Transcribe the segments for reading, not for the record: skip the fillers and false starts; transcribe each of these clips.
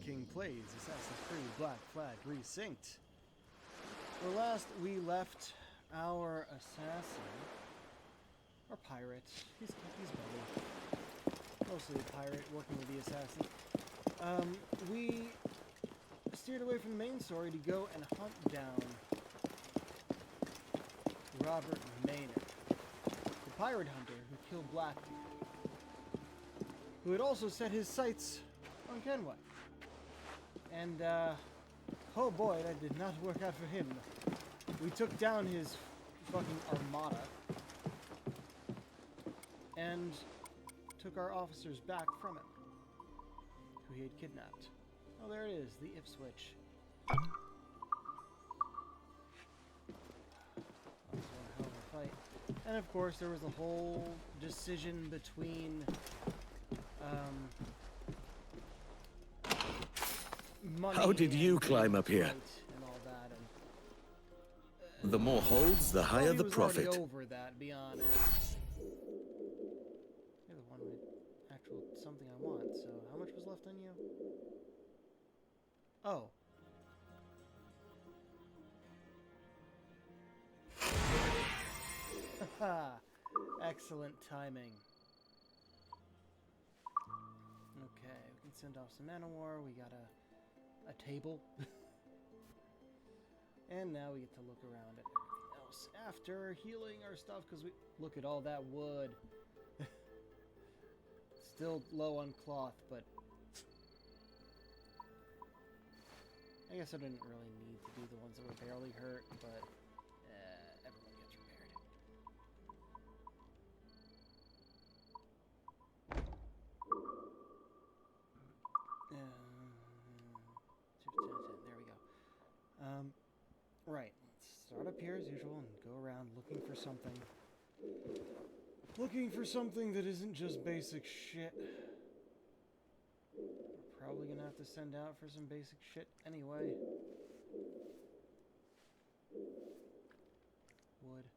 King Plays Assassin's Creed Black Flag Resynced. Where last we left our assassin, or pirate, he's both, mostly a pirate working with the assassin. We steered away from the main story to go and hunt down Robert Maynard, the pirate hunter who killed Blackbeard, who had also set his sights on Kenway. And, oh boy, that did not work out for him. We took down his fucking armada and took our officers back from him, who he had kidnapped. Oh, there it is, the if switch. That was one hell of a fight. And of course, there was a whole decision between money. How did you climb up here? And all that, and the more holds, the higher the profit. Already over that, be honest. You're the one with actual something I want. So, how much was left on you? Oh. Haha. Excellent timing. Okay, we can send off some Manowar. We got a table. And now we get to look around at everything else after healing our stuff, because we look at all that wood. Still low on cloth, but I guess I didn't really need to do the ones that were barely hurt, but everyone gets repaired. There we go. Right, let's start up here as usual and go around looking for something. Looking for something that isn't just basic shit. We're probably gonna have to send out for some basic shit anyway. Wood.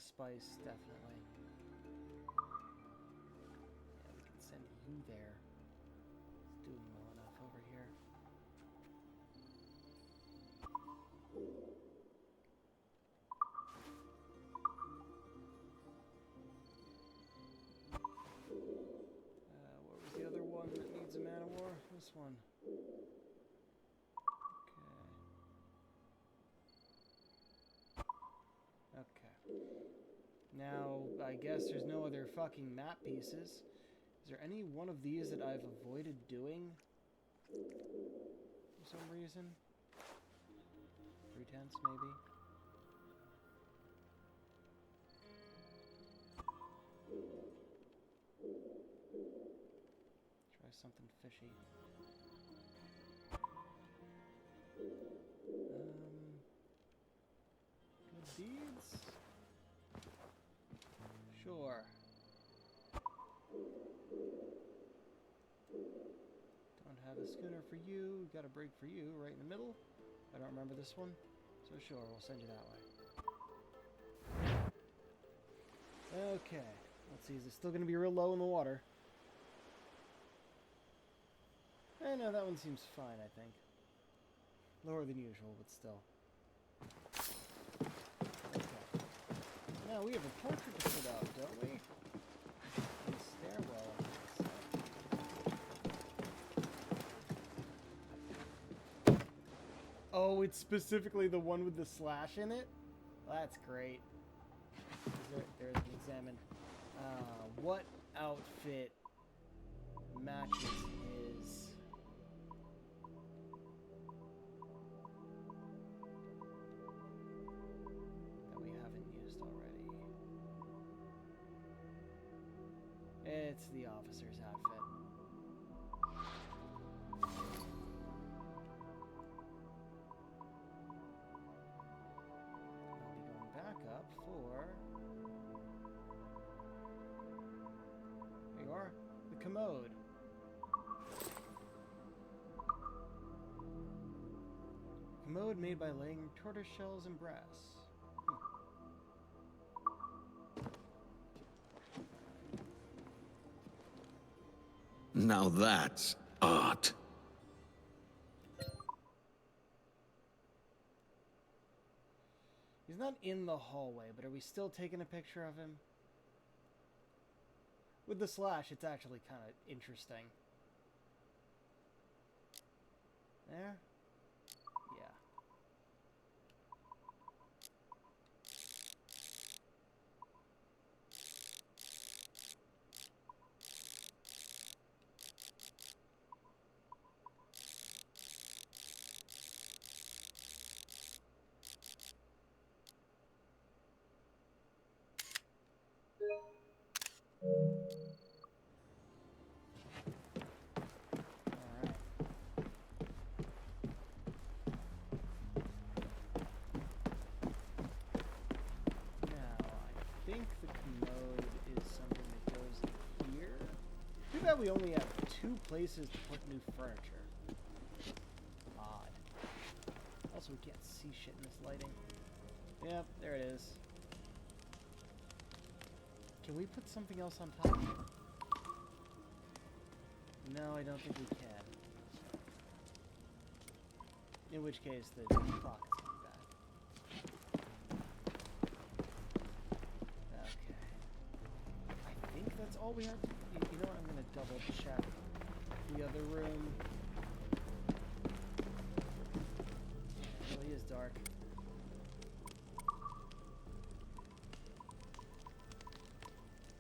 Spice, definitely. Yeah, we can send you there. It's doing well enough over here. What was the other one that needs a man of war? This one. Okay. Now, I guess there's no other fucking map pieces. Is there any one of these that I've avoided doing? For some reason? 3/10, maybe? Try something fishy. Good deeds? Sure. Don't have a schooner for you. Got a brig for you right in the middle. I don't remember this one. So sure, we'll send you that way. Okay. Let's see, is it still going to be real low in the water? No, that one seems fine, I think. Lower than usual, but still. Now, we have a portrait to put up, don't we? In the stairwell. Oh, it's specifically the one with the slash in it? Well, that's great. There's an examine. What outfit matches his? Already. It's the officer's outfit. I'll be going back up for... There you are. The commode. commode made by laying tortoise shells and brass. Now that's art. He's not in the hallway, but are we still taking a picture of him? With the slash, it's actually kind of interesting. There? Yeah. We only have 2 places to put new furniture. Odd. Also, we can't see shit in this lighting. Yep, there it is. Can we put something else on top? No, I don't think we can. In which case, the clock is coming back. Okay. I think that's all we have to... You know what? I'm going to double check the other room. It really is dark.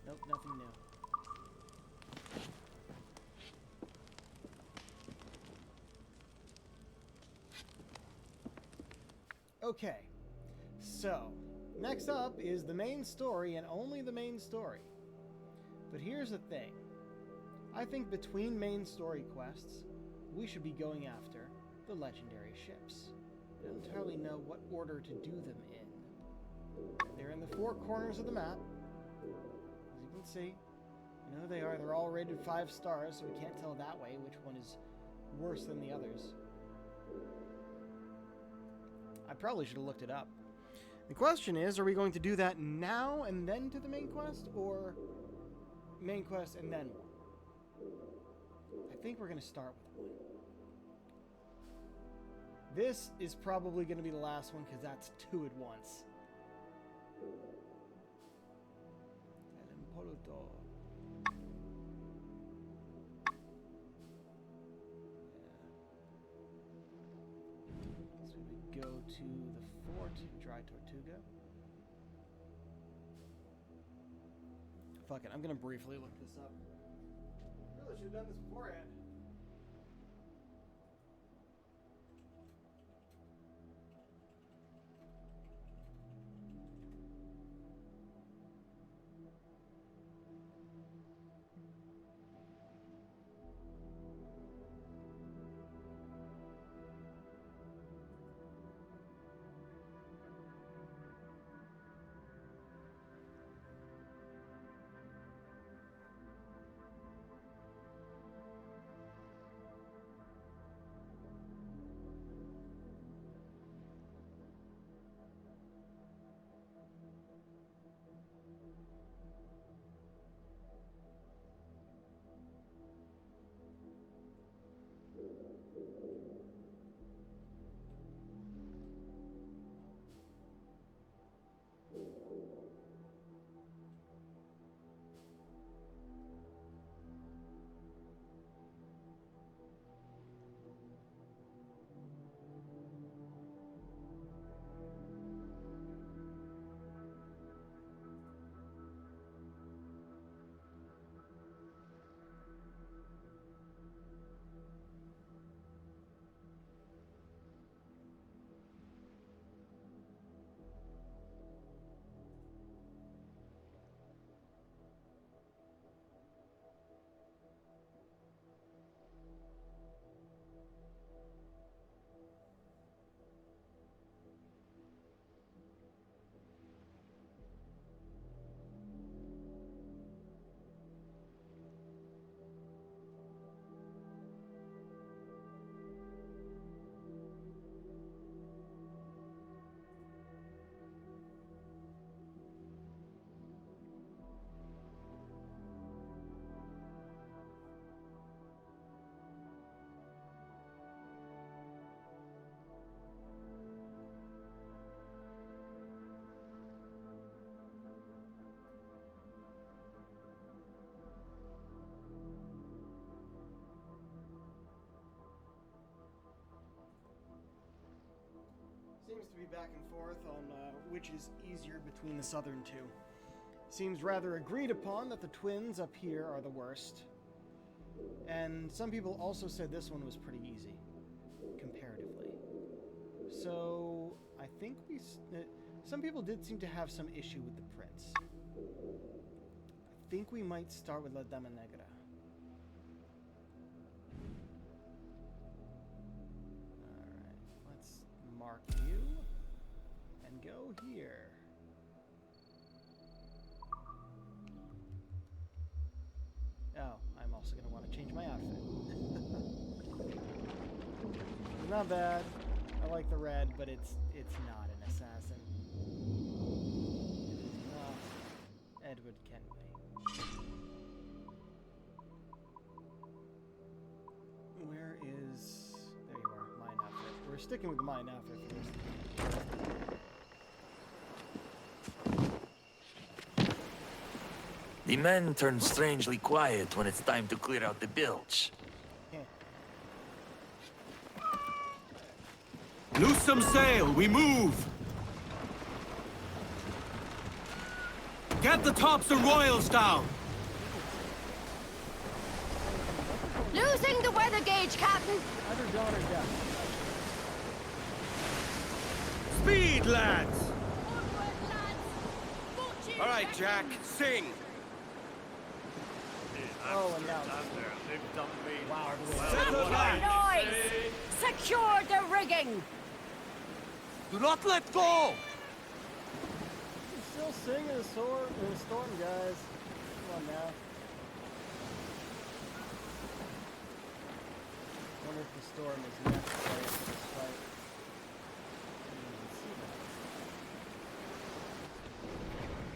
Nope, nothing new. Okay, so next up is the main story and only the main story. But here's the thing. I think between main story quests, we should be going after the legendary ships. I don't entirely know what order to do them in. They're in the 4 corners of the map. As you can see, you know who they are. They're all rated 5 stars, so we can't tell that way which one is worse than the others. I probably should have looked it up. The question is, are we going to do that now and then to the main quest, or main quest and then one? I think we're going to start with one. This is probably going to be the last one because that's 2 at once. So we would go to the fort, Dry Tortuga. Fuck it, I'm going to briefly look this up. Really should have done this beforehand. Seems to be back and forth on which is easier between the southern two. Seems rather agreed upon that the twins up here are the worst. And some people also said this one was pretty easy, comparatively. So, I think some people did seem to have some issue with the prince. I think we might start with La Dama Negra. Alright, let's mark you and go here. Oh, I'm also going to want to change my outfit. Not bad. I like the red, but it's not an assassin. It is not Edward Kenway. Where is... There you are, mine outfit. We're sticking with the mine outfit for this. The men turn strangely quiet when it's time to clear out the bilge. Yeah. Loose some sail, we move! Get the tops and royals down! Losing the weather gauge, Captain! Either dawn or death. Speed, lads! Onward, lads! All right, Jack, sing! Oh, and now. Wow. Stop your noise! Secure the rigging! Do not let go! You still sing in a storm, guys. Come on now. I wonder if the storm is necessary for this fight. I didn't even see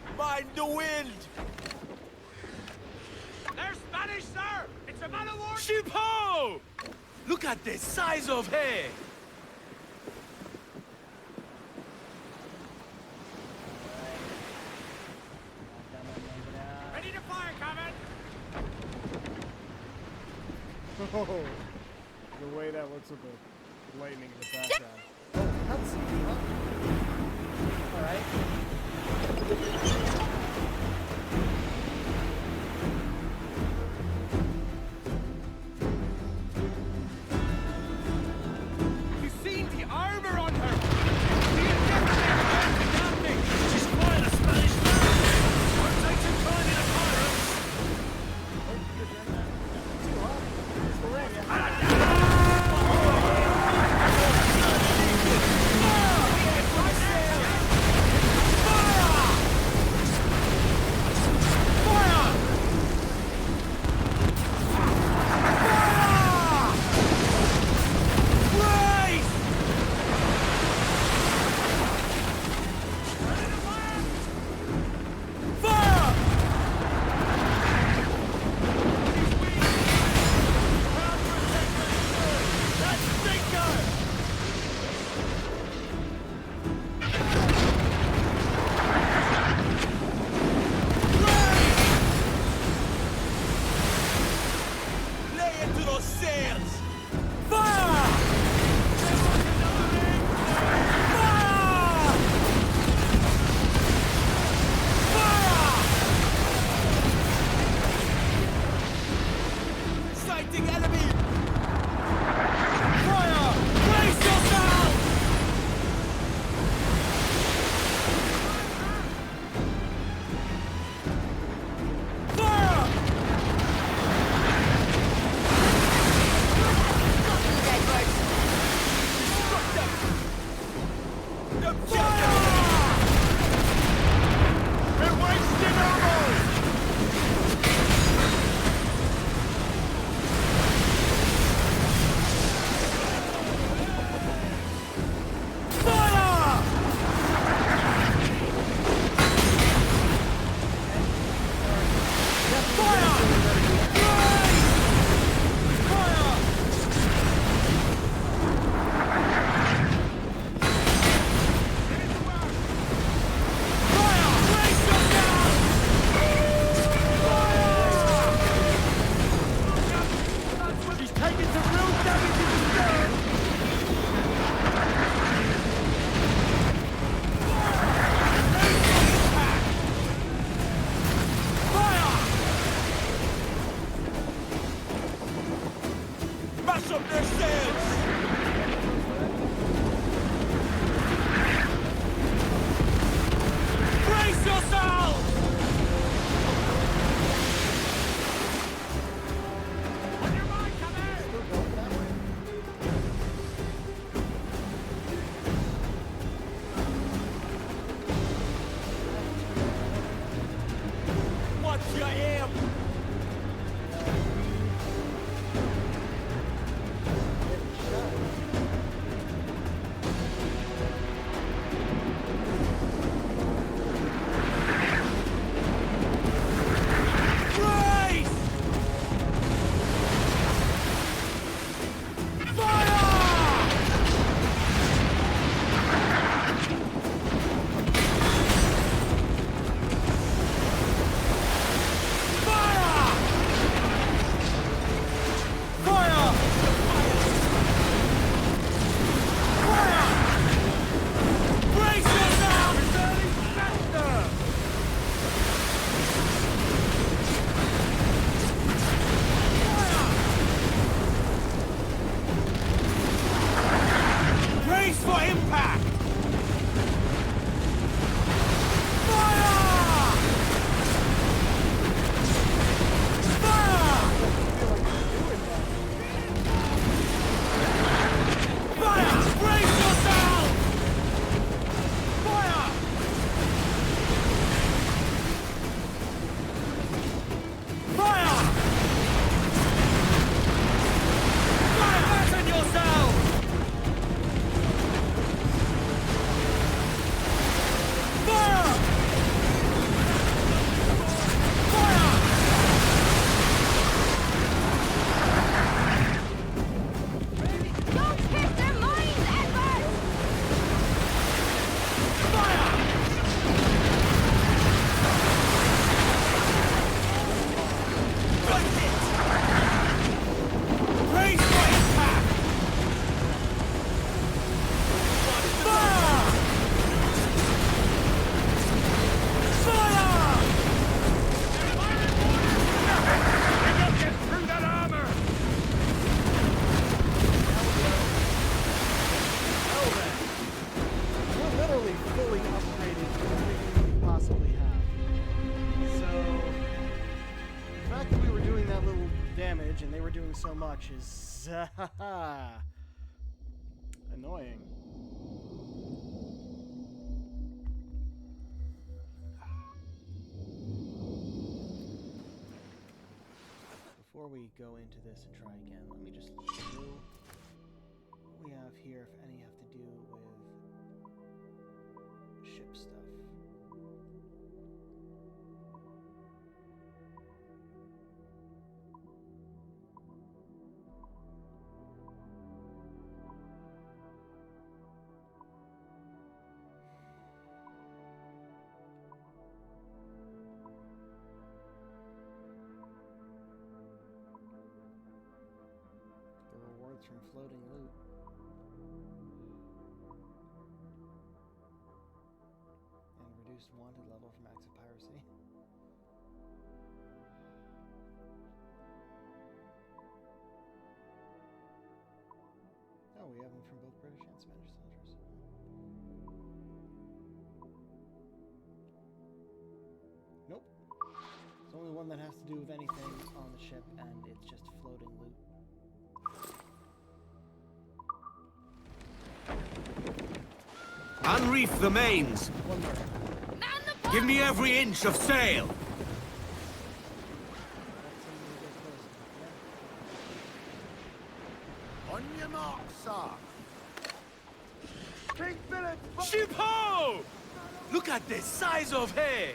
that. Mind the wind! They're Spanish, sir! It's a man of war! Ship ho! Look at the size of hay! Ready to fire, Captain! Oh, the way that looks with the lightning in the background. Oh, cutscene, huh? Alright. You've seen the armor on her! She's quite a Spanish man! Our knights are calling in a pirate! Too hot. It's the rain, yeah. damage and they were doing so much is annoying. Before we go into this and try again, let me just look through what we have here, if any have to do with ship stuff. The rewards from floating loot. And reduced wanted level from acts of piracy. Oh, we have them from both British and Spanish soldiers. Nope. It's only one that has to do with anything on the ship, and it's just floating loot. Unreef the mains. One more. Man the boat! Give me every inch of sail. That's something to get close to, On your mark, sir. King Philip! Ship ho! Look at the size of her!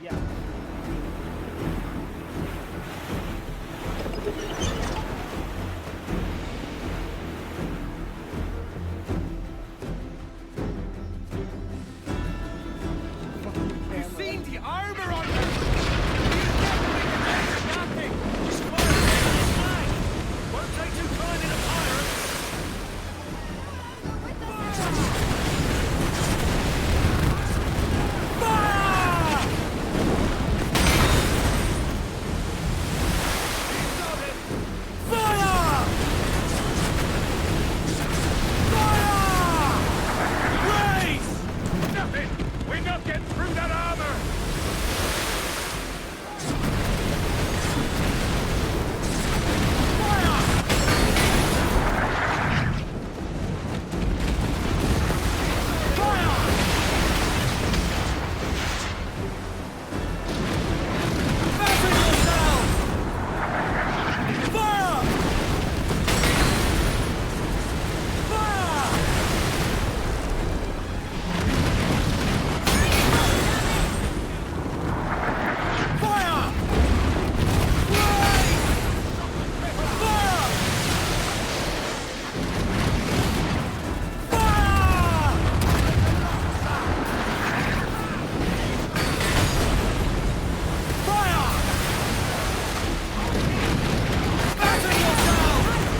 yeah. Yeah. You seen the armor on her? He's nothing. She's firing at line. Won't take too kind in a pirate. Fire! He's got it. Fire! Fire! Race! Nothing. We're not getting through that armor.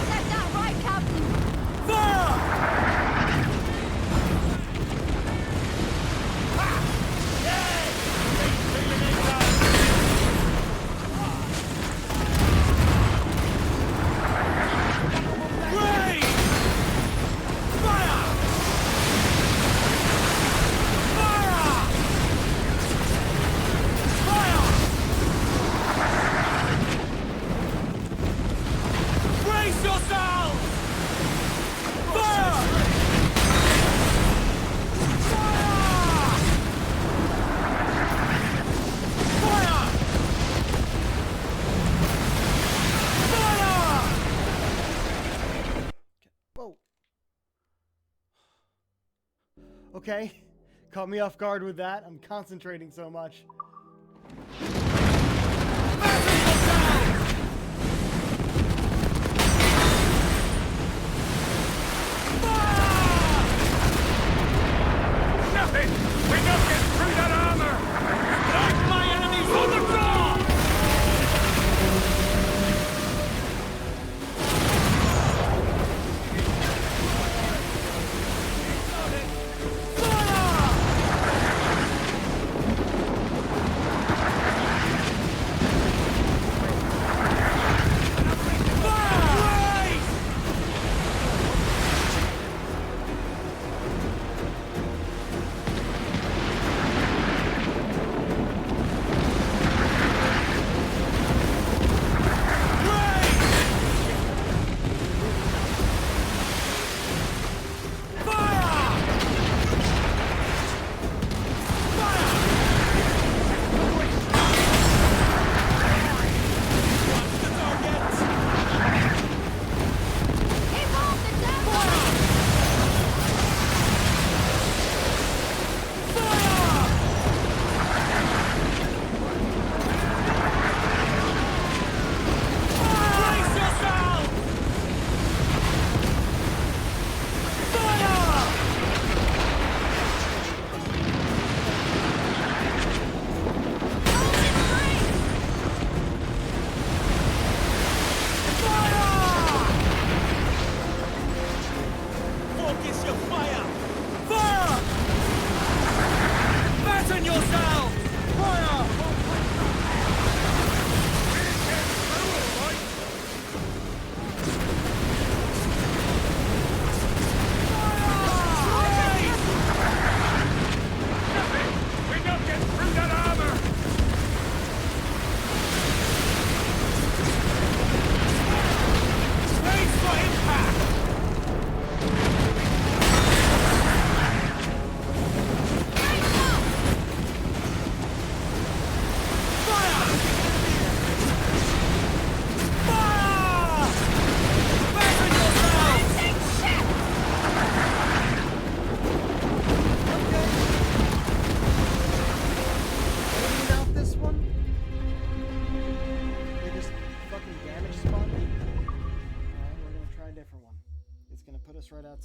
Set that right, Captain! Brace yourselves! Fire! Fire! Fire! Whoa. Okay. Caught me off guard with that. I'm concentrating so much. Nothing! We're not getting through that armor! Strike my enemies on the floor! Fire!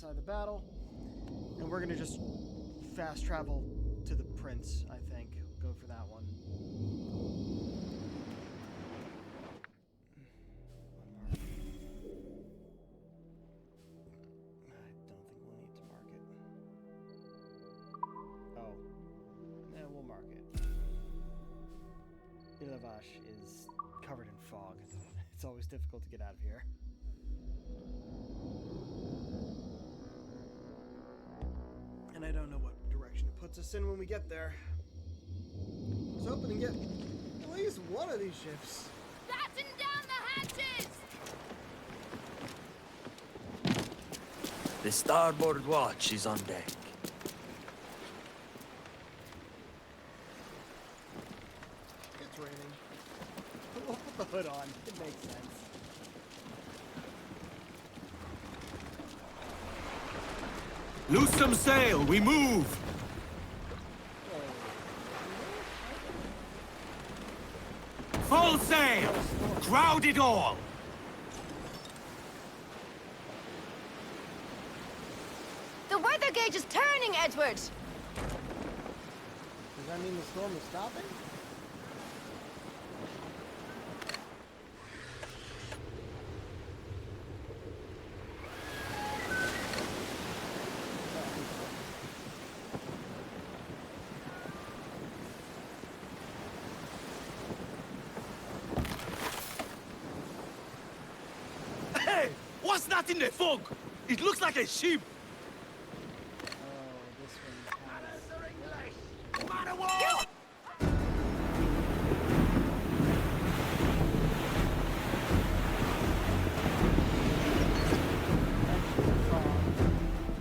side of the battle. And we're gonna just fast travel to the prince, I think. Go for that one. I don't think we'll need to mark it. Oh. Yeah, we'll mark it. Ilavash is covered in fog. It's always difficult to get out of here. And I don't know what direction it puts us in when we get there. I was hoping to get at least one of these ships. Batten down the hatches! The starboard watch is on deck. It's raining. We'll put the hood on. It makes sense. Loose some sail, we move! Full sail! Crowd it all! The weather gauge is turning, Edward! Does that mean the storm is stopping? Hey! What's that in the fog? It looks like a ship! Oh, this one has... Man of war!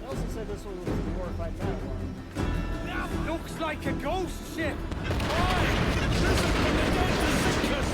They also said this one was a glorified battle line. That looks like a ghost ship! Aye! Listen from the dead to sink us!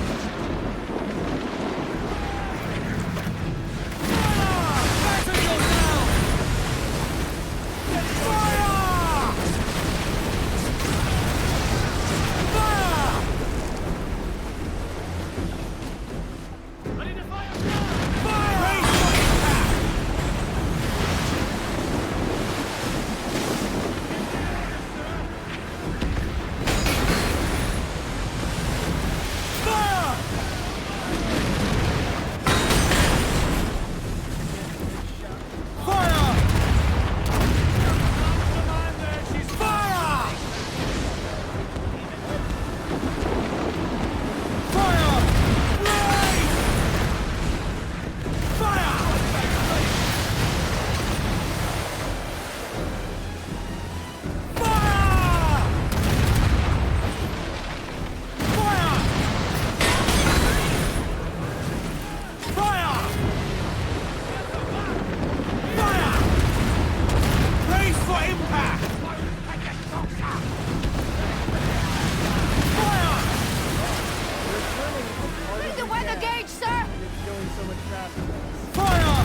Read the weather gauge, sir! It's doing so much traffic. Fire!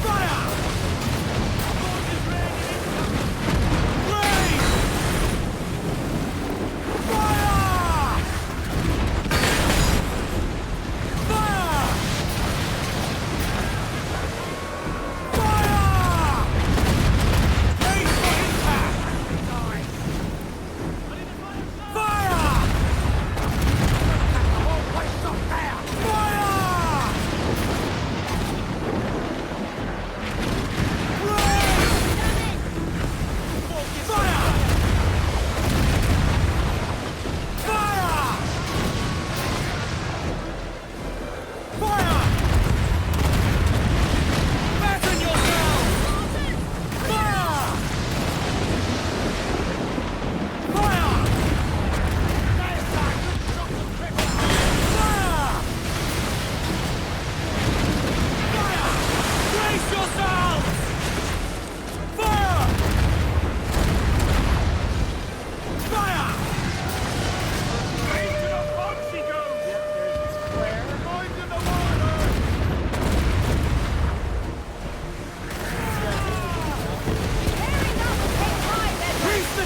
Fire! Rain! Fire! Fire! Fire! Brace for impact! Fire!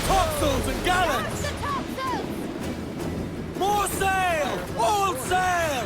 Topsails and gallants! The topsails! More sail! All sail!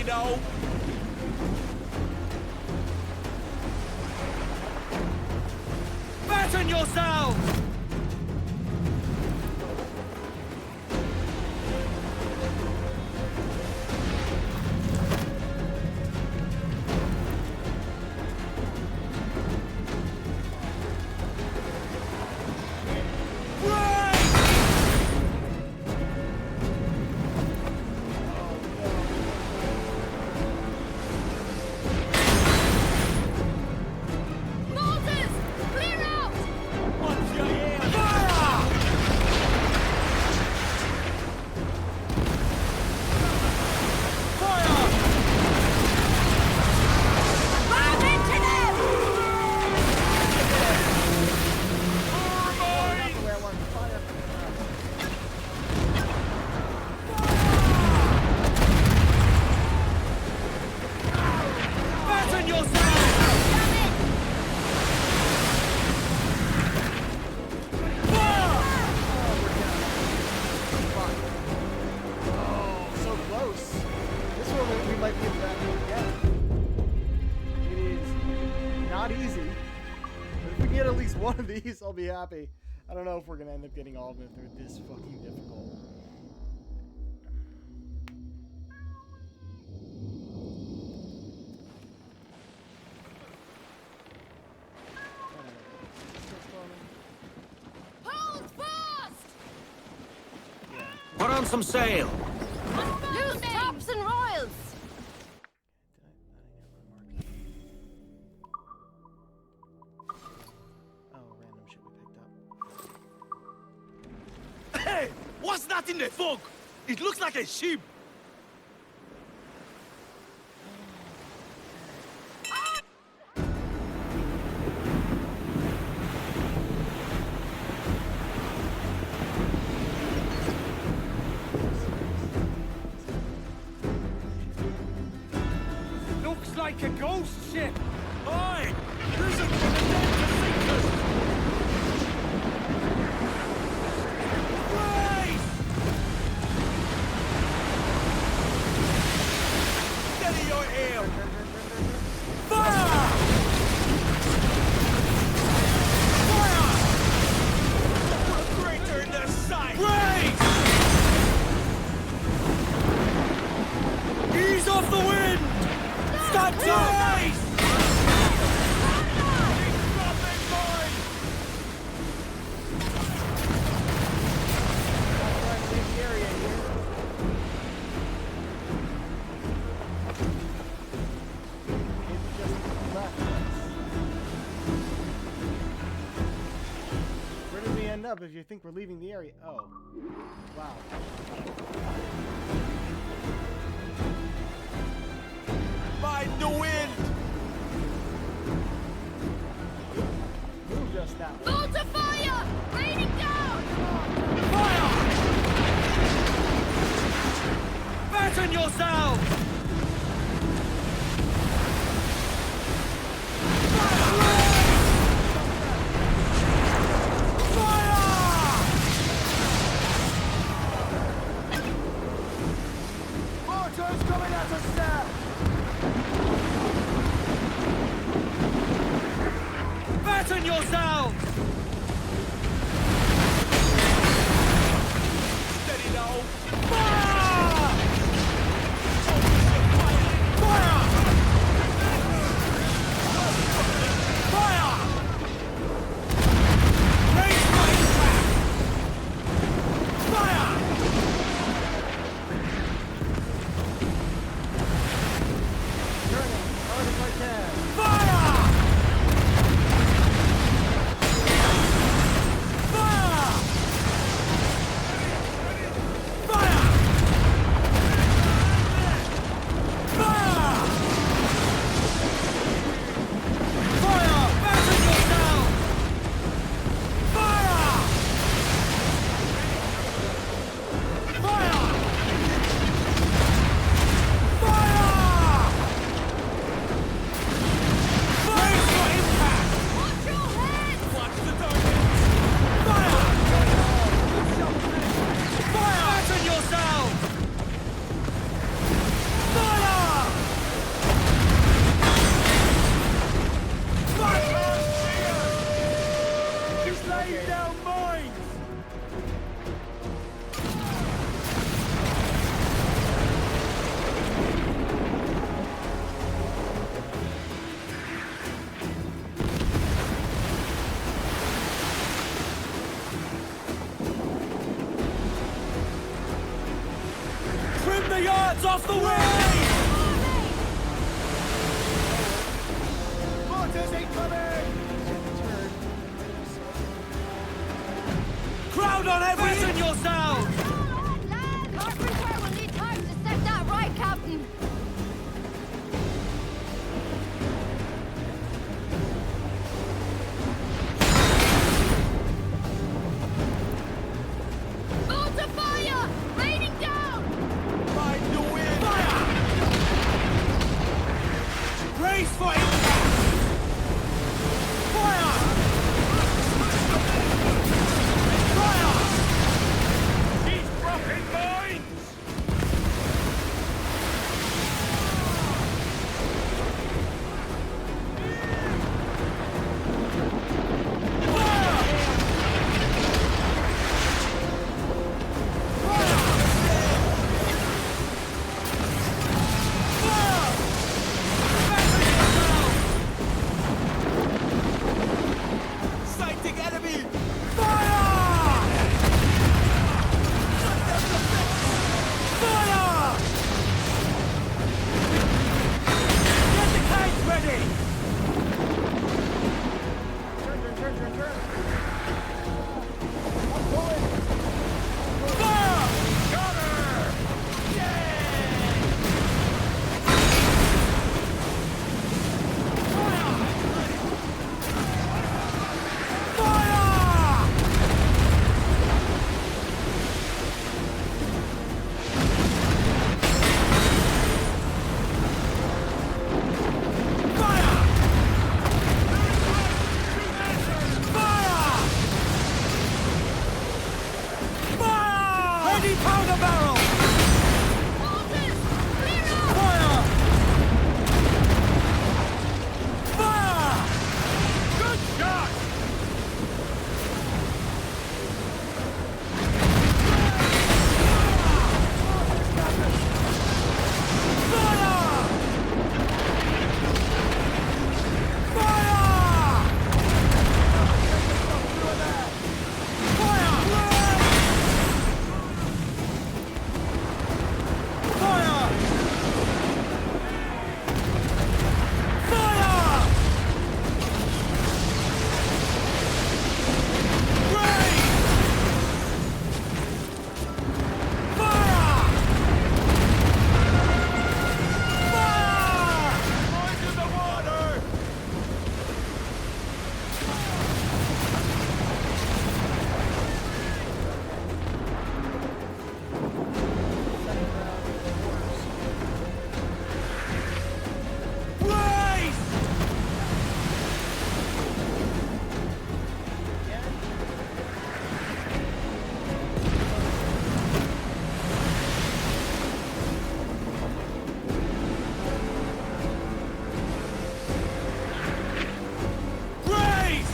now! Fasten yourselves! Moses! Clear out! What's your aim? Fire! Ram into them! Where I want to fire. Fasten yourselves! Damn it! Oh, so close. This one we might be back again. It is not easy. But if we get at least one of these, I'll be happy. I don't know if we're gonna end up getting all of them if they're this fucking difficult. Hold fast! Put on some sail. Loose tops and royals! Oh, random shit we picked up. Hey! What's that in the fog? It looks like a sheep! Looks like a ghost ship! Oi! Listen for the dead to sink us! Race! Steady your aim! Fire! Fire! We're greater in their sight! Race! Ease off the wind! Stop race! Where did we end up if you think we're leaving the area? Oh. Wow. Find the wind! Moved us that way. Bolts of fire! Raining down! Fire! Fasten yourselves! Mortars coming at us now! Fasten yourselves! Steady now! Fire! Fire! Fire! Raise my back! Fire! Turning hard as I can. Fire! the yards off the way! Mortars incoming! Crowd on every... Fasten yourselves! Our repair will need time to set that right, Captain. Bolts of fire! Raining down! Find the wind! Fire! Brace for impact! Fire! Fire! He's dropping mines! Sighting enemy! Fire! Fire! Get the tanks ready! Turn. Fire! Cover! Fire! Fire! Fire! Fire! Ready powder barrel! Bolters! Clear up! Fire! Fire! Good shot! Fire! Fire! Fire! Fire! Rain! Fire! Fire! Into the water! Race! Race!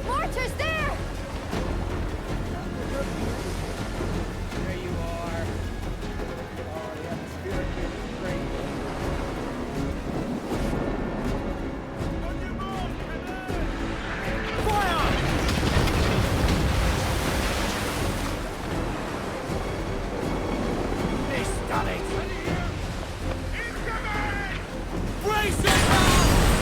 Mortars there! There you are. Oh, the atmospheric is great. Fire! This done it! Brace yourself!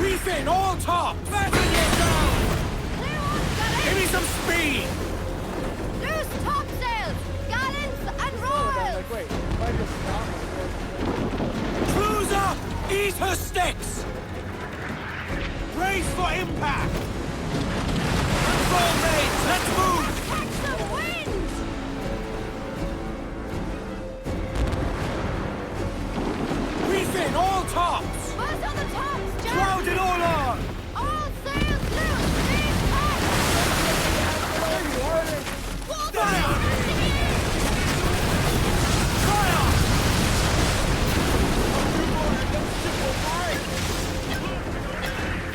Reef in, all tops! Fasten yourself! Clear on, Give gallants! me some speed! Loose topsails! Gallants and royals! Like, wait, if I just stop. Cruise up! Eat her sticks! Brace for impact! Control mates, let's move! Catch some wind! Reef in, all tops! Buzz on the tops, Jack! Crowd it all on! All sails loose! Big tight! Fire! Fire!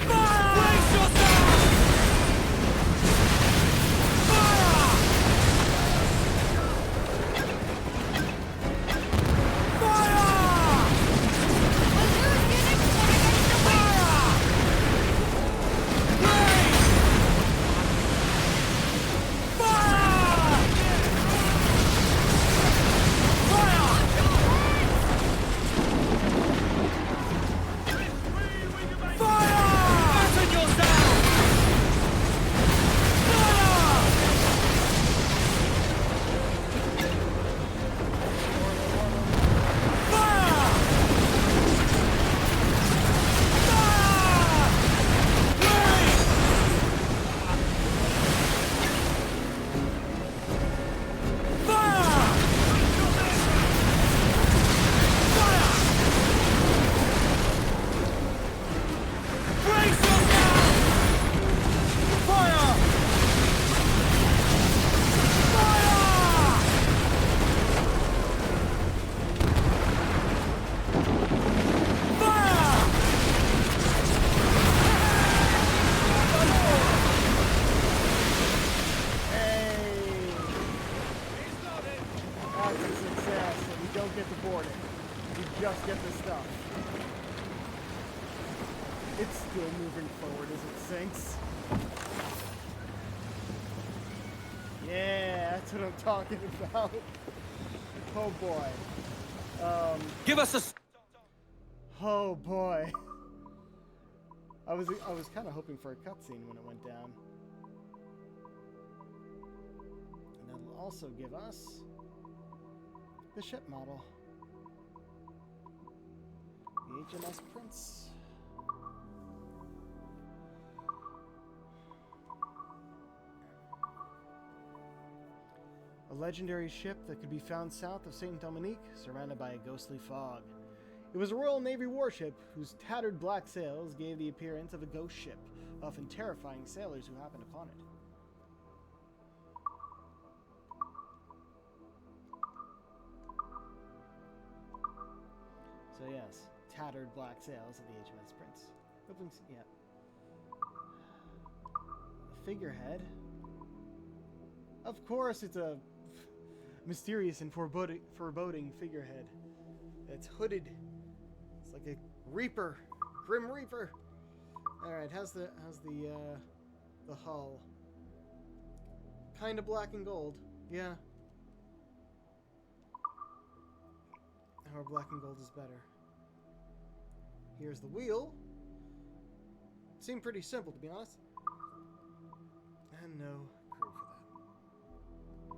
Fire! Brace yourself! it's a success, and we don't get to board it. We just get the stuff. It's still moving forward as it sinks. Yeah, that's what I'm talking about. Oh boy. Give us a... Oh boy. I was kind of hoping for a cutscene when it went down. And that'll also give us the ship model. The HMS Prince. A legendary ship that could be found south of Saint Dominique, surrounded by a ghostly fog. It was a Royal Navy warship whose tattered black sails gave the appearance of a ghost ship, often terrifying sailors who happened upon it. So yes, tattered black sails of the HMS Prince. Yeah. A figurehead. Of course, it's a mysterious and foreboding figurehead. It's hooded. It's like a reaper, grim reaper. All right, how's the hull? Kind of black and gold. Yeah. Our black and gold is better. Here's the wheel. Seemed pretty simple, to be honest. And no crew for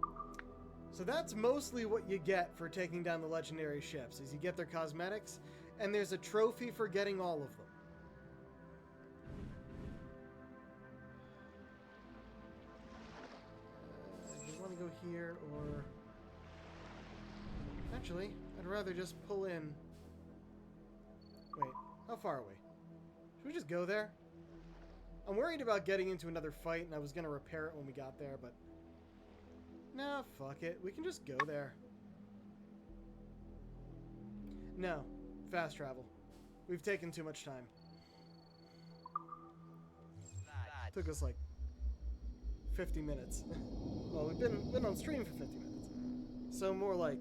that. So that's mostly what you get for taking down the legendary ships, is you get their cosmetics, and there's a trophy for getting all of them. Do you want to go here, or... Actually, I'd rather just pull in... Wait, how far are we? Should we just go there? I'm worried about getting into another fight, and I was going to repair it when we got there, but... Nah, fuck it. We can just go there. No. Fast travel. We've taken too much time. Took us like 50 minutes. Well, we've been on stream for 50 minutes. So more like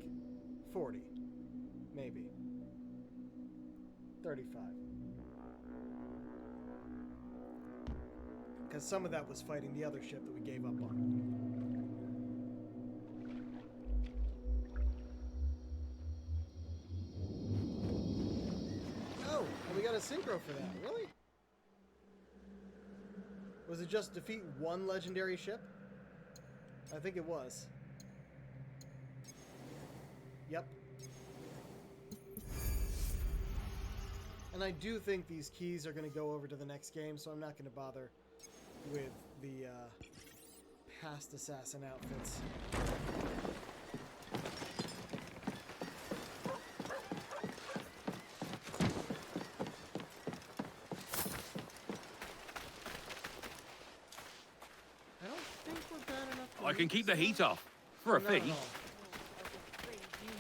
40. Maybe. 35. Because some of that was fighting the other ship that we gave up on. Oh, and we got a synchro for that. Really? Was it just defeat one legendary ship? I think it was. Yep. And I do think these keys are going to go over to the next game, so I'm not going to bother with the past assassin outfits. I don't think we're bad enough to I can keep the heat off. For a Not at fee. all.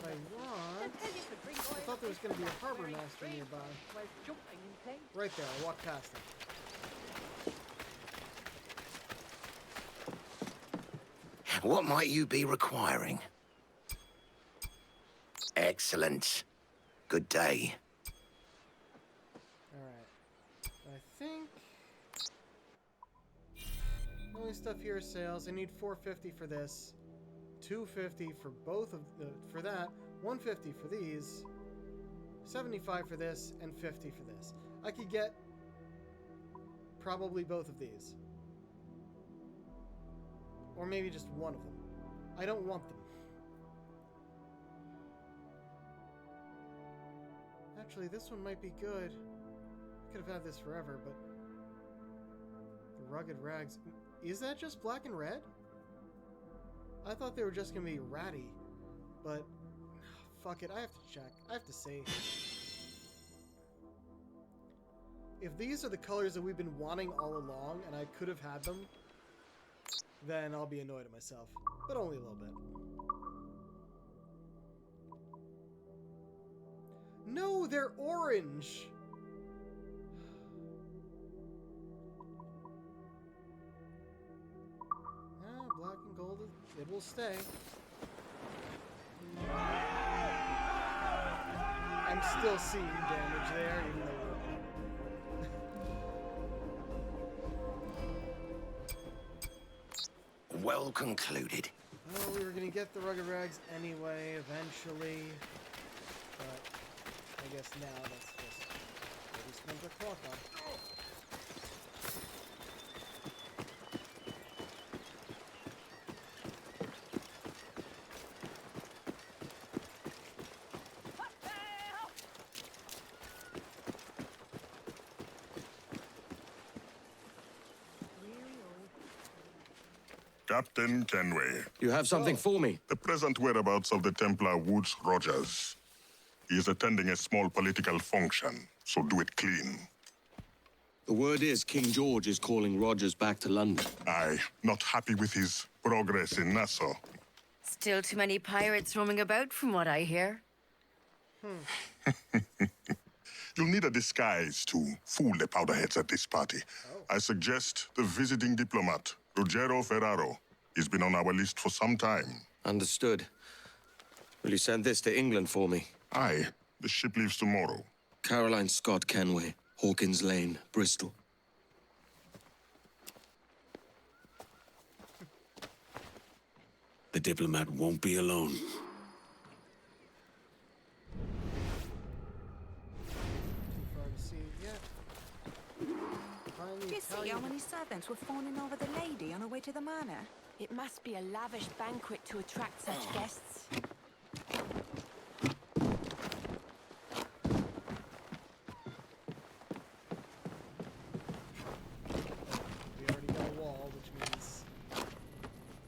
What I want... I thought there was going to be a harbor master nearby. Right there, I walked past him. What might you be requiring? Excellent. Good day. Alright. I think... the only stuff here is sales. I need 450 for this. 250 for both of the... for that. 150 for these. 75 for this. And 50 for this. I could get... probably both of these. Or maybe just one of them. I don't want them. Actually, this one might be good. I could have had this forever, but... the rugged rags... Is that just black and red? I thought they were just gonna be ratty. But... fuck it, I have to check. I have to see. If these are the colors that we've been wanting all along, and I could have had them... then I'll be annoyed at myself. But only a little bit. No, they're orange! Ah, black and gold, it will stay. still seeing damage there, even though Well concluded. well, we were gonna get the Rugged Rags anyway, eventually. But I guess now that's just what we spent the clock on. Captain Kenway, You have something for me? the present whereabouts of the Templar Woods Rogers. He is attending a small political function, so do it clean. The word is King George is calling Rogers back to London. Aye, not happy with his progress in Nassau. Still too many pirates roaming about, from what I hear. You'll need a disguise to fool the powderheads at this party. I suggest the visiting diplomat, Ruggiero Ferraro. He's been on our list for some time. Understood. Will you send this to England for me? Aye, the ship leaves tomorrow. Caroline Scott Kenway, Hawkins Lane, Bristol. The diplomat won't be alone. Too far to see it yet. Finally, Do you see how many servants were fawning over the lady on her way to the manor? It must be a lavish banquet to attract such guests. We already got a wall, which means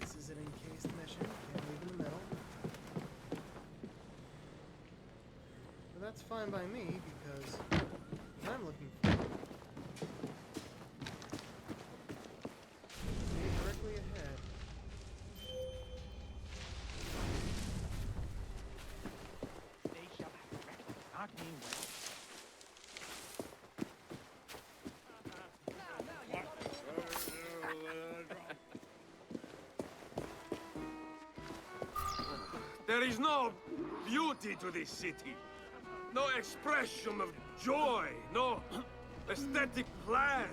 this is an encased mission. Can't leave in the middle. But that's fine by me, because what I'm looking for is directly ahead. There is no beauty to this city. No expression of joy. No aesthetic plan.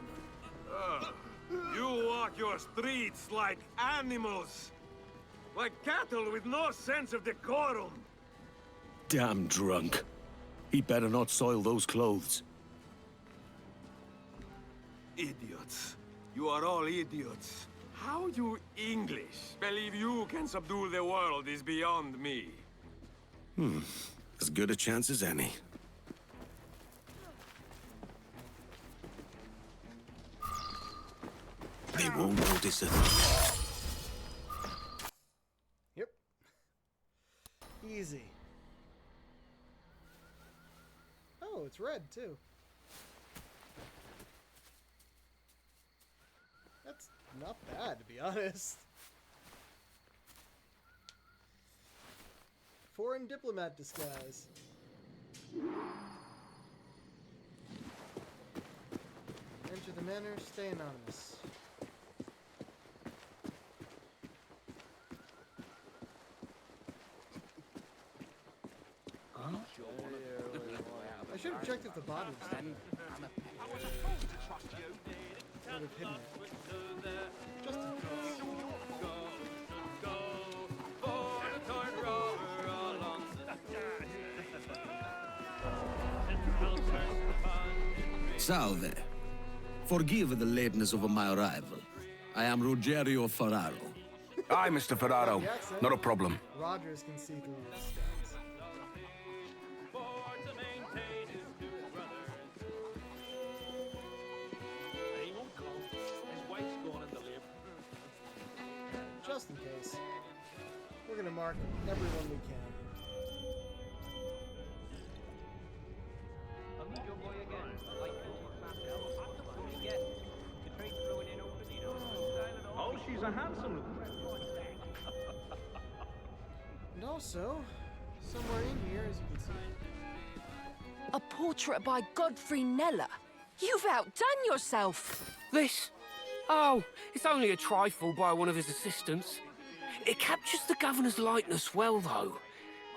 You walk your streets like animals. Like cattle with no sense of decorum. Damn drunk. He'd better not soil those clothes. Idiots. You are all idiots. How you English believe you can subdue the world is beyond me. As good a chance as any. They won't notice a thing. Yep. Easy. Oh, it's red too. That's not bad, to be honest. Foreign diplomat disguise. Enter the manor, stay anonymous. I should have checked if the body was dead. Would have hidden it. Just in case. Salve. Forgive the lateness of my arrival. I am Ruggiero Ferraro. Aye, Mr. Ferraro. Not a problem. Rogers can see through your disguise. Just in case. We're gonna mark everyone we can. Oh, she's a handsome And also, somewhere in here, as you can see, A portrait by Godfrey Kneller. You've outdone yourself. This? Oh, it's only a trifle by one of his assistants. It captures the governor's likeness well, though.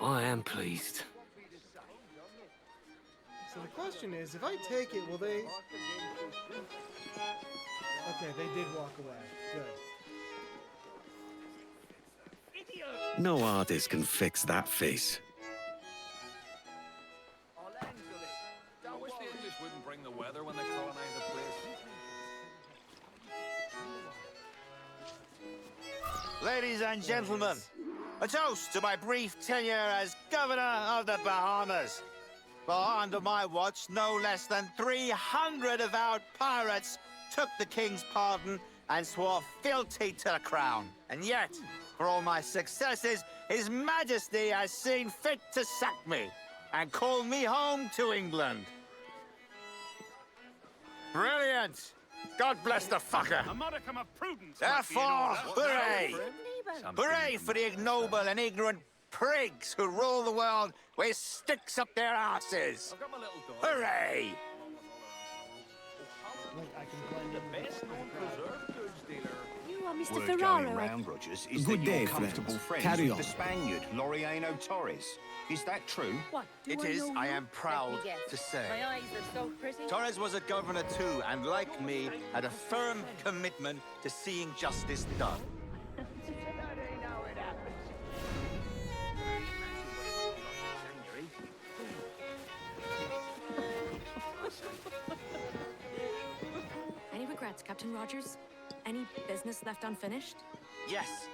I am pleased. So the question is, if I take it, will they... Okay, they did walk away. Good. No artist can fix that face. I wish the English wouldn't bring the weather when they colonize a place. Ladies and gentlemen, a toast to my brief tenure as Governor of the Bahamas. For under my watch, no less than 300 avowed pirates took the King's pardon and swore fealty to the crown. And yet, for all my successes, His Majesty has seen fit to sack me and call me home to England. Brilliant! God bless the fucker! A modicum of prudence. Therefore, hooray! Hooray for the ignoble and ignorant prigs who rule the world with sticks up their asses! I've got my little dog. Hooray! Like, I can blend in with Best known preserved goods dealer. You are Mr. Word Ferraro. going round, Rogers, is Good that day, you're comfortable friends. friends Carry with on. the Spaniard, Laureano Torres. Is that true? What? It is, I am proud to say. My eyes are so pretty. Torres was a governor too, and like me, had a firm commitment to seeing justice done. Any regrets, Captain Rogers? Any business left unfinished? Yes,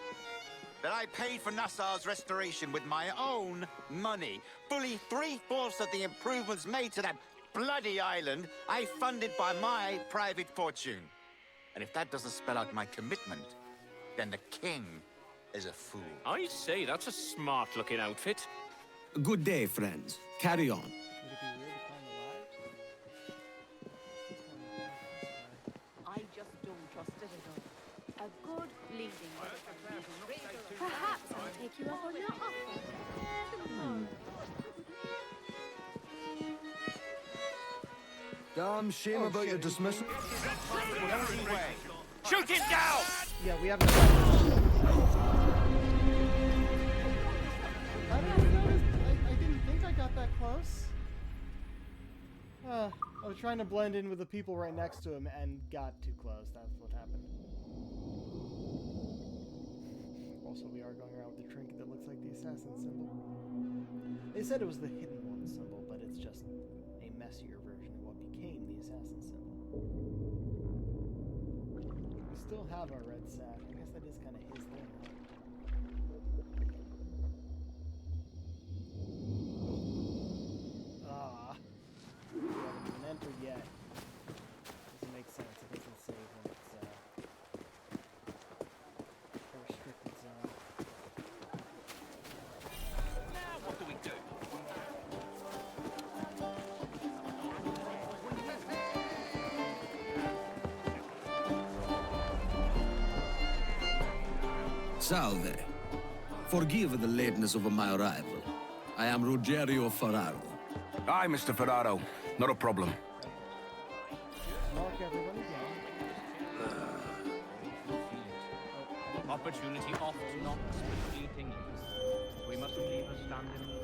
that I paid for Nassau's restoration with my own money. Fully 3/4 of the improvements made to that bloody island, I funded by my private fortune. And if that doesn't spell out my commitment, then the king is a fool. I say, that's a smart-looking outfit. Good day, friends. Carry on. Would it be weird to find alive? I just don't trust it at all. A good leading. Perhaps I'll take you up on your offer. Damn shame about your dismissal. Shoot him down! Yeah, we haven't. How did I notice? I didn't think I got that close. I was trying to blend in with the people right next to him and got too close. That's what happened. Also, we are going around with the trinket that looks like the assassin symbol. They said it was the hidden one symbol, but it's just a messier version of what became the assassin symbol. We still have our red sack. I guess that is kind of his thing, huh? Ah. We haven't even entered yet. Doesn't make sense. It doesn't save when it's a restricted zone. Now what do we do? Salve. Forgive the lateness of my arrival. I am Rogério Ferraro. Aye, Mr. Ferraro. Not a problem. Mark everybody down. Opportunity oft knocks but fleeting is. We mustn't leave her standing cold.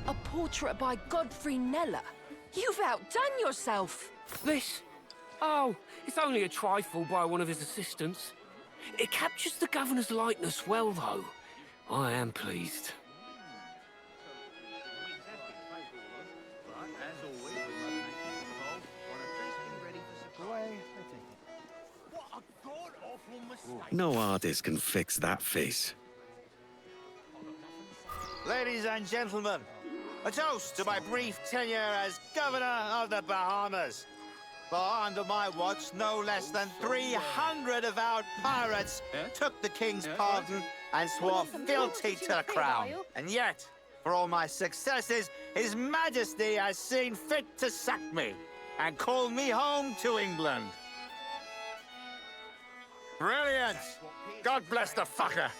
A portrait by Godfrey Kneller. You've outdone yourself. This? Oh, it's only a trifle by one of his assistants. It captures the governor's likeness well, though. I am pleased. Away, I take it. No artist can fix that face. Ladies and gentlemen, a toast to my brief tenure as Governor of the Bahamas. For under my watch, no less than 300 avowed pirates took the King's pardon and swore fealty to the crown. And yet, for all my successes, His Majesty has seen fit to sack me and call me home to England. Brilliant! God bless the fucker!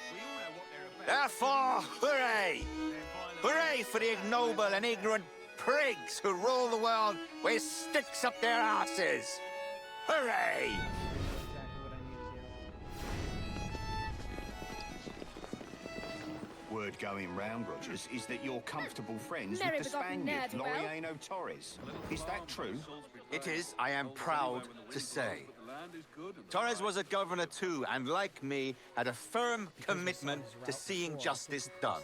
Therefore, hooray! Hooray for the ignoble and ignorant prigs who rule the world with sticks up their asses! Hooray! Word going round, Rogers, is that you're comfortable friends Mary with the begotten Spaniard, ne'er-do-well. Laureano Torres. Is that true? It is, I am proud to say. Torres was a governor too, and like me, had a firm commitment to seeing justice done.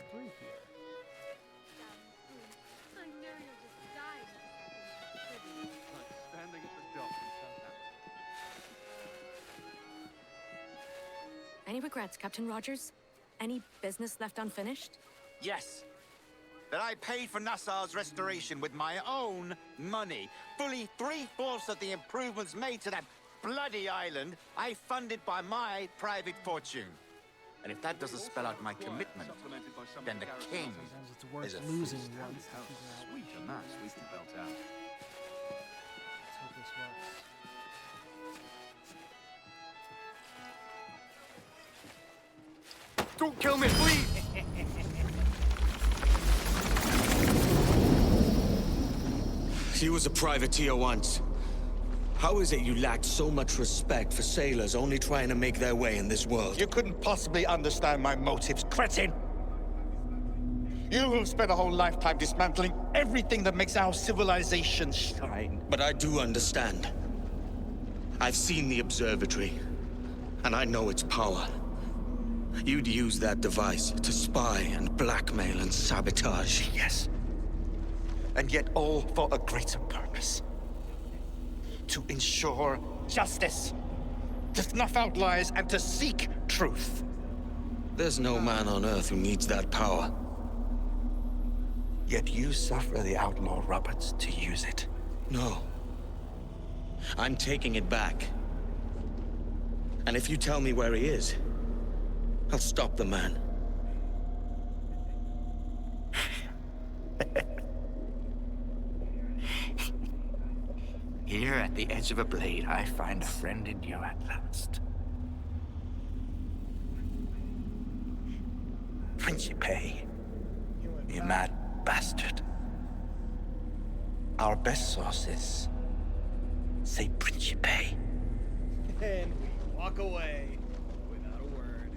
Any regrets, Captain Rogers? Any business left unfinished? Yes. That I paid for Nassau's restoration with my own money. Fully 3/4 of the improvements made to that bloody island, I funded by my private fortune. And if that doesn't spell out my commitment, then the king Sometimes it's worth is a losing fool's once. to figure out. Sweet and that, sweet and belt out. Let's hope this works. Don't kill me, please! He was a privateer once. How is it you lacked so much respect for sailors only trying to make their way in this world? You couldn't possibly understand my motives, cretin! You have spent a whole lifetime dismantling everything that makes our civilization shine. But I do understand. I've seen the observatory, and I know its power. You'd use that device to spy and blackmail and sabotage. Yes. And yet all for a greater purpose. To ensure justice. To snuff out lies and to seek truth. There's no man on Earth who needs that power. Yet you suffer the outlaw Roberts to use it. No. I'm taking it back. And if you tell me where he is, I'll stop the man. Here at the edge of a blade, I find a friend in you at last. Principe, you mad bastard. Our best sources say Principe. And we walk away without a word.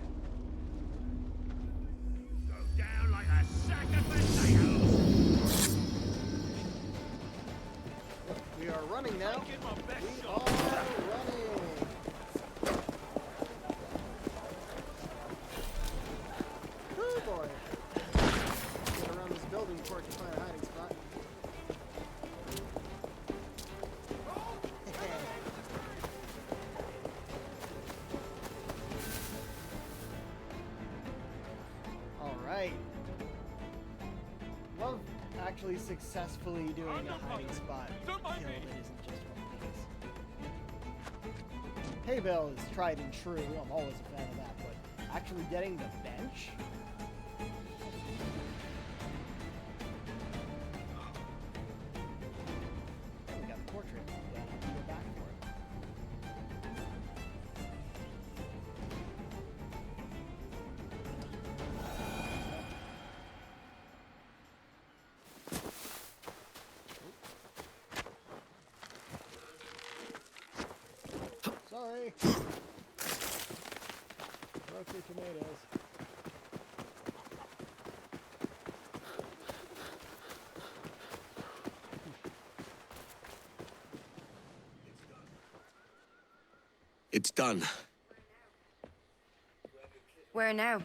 Go down like a sack of potatoes! We are running now. We are running. Oh boy. Get around this building before I can find a hiding spot. Alright. Love actually successfully doing a hiding spot kill that isn't just one piece. Hay bale is tried and true, I'm always a fan of that, but actually getting the bench? Oh, we got the portrait. We gotta have to go back for it. Sorry. Broke your tomatoes. It's done. Where now?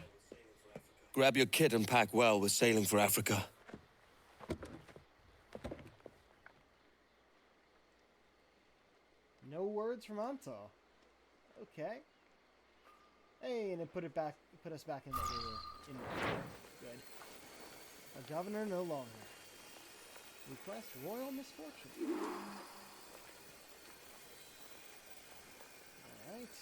Grab your kit and pack well. We're sailing for Africa. No words from Anto. Okay. Hey, and it put us back in what we were in before. Good. A governor no longer. Request royal misfortune. Alright.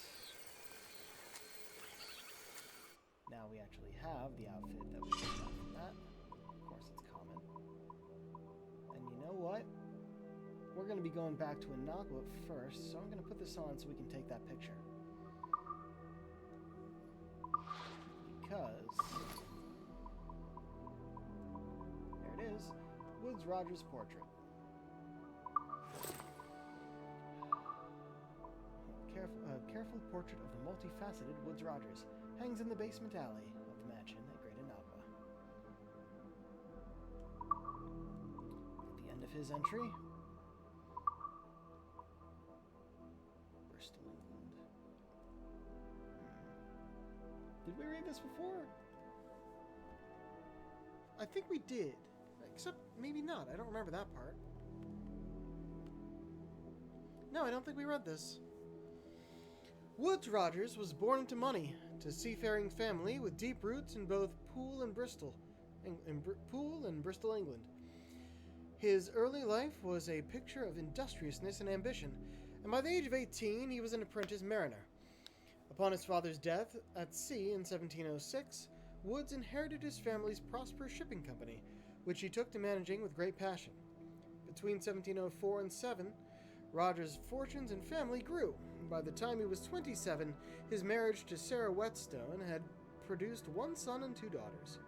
Now we actually have the outfit that we just got from that. Of course it's common. And you know what? We're going to be going back to Inagua first, so I'm going to put this on so we can take that picture. Because Woodes Rogers portrait. Careful portrait of the multifaceted Woodes Rogers hangs in the basement alley of the mansion at Great Inagua. At the end of his entry, Bristol, England. Did we read this before? I think we did. Except maybe not. I don't remember that part. No, I don't think we read this. Woodes Rogers was born into money to a seafaring family with deep roots in both Poole and Bristol, England. His early life was a picture of industriousness and ambition, and by the age of 18, he was an apprentice mariner. Upon his father's death at sea in 1706, Woodes inherited his family's prosperous shipping company, which he took to managing with great passion. Between 1704 and 7, Rogers' fortunes and family grew. By the time he was 27, his marriage to Sarah Whetstone had produced one son and two daughters.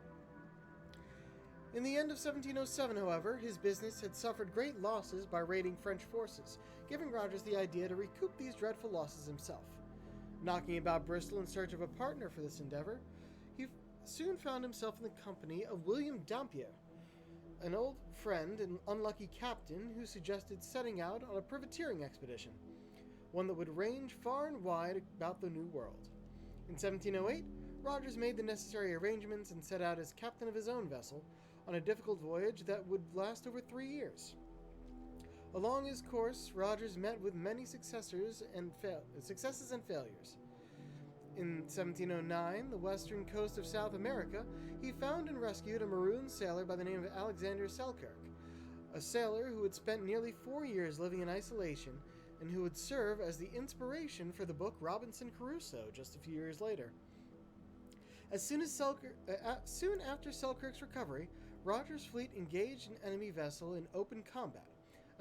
In the end of 1707, however, his business had suffered great losses by raiding French forces, giving Rogers the idea to recoup these dreadful losses himself. Knocking about Bristol in search of a partner for this endeavor, he soon found himself in the company of William Dampier, an old friend and unlucky captain who suggested setting out on a privateering expedition, one that would range far and wide about the New World. In 1708, Rogers made the necessary arrangements and set out as captain of his own vessel on a difficult voyage that would last over 3 years. Along his course, Rogers met with many successes and failures. In 1709, the western coast of South America, he found and rescued a marooned sailor by the name of Alexander Selkirk, a sailor who had spent nearly 4 years living in isolation and who would serve as the inspiration for the book Robinson Crusoe just a few years later. Soon after Selkirk's recovery, Rogers' fleet engaged an enemy vessel in open combat,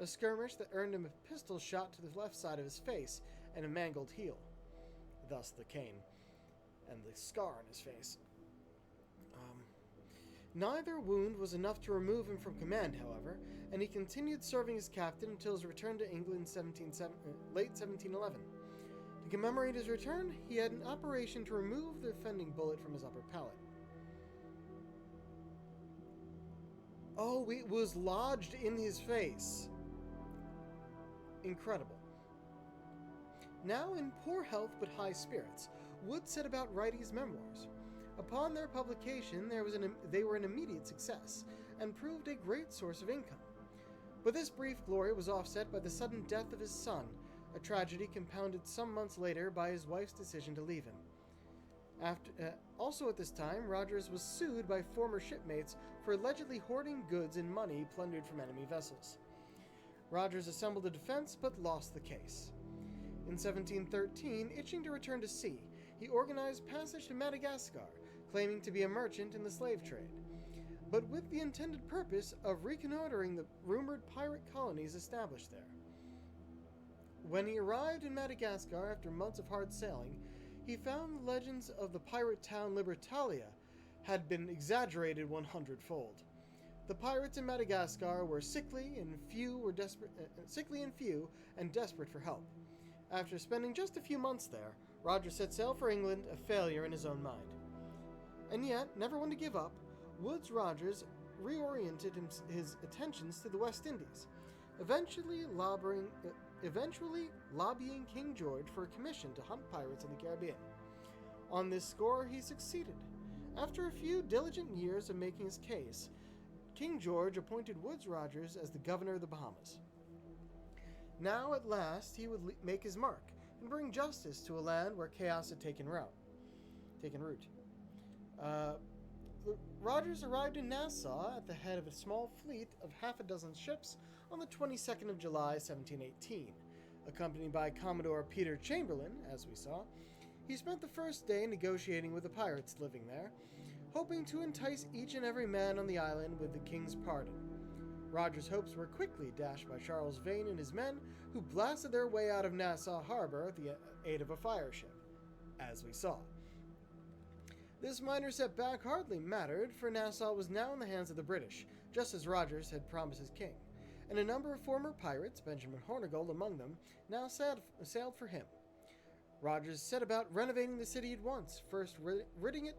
a skirmish that earned him a pistol shot to the left side of his face and a mangled heel. Thus the cane and the scar on his face. Neither wound was enough to remove him from command, however, and he continued serving as captain until his return to England in late 1711. To commemorate his return, he had an operation to remove the offending bullet from his upper palate. Oh, it was lodged in his face. Incredible. Now in poor health but high spirits, Wood set about writing his memoirs. Upon their publication, they were an immediate success, and proved a great source of income. But this brief glory was offset by the sudden death of his son, a tragedy compounded some months later by his wife's decision to leave him. Also at this time, Rogers was sued by former shipmates for allegedly hoarding goods and money plundered from enemy vessels. Rogers assembled a defense but lost the case. In 1713, itching to return to sea, he organized passage to Madagascar, claiming to be a merchant in the slave trade, but with the intended purpose of reconnoitering the rumored pirate colonies established there. When he arrived in Madagascar after months of hard sailing, he found the legends of the pirate town Libertalia had been exaggerated 100-fold. The pirates in Madagascar were sickly and few and desperate for help. After spending just a few months there, Rogers set sail for England, a failure in his own mind. And yet, never one to give up, Woodes Rogers reoriented his attentions to the West Indies, eventually lobbying King George for a commission to hunt pirates in the Caribbean. On this score, he succeeded. After a few diligent years of making his case, King George appointed Woodes Rogers as the governor of the Bahamas. Now, at last, he would make his mark and bring justice to a land where chaos had taken root. Rogers arrived in Nassau at the head of a small fleet of half a dozen ships on the 22nd of July, 1718. Accompanied by Commodore Peter Chamberlain, as we saw, he spent the first day negotiating with the pirates living there, hoping to entice each and every man on the island with the king's pardon. Rogers' hopes were quickly dashed by Charles Vane and his men, who blasted their way out of Nassau Harbor with the aid of a fire ship, as we saw. This minor setback hardly mattered, for Nassau was now in the hands of the British, just as Rogers had promised his king, and a number of former pirates, Benjamin Hornigold among them, now sailed for him. Rogers set about renovating the city at once, first ridding it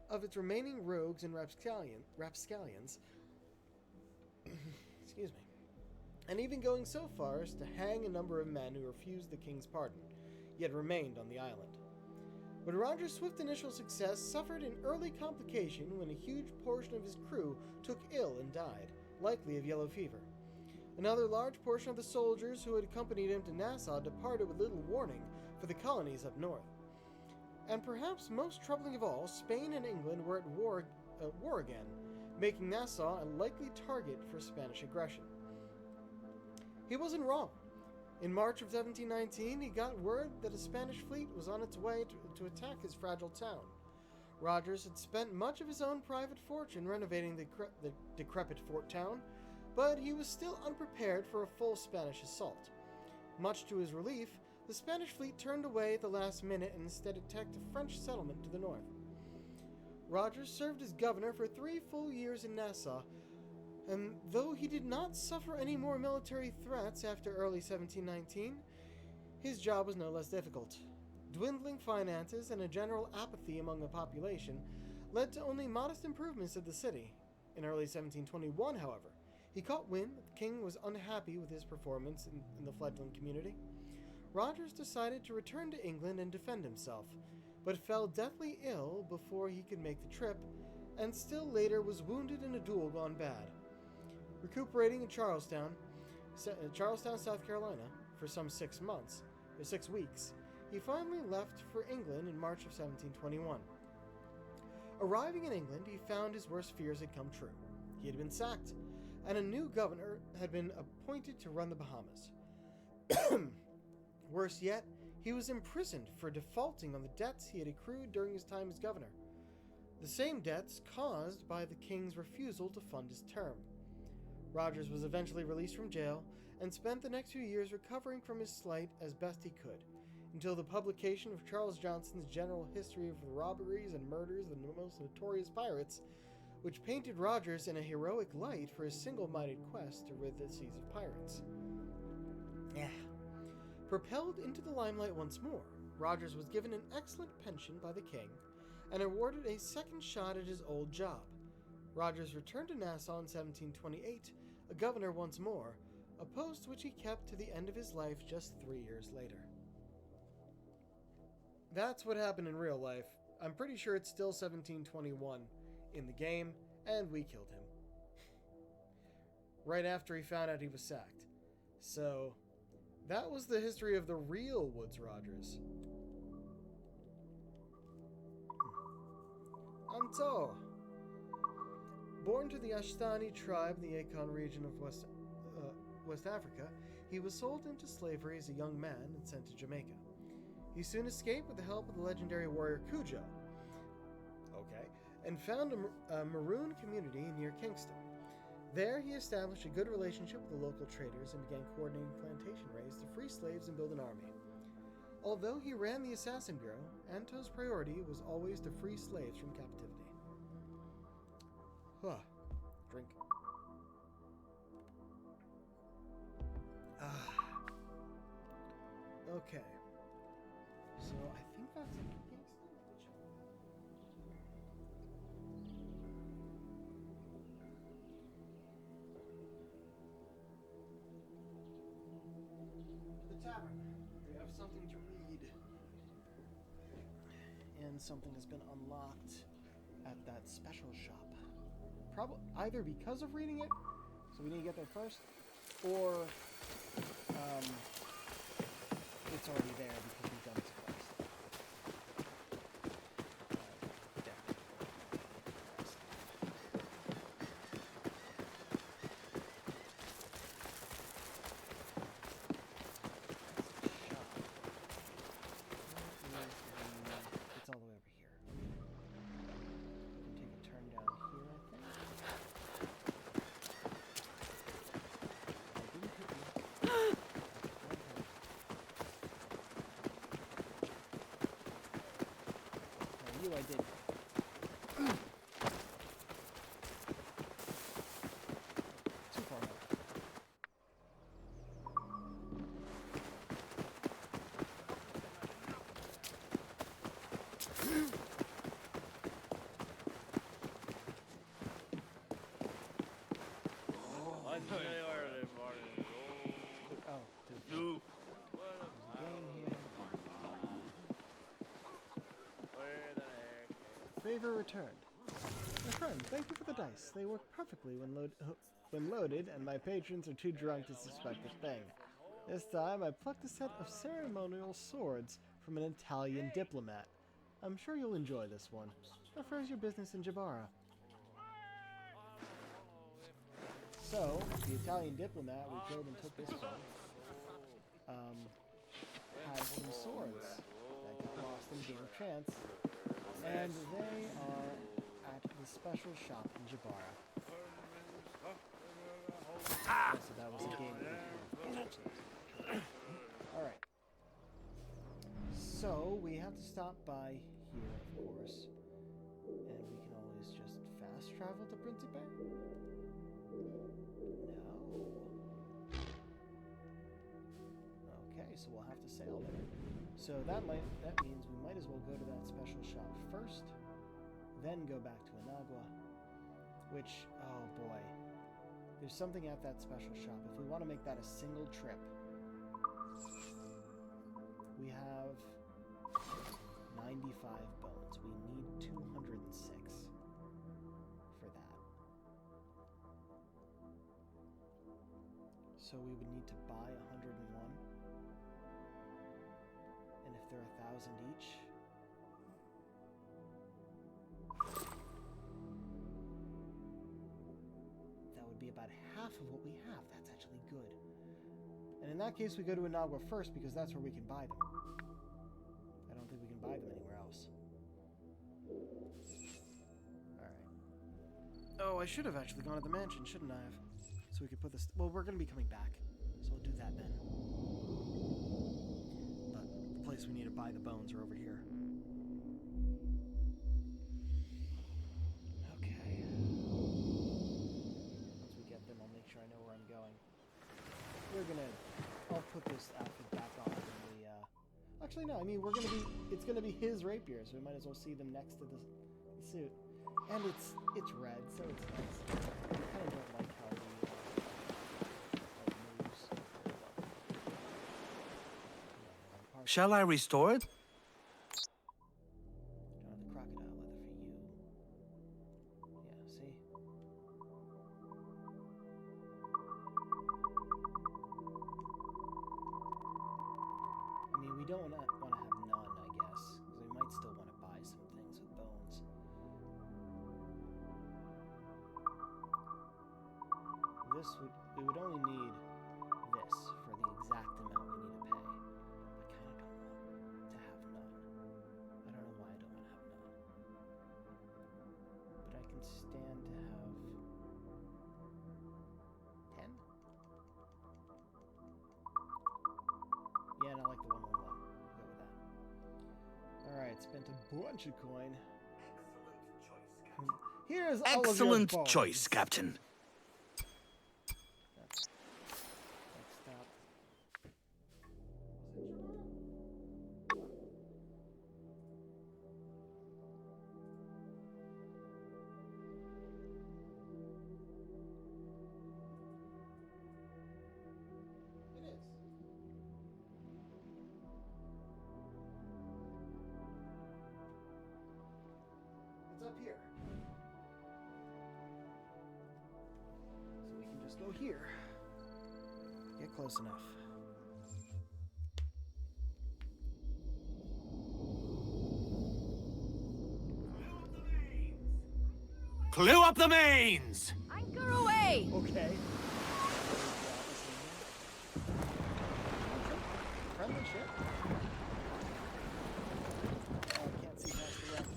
of its remaining rogues and rapscallions, excuse me, and even going so far as to hang a number of men who refused the king's pardon, yet remained on the island. But Rogers' swift initial success suffered an early complication when a huge portion of his crew took ill and died, likely of yellow fever. Another large portion of the soldiers who had accompanied him to Nassau departed with little warning for the colonies up north. And perhaps most troubling of all, Spain and England were at war again, making Nassau a likely target for Spanish aggression. He wasn't wrong. In March of 1719, he got word that a Spanish fleet was on its way to attack his fragile town. Rogers had spent much of his own private fortune renovating the decrepit fort town, but he was still unprepared for a full Spanish assault. Much to his relief, the Spanish fleet turned away at the last minute and instead attacked a French settlement to the north. Rogers served as governor for 3 full years in Nassau, and though he did not suffer any more military threats after early 1719, his job was no less difficult. Dwindling finances and a general apathy among the population led to only modest improvements of the city. In early 1721, however, he caught wind that the king was unhappy with his performance in the fledgling community. Rogers decided to return to England and defend himself, but fell deathly ill before he could make the trip, and still later was wounded in a duel gone bad. Recuperating in Charlestown, South Carolina, for some 6 weeks, he finally left for England in March of 1721. Arriving in England, he found his worst fears had come true. He had been sacked, and a new governor had been appointed to run the Bahamas. Worse yet, he was imprisoned for defaulting on the debts he had accrued during his time as governor. The same debts caused by the king's refusal to fund his term. Rogers was eventually released from jail and spent the next few years recovering from his slight as best he could, until the publication of Charles Johnson's general history of the robberies and murders of the most notorious pirates, which painted Rogers in a heroic light for his single-minded quest to rid the seas of pirates. Propelled into the limelight once more, Rogers was given an excellent pension by the king and awarded a second shot at his old job. Rogers returned to Nassau in 1728, a governor once more, a post which he kept to the end of his life just 3 years later. That's what happened in real life. I'm pretty sure it's still 1721 in the game, and we killed him. Right after he found out he was sacked. So, that was the history of the real Woodes Rogers. Anto! Born to the Ashtani tribe in the Akan region of West Africa, he was sold into slavery as a young man and sent to Jamaica. He soon escaped with the help of the legendary warrior Cujo, and found a maroon community near Kingston. There, he established a good relationship with the local traders and began coordinating plantation raids to free slaves and build an army. Although he ran the Assassin Bureau, Anto's priority was always to free slaves from captivity. Drink. Okay. So I think that's it. The tavern. We have something to read. And something has been unlocked at that special shop. Probably either because of reading it, so we need to get there first, or it's already there because we've done this quest. It's all the way over here. Take a turn down here, I think. I didn't hit you. No, you I didn't. Favor returned. My friend, thank you for the dice. They work perfectly when loaded, and my patrons are too drunk to suspect a thing. This time, I plucked a set of ceremonial swords from an Italian diplomat. I'm sure you'll enjoy this one. Refers your business in Jabara. So, the Italian diplomat we killed and took this from, had some swords that got lost in Game of Chance, and they are at the special shop in Jabara. So that was a game that we played. Alright. So, we have to stop by here, of course. And we can always just fast travel to Principe? No. Okay, so we'll have to sail there. So that means we might as well go to that special shop first, then go back to Inagua, which, oh boy. There's something at that special shop. If we want to make that a single trip, we have 95 bones. We need 206 for that. So we would need to buy 101. And if they're 1,000 each, that would be about half of what we have. That's actually good. And in that case, we go to Inagua first because that's where we can buy them. I don't think we can buy them anywhere else. Alright. Oh, I should have actually gone to the mansion, shouldn't I have? So we could put this... Well, we're going to be coming back. So we'll do that then. But the place we need to buy the bones are over here. Okay. Once we get them, I'll make sure I know where I'm going. We're going to... I'll put this outfit back on in the... Actually, no. I mean, we're going to be... It's going to be his rapier, so we might as well see them next to the suit. And it's red, so it's nice. I kind of don't like how the moves. Shall I restore it? Don't have the crocodile leather for you. Yeah, see? I mean, we don't want to have none, I guess, because we might still want to buy some things with bones. We would only need this for the exact amount we need to pay. I kind of don't want to have none. I don't know why I don't want to have none. But I can stand to have 10. Yeah, and I like the 111. We'll go with that. Alright, spent a bunch of coin. Here's all of your Excellent bones. choice, Captain. It's up here. So we can just go here. Get close enough. Clew up the mains! Anchor away! Okay. Friendly ship? Oh, I can't see past the wreck.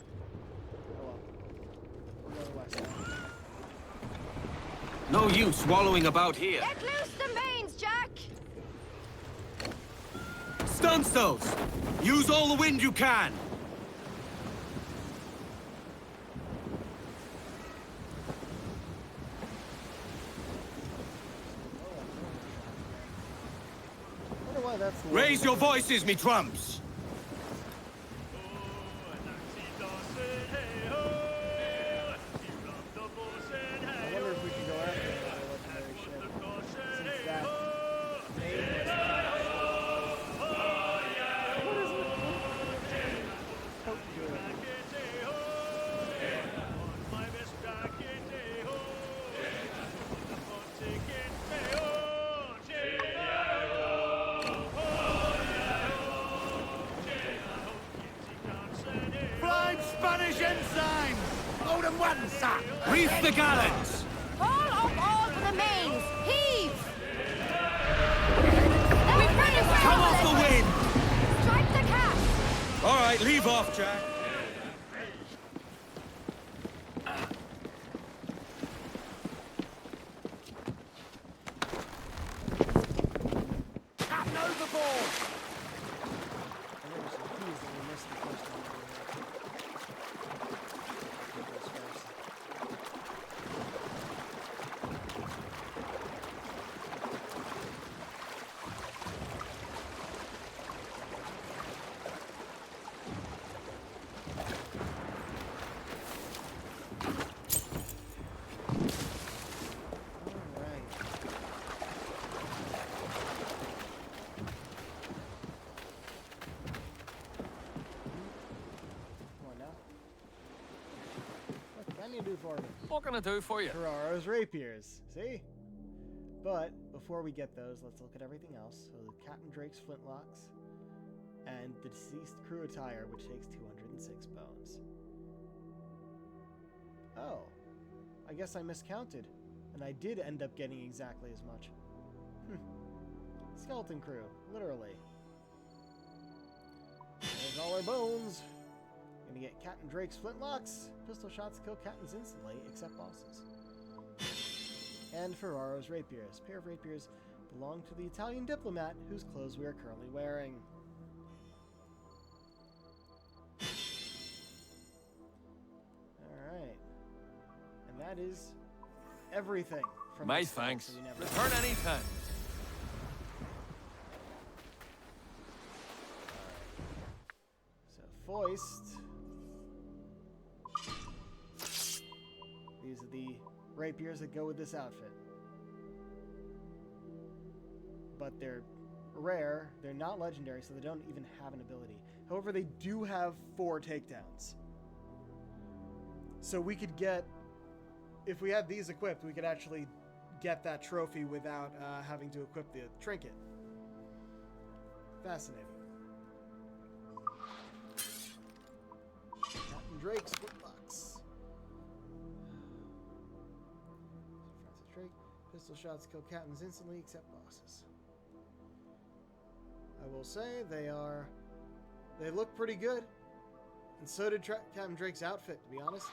Oh well. We're going west now. No use wallowing about here. Let loose the mains, Jack! Stunsails! Use all the wind you can! Raise your voices, me trumps! I wonder if we can go after another legendary ship. Since that name was... What is it? Oh, good. Position sign! Load 'em one, sir! Reef the gallants! Haul up all for the mains! Heave! Come off the wind! Strike the cast! All right, leave off, Jack. Captain overboard! And there were some keys that we missed the first time. Do for me. What can I do for you? Ferraro's rapiers. See? But before we get those, let's look at everything else. So Captain Drake's flintlocks and the deceased crew attire, which takes 206 bones. Oh, I guess I miscounted, and I did end up getting exactly as much. Skeleton crew, literally. There's all our bones. Gonna get Captain Drake's flintlocks. Pistol shots kill captains instantly, except bosses. And Ferraro's rapiers. A pair of rapiers belong to the Italian diplomat whose clothes we are currently wearing. Alright. And that is everything from My this thanks. so we never Return anytime. So foist. These are the rapiers that go with this outfit. But they're rare, they're not legendary, so they don't even have an ability. However, they do have 4 takedowns. So we could get, if we had these equipped, we could actually get that trophy without having to equip the trinket. Fascinating. Captain Drake's footbox. Francis Drake. Pistol shots kill captains instantly except bosses. I will say they look pretty good. And so did Captain Drake's outfit, to be honest.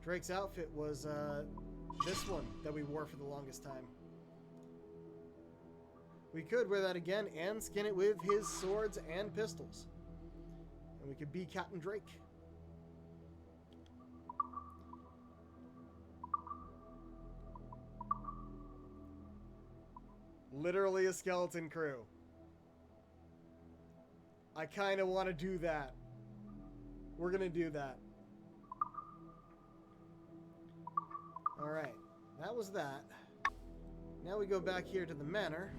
Drake's outfit was this one that we wore for the longest time. We could wear that again and skin it with his swords and pistols. And we could be Captain Drake. Literally a skeleton crew. I kind of want to do that. We're going to do that. Alright, that was that. Now we go back here to the manor.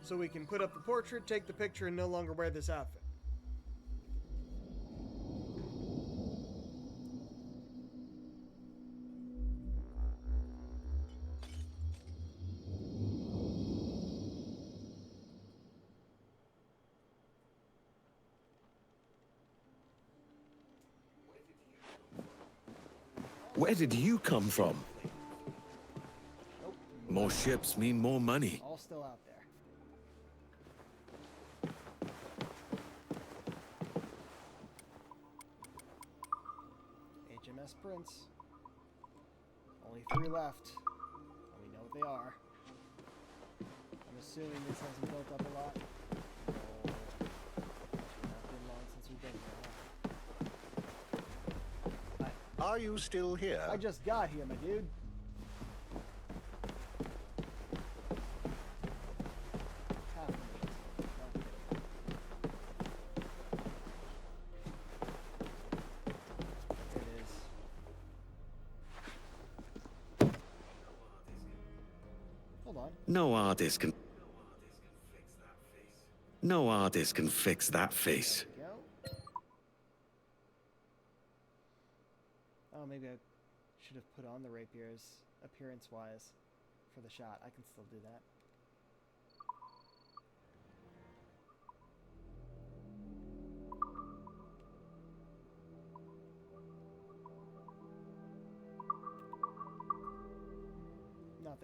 So we can put up the portrait, take the picture, and no longer wear this outfit. Where did you come from? More ships mean more money. All still out there. HMS Prince. Only 3 left. And we know what they are. I'm assuming this hasn't built up a lot. Oh, it's not been long since we've been here, huh? Are you still here? I just got here, my dude. No artist can... No artist can fix that face. There we go. Oh, maybe I should have put on the rapiers, appearance-wise, for the shot. I can still do that.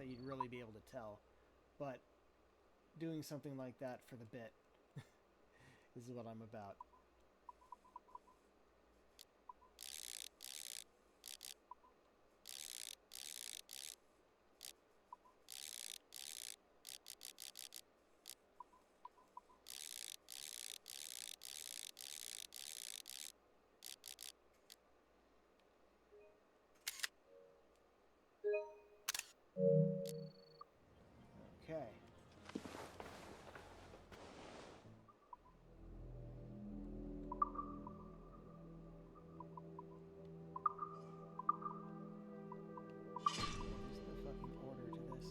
that you'd really be able to tell. But doing something like that for the bit is what I'm about. Okay. There's no fucking order to this.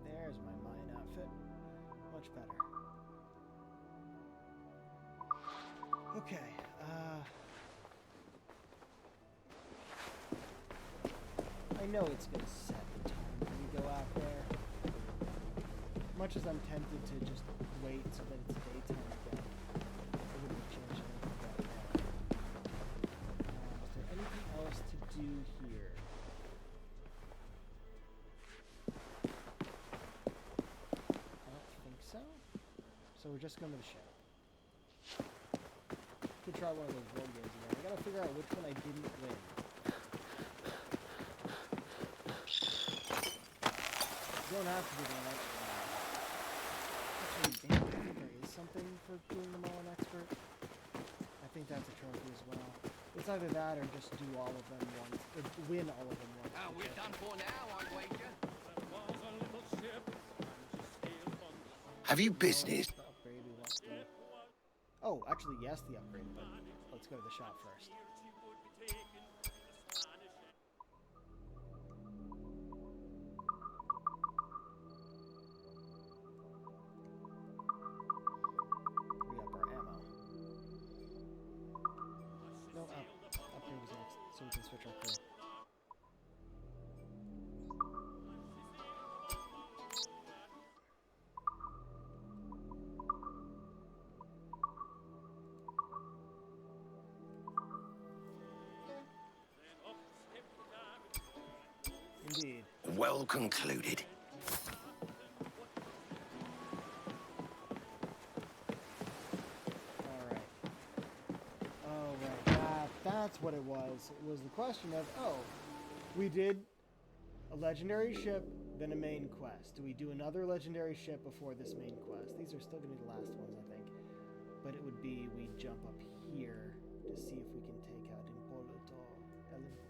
There's my mine outfit. Much better. Okay, I know it's gonna set the time when we go out there. Much as I'm tempted to just wait so that it's daytime again, I wouldn't change anything right now. Is there anything else to do here? I don't think so. So we're just going to the show. Could try one of those board games again. I gotta figure out which one I didn't win. You don't have to do them expert. Actually, damn, I think there is something for doing them all an expert. I think that's a trophy as well. It's either that or just do all of them once, or win all of them once. We're done for now, I wager. Have you business? The upgrade we want to. Oh, actually, yes, the upgrade, but let's go to the shop first. Re-up our ammo. No, upgrade was next, so we can switch our crew. Indeed. Well concluded. Alright. Oh, right. That's what it was. It was the question of, oh, we did a legendary ship, then a main quest. Do we do another legendary ship before this main quest? These are still going to be the last ones, I think. But it would be, we jump up here to see if we can take out Impolito. El Impolito.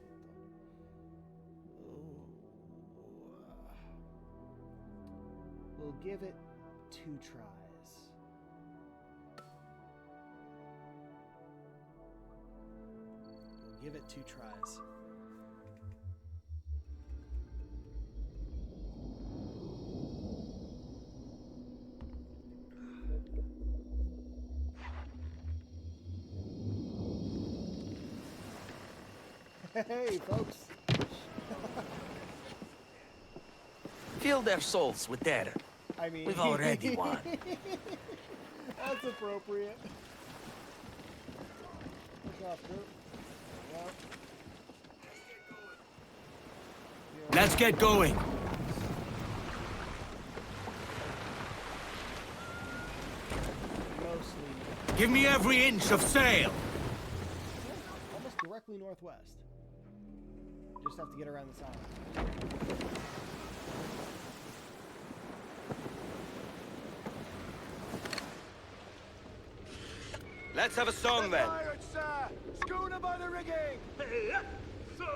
We'll give it 2 tries. We'll give it 2 tries. Hey, folks. Fill their souls with terror. I mean, We've already won. That's appropriate. Push off, Kurt. Yep. Let's get going. Mostly. Give me every inch of sail. Almost directly northwest. Just have to get around this island. Let's have a song then. Pirates, sir! Schooner by the rigging! Hey, so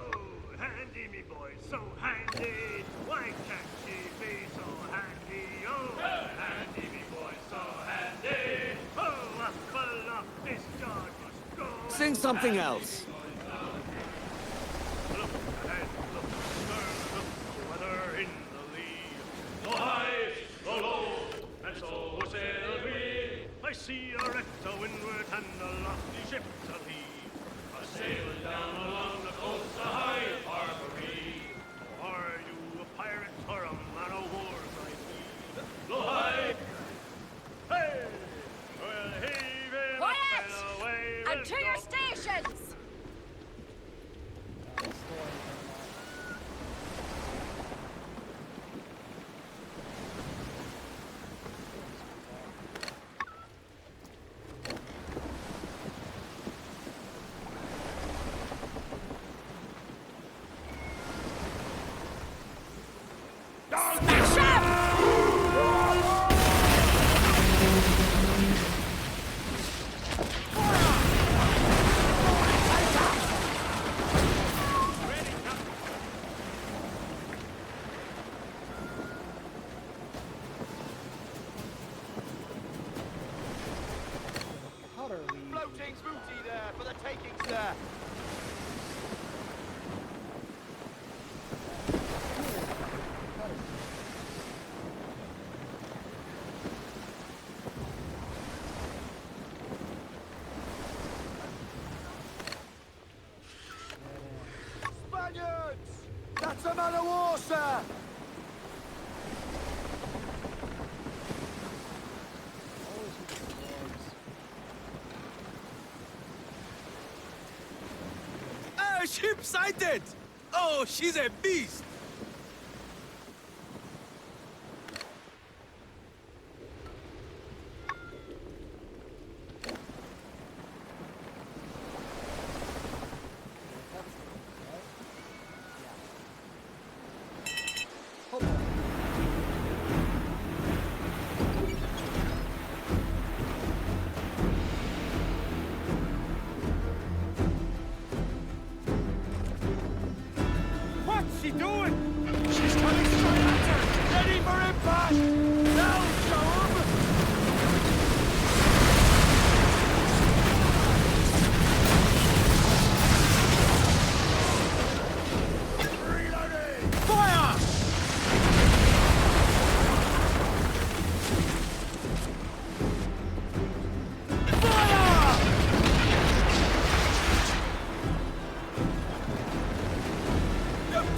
handy, me boy, so handy. Why can't she be so handy? Oh, handy, me boy, so handy. Oh, a full of this yard must go. Sing something else. Look ahead, look astern, look the weather in the lee. Go high, go low, and so sail we. I see a wreck to windward and a lofty ship to lee. A sailing down along the coast, a high harbory. Are you a pirate or a man o' war, I see? Go high, hey, we'll heave him up and away And we'll to your go. King's booty there, for the takings there. Spaniards! That's a man of war, sir! Ship sighted! Oh, she's a beast! What's she doing? She's coming straight at her! Ready for impact! Now, show 'em! Reloading! Fire!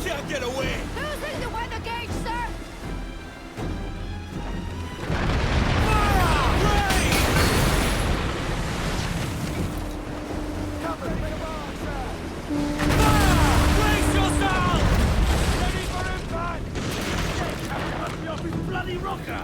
Can't get away! Losing the weather gauge, sir! Brace yourself! Ready for impact! Captain must be off his bloody rocker!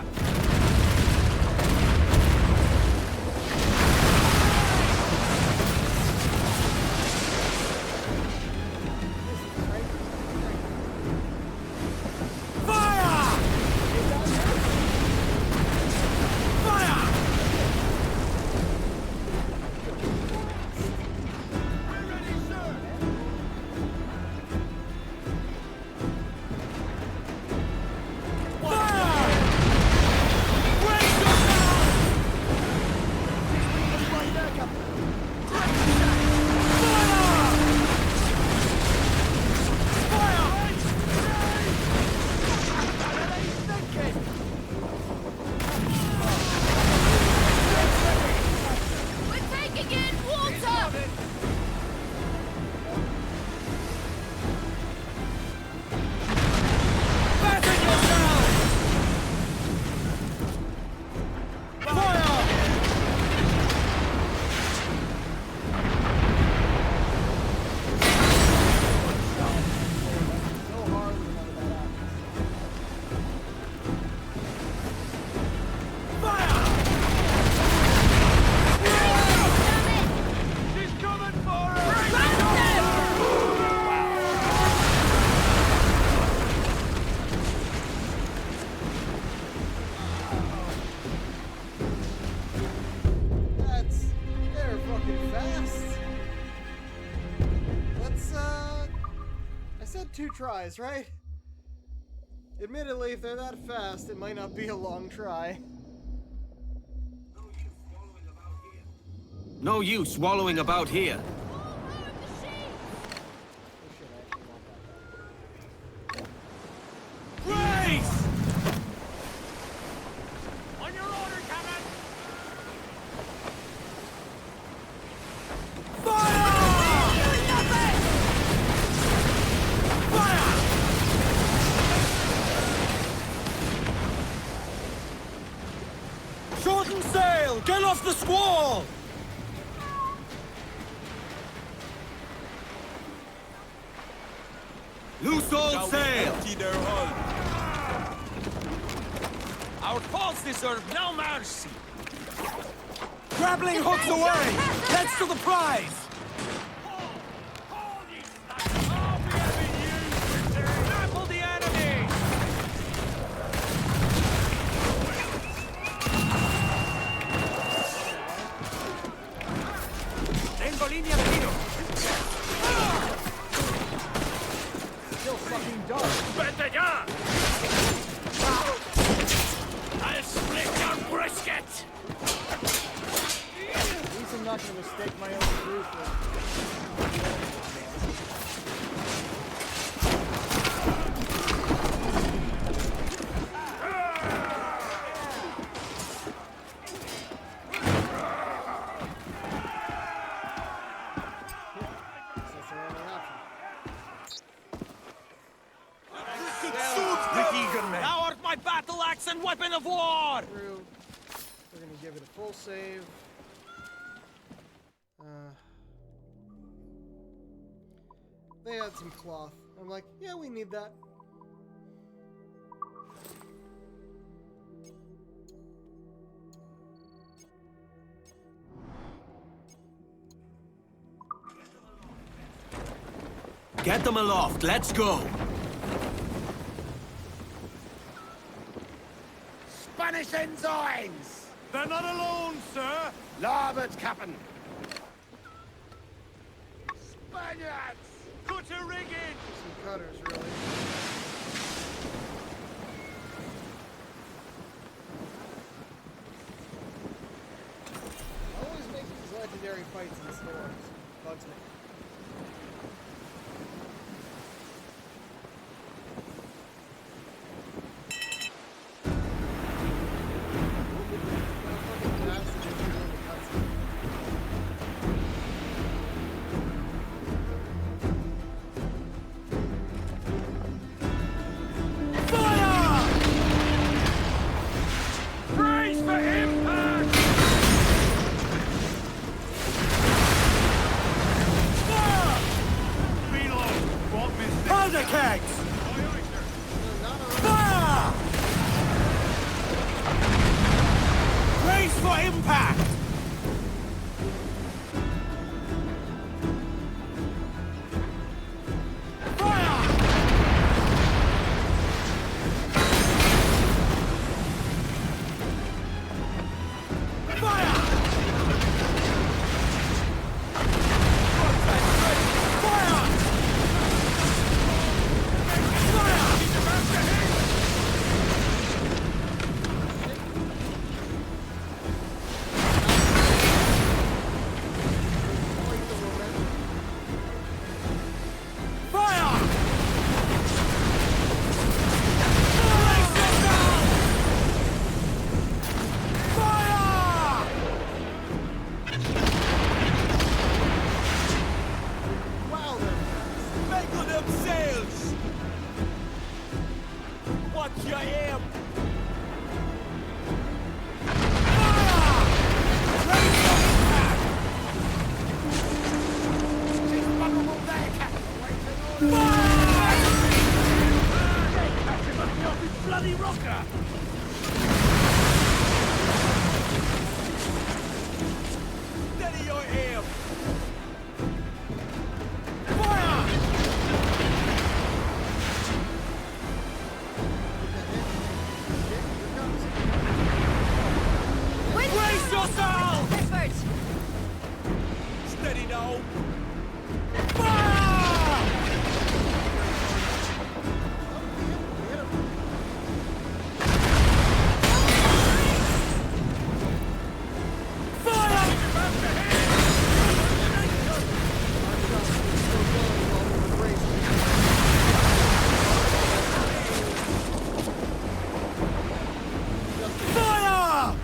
We're taking in water! She's coming for us! They're fucking fast. Let's, I said 2 tries, right? Admittedly, if they're that fast, it might not be a long try. No use wallowing about here. Brace! On your order, Captain! Shorten sail! Get off the squall! Loose all sail! Our cause deserve no mercy! Grappling hooks away! Heads to the prize! Grapple the enemy! Tengo línea de tiro! Still fucking dumb. ¡Vete ya! I'll split your brisket! At least I'm not gonna mistake my eager men. Thou art my battle axe and weapon of war! Through. We're gonna give it a full save. They had some cloth. I'm like, yeah, we need that. Get them aloft. Let's go. Spanish ensigns! They're not alone, sir! Larboard, Captain! Spaniards! Cutter rigging! Some cutters, really. I always make these legendary fights in storms. Bugs me.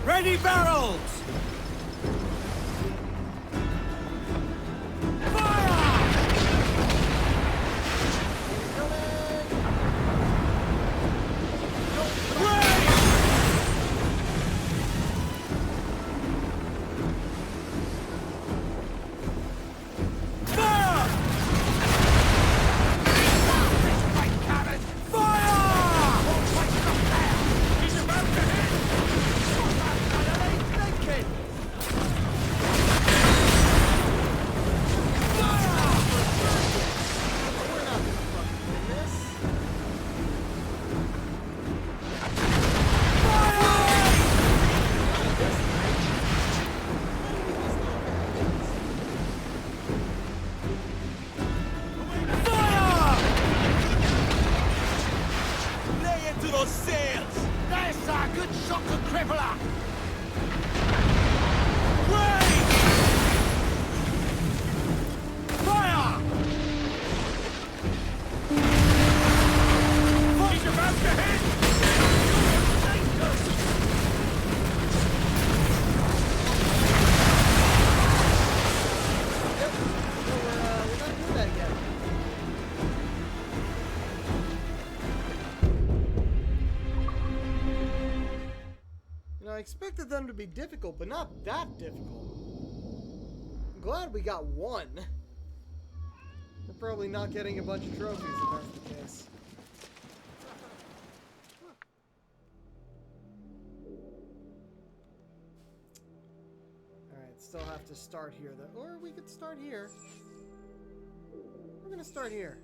Ready barrels! expected them to be difficult, but not that difficult. I'm glad we got one. We're probably not getting a bunch of trophies if that's the case. Alright, still have to start here though. Or we could start here. We're gonna start here.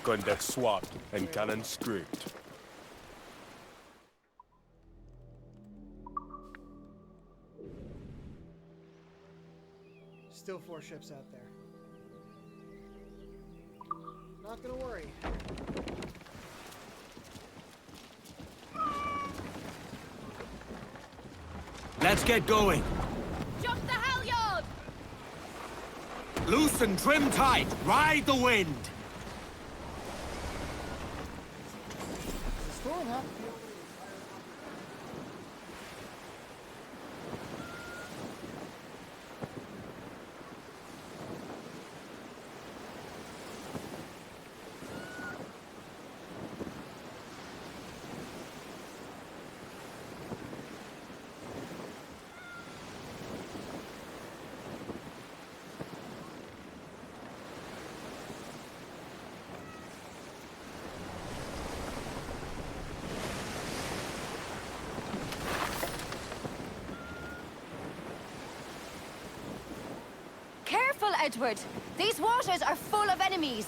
Gun deck swapped and cannon scraped. Still 4 ships out there. Not gonna worry. Let's get going. Jump the halyard! Loosen, trim tight. Ride the wind. The storm happened. Careful, Edward! These waters are full of enemies!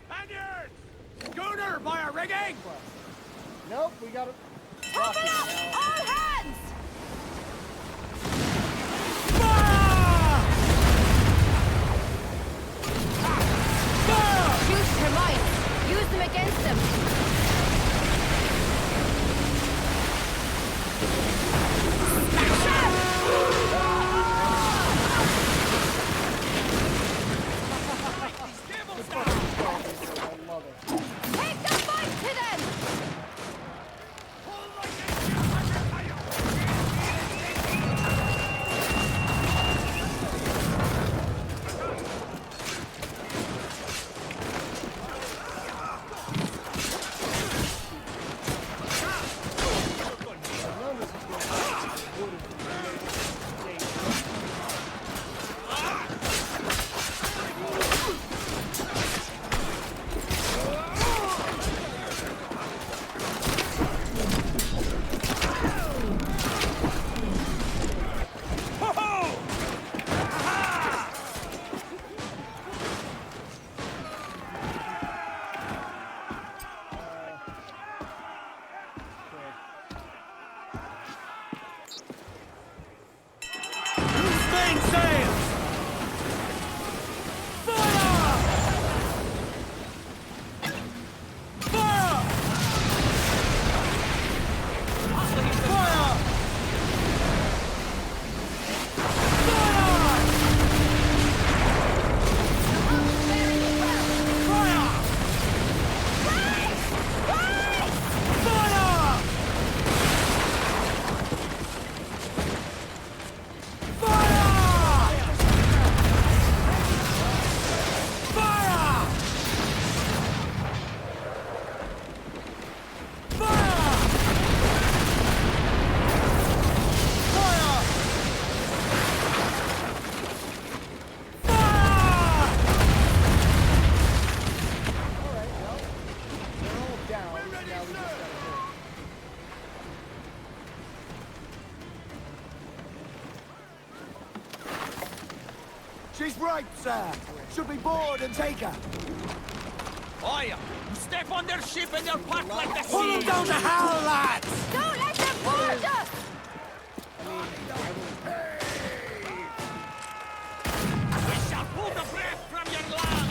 Spaniards! Schooner by our rigging! Nope, we gotta... Open up! All hands! Use your might! Use them against them! I love it. Take the fight to them! She's right, sir. Should be board and take her. Oi! You step on their ship and they'll pack like the sea! Pull them down to hell, lads! Don't let them board us! We shall pull the breath from your land!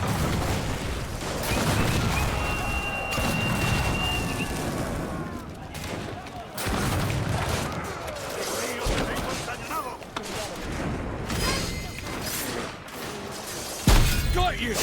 Got you!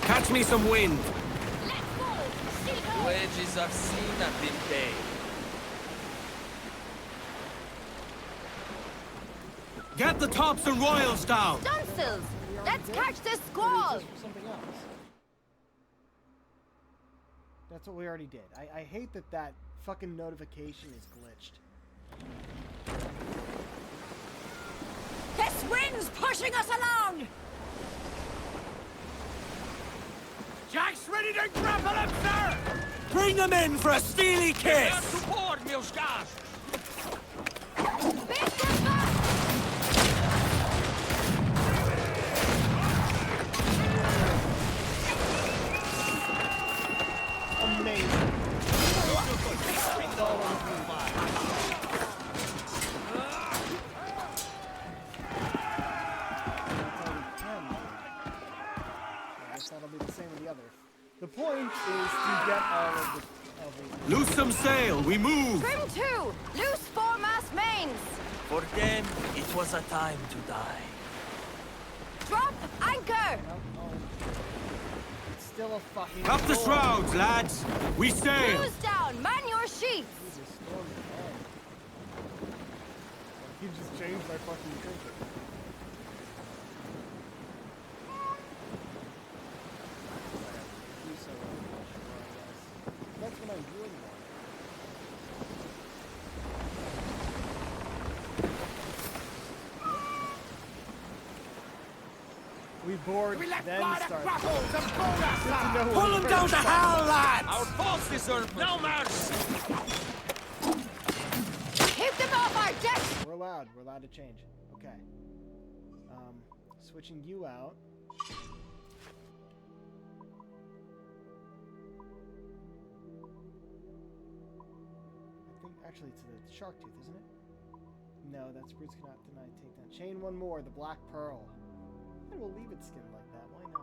Catch me some wind. Wages of sin have been paid. Get the tops and royals down. Dunstals! Let's catch this squall! Something else. That's what we already did. I hate that that fucking notification is glitched. This wind's pushing us along! Jack's ready to grapple him, sir! Bring them in for a steely kiss! To board, Milskas! Amazing. I guess that'll be the same with the other. The point is to get all of the... Loose some sail, we move! Trim two! Loose foremast mains! For them, it was a time to die. Drop anchor! It's still a fucking... Up the shrouds, lads! We sail! Cruise down! Man your sheets! You just changed my fucking trinket. That's what I'm doing now. We board, then start. Pull them down to hell, lads! Our faults deserve no mercy! Keep them off our deck! We're allowed to change. Okay. Switching you out. I think, actually, it's the shark tooth, isn't it? No, that's Brutes cannot deny takedown. Chain one more, the Black Pearl. And we'll leave it skinned like that, why not?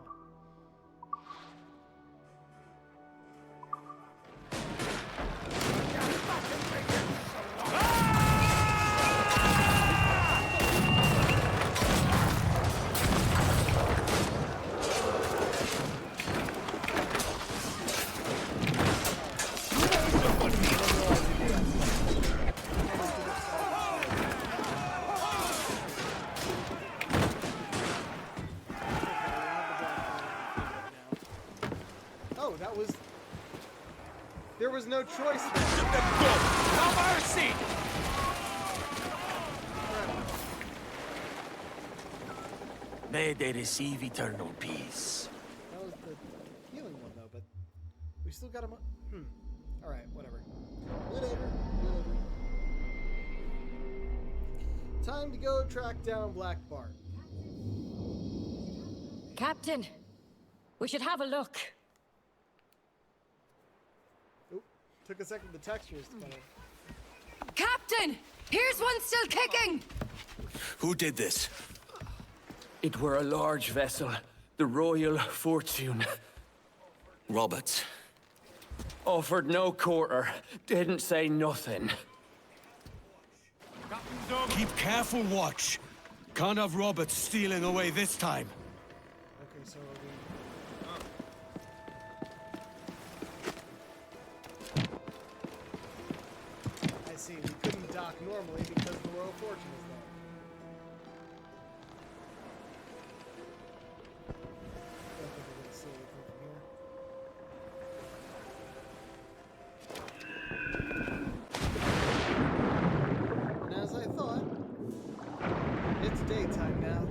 There was no choice there. No mercy! May they receive eternal peace. That was the healing one, though, but we still got him. Alright, whatever. Whatever. Time to go track down Black Bart. Captain, we should have a look. Took a second for the textures to come in. Captain! Here's one still kicking! Who did this? It were a large vessel, the Royal Fortune. Roberts. Offered no quarter, didn't say nothing. Keep careful watch. Can't have Roberts stealing away this time. Okay, so normally because the Royal Fortune is there. Don't think we're gonna see anything from here. And as I thought, it's daytime now.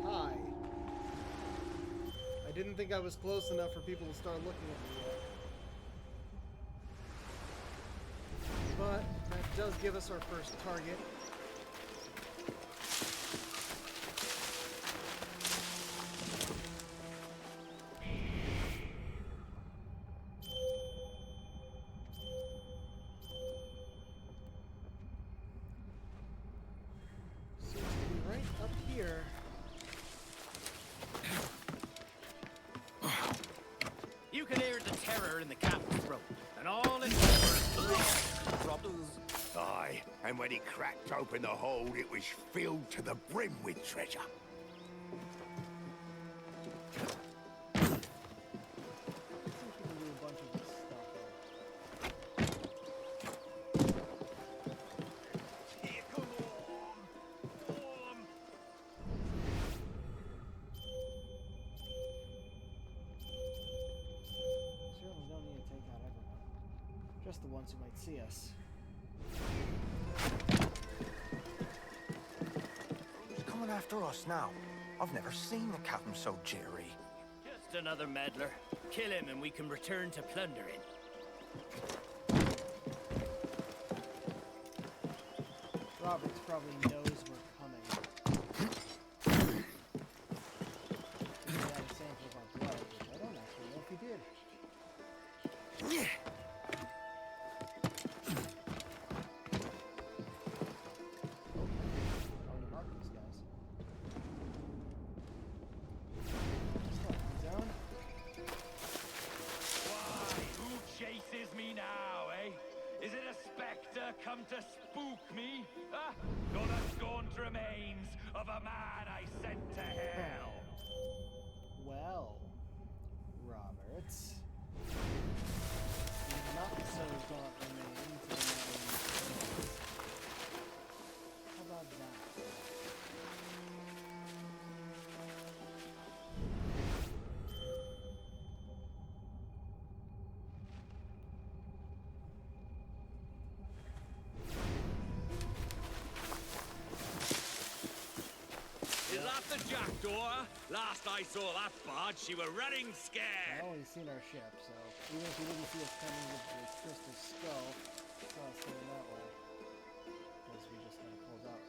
Hi. I didn't think I was close enough for people to start looking at me yet. But that does give us our first target. Seems to be right up here. You can hear the terror in the captain's throat, and all his troubles. Aye, and when he cracked open the hold, it was filled to the brim with treasure. Certainly don't need to take out everyone. Just the ones who might see us. Who's coming after us now? I've never seen the captain so jittery. Just another meddler. Kill him and we can return to plundering. Roberts probably knows we're coming. He had a sample of our blood, which I don't actually know if he did. Already marked these guys. Slow down. Why, who chases me now, eh? Is it a spectre come to spook me? Huh? Or the gaunt remains of a man I sent to hell? Well, Roberts. Not so gaunt remains. How about that? Is that the jackdaw? Last I saw that barge, she were running scared. Well, he's seen our ship, so even if he didn't see us coming with the crystal skull, he saw us coming that way. Because we just kind of pulled up.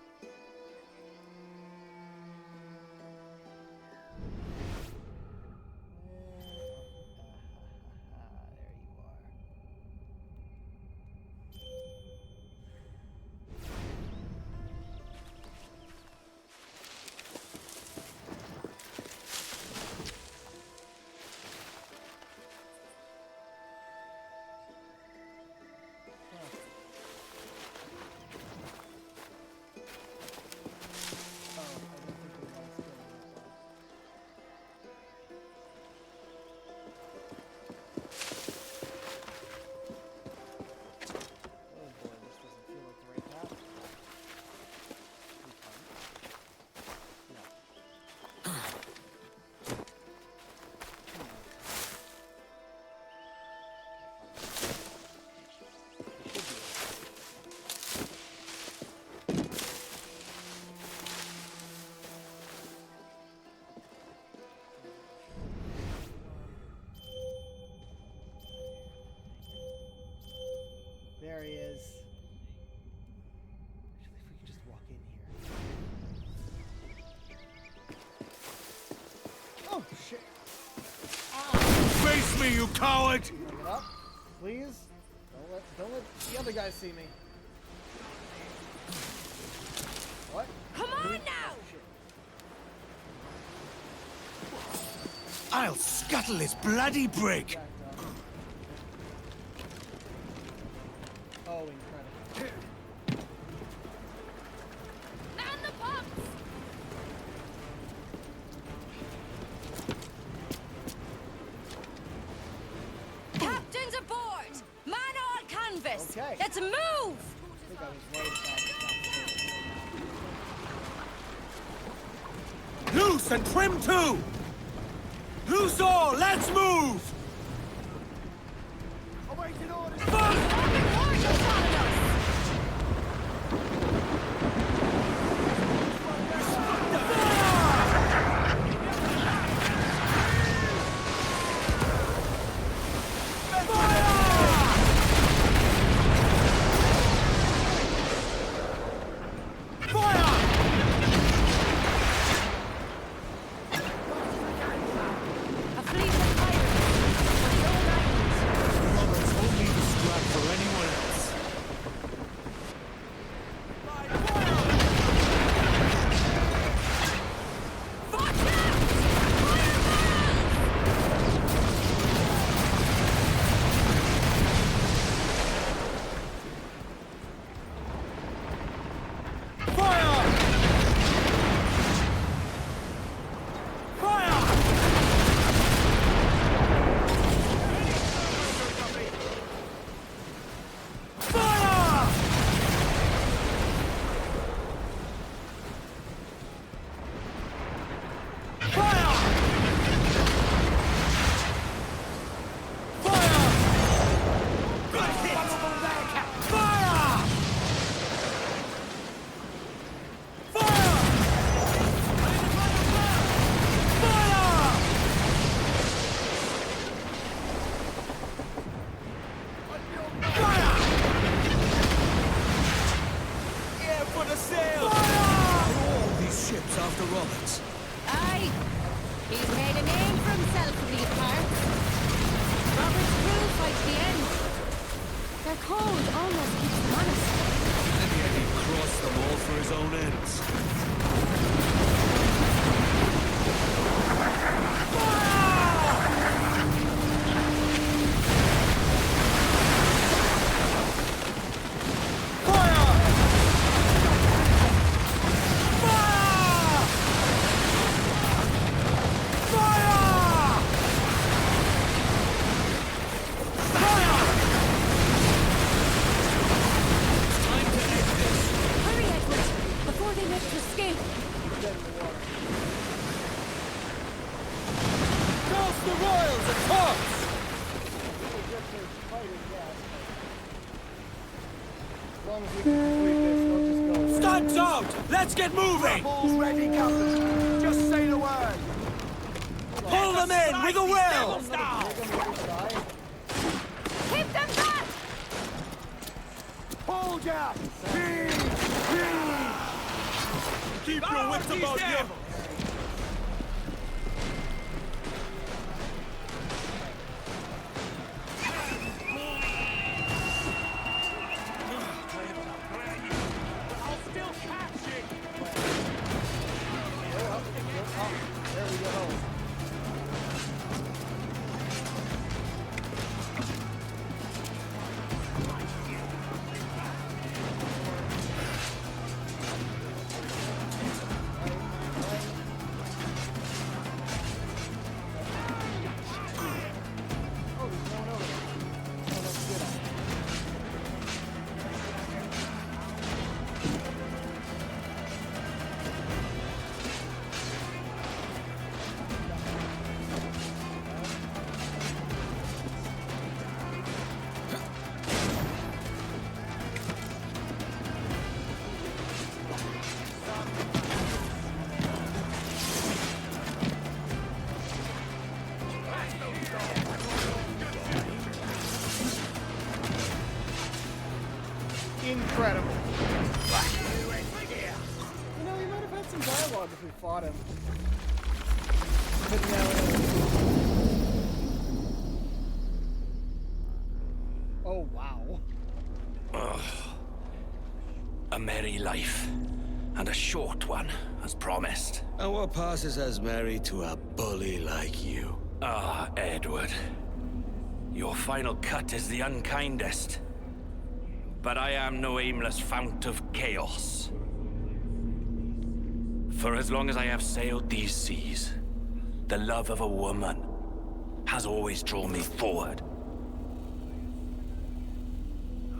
There you are. There he is. Actually, if we could just walk in here. Oh, shit. Face me, you coward! Bring it up, please. Don't let the other guys see me. What? Come on now! Shit. I'll scuttle his bloody brig! Oh, incredible. Man the pumps! Captains aboard! Man on canvas! Okay. Let's move! I think I was right about that. Loose and trim too! Loose all, let's move! Awaiting orders! A fleet of pirates! Roberts won't need to scrap for anyone else. Ships after Roberts. Aye! He's made a name for himself in these parts. Robert's crew fight to the end. Their code almost keeps them honest. Maybe I can cross them all for his own ends. Hurry, Edward, before they make to escape. Toss the royals and tops! As long as we can complete this, we'll just go. Studs out! Let's get moving! All's ready, Captain. Just say the word. Pull them in with a will! Keep them back! Hold ya! Keep your wits about you! I'll still catch it! There we go. Incredible. You know, we might have had some dialogue if we fought him. But no. Oh, wow. A merry life. And a short one, as promised. And what passes as merry to a bully like you? Ah, Edward. Your final cut is the unkindest. But I am no aimless fount of chaos. For as long as I have sailed these seas, the love of a woman has always drawn me forward.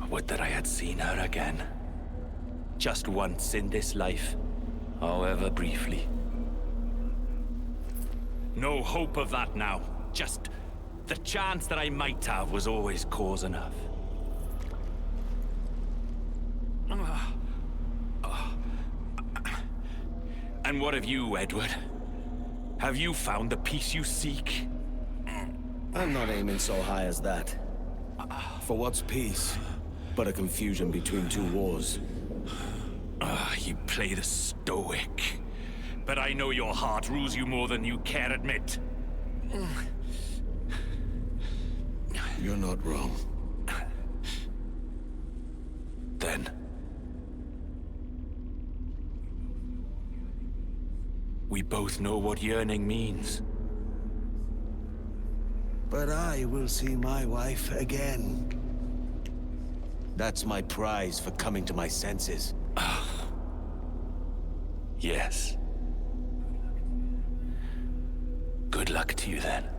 Would that I had seen her again. Just once in this life, however briefly. No hope of that now. Just the chance that I might have was always cause enough. And what of you, Edward? Have you found the peace you seek? I'm not aiming so high as that. For what's peace but a confusion between two wars? You play the stoic. But I know your heart rules you more than you care admit. You're not wrong. Then... we both know what yearning means. But I will see my wife again. That's my prize for coming to my senses. Yes. Good luck to you then.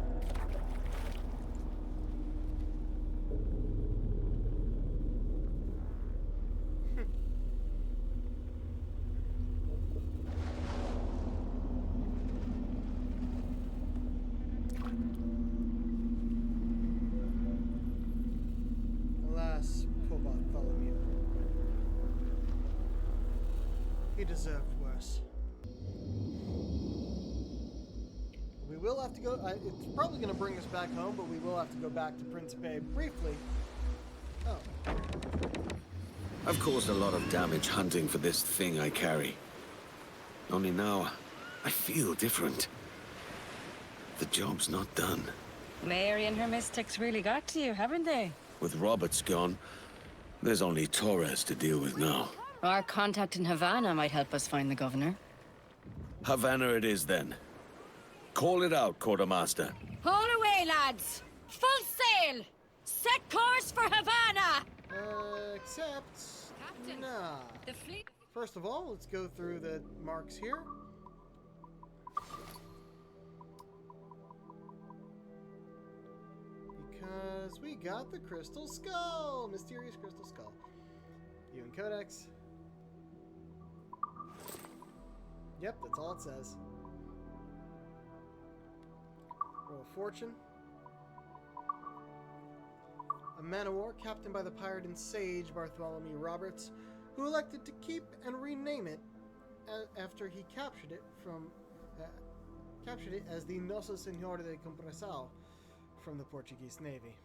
Alas, poor Bartholomew. He deserved worse. We will have to go... it's probably going to bring us back home, but we will have to go back to Principe briefly. Oh. I've caused a lot of damage hunting for this thing I carry. Only now, I feel different. The job's not done. Mary and her mystics really got to you, haven't they? With Roberts gone, there's only Torres to deal with now. Our contact in Havana might help us find the governor. Havana it is then. Call it out, quartermaster. Haul away, lads! Full sail! Set course for Havana! Except... Captain, nah. the fleet... First of all, let's go through the marks here. Because we got the Crystal Skull! Mysterious Crystal Skull. You and Codex. Yep, that's all it says. Roll of Fortune. A man of war captained by the pirate and sage Bartholomew Roberts, who elected to keep and rename it after he captured it as the Nosso Senhor de Compressão from the Portuguese Navy.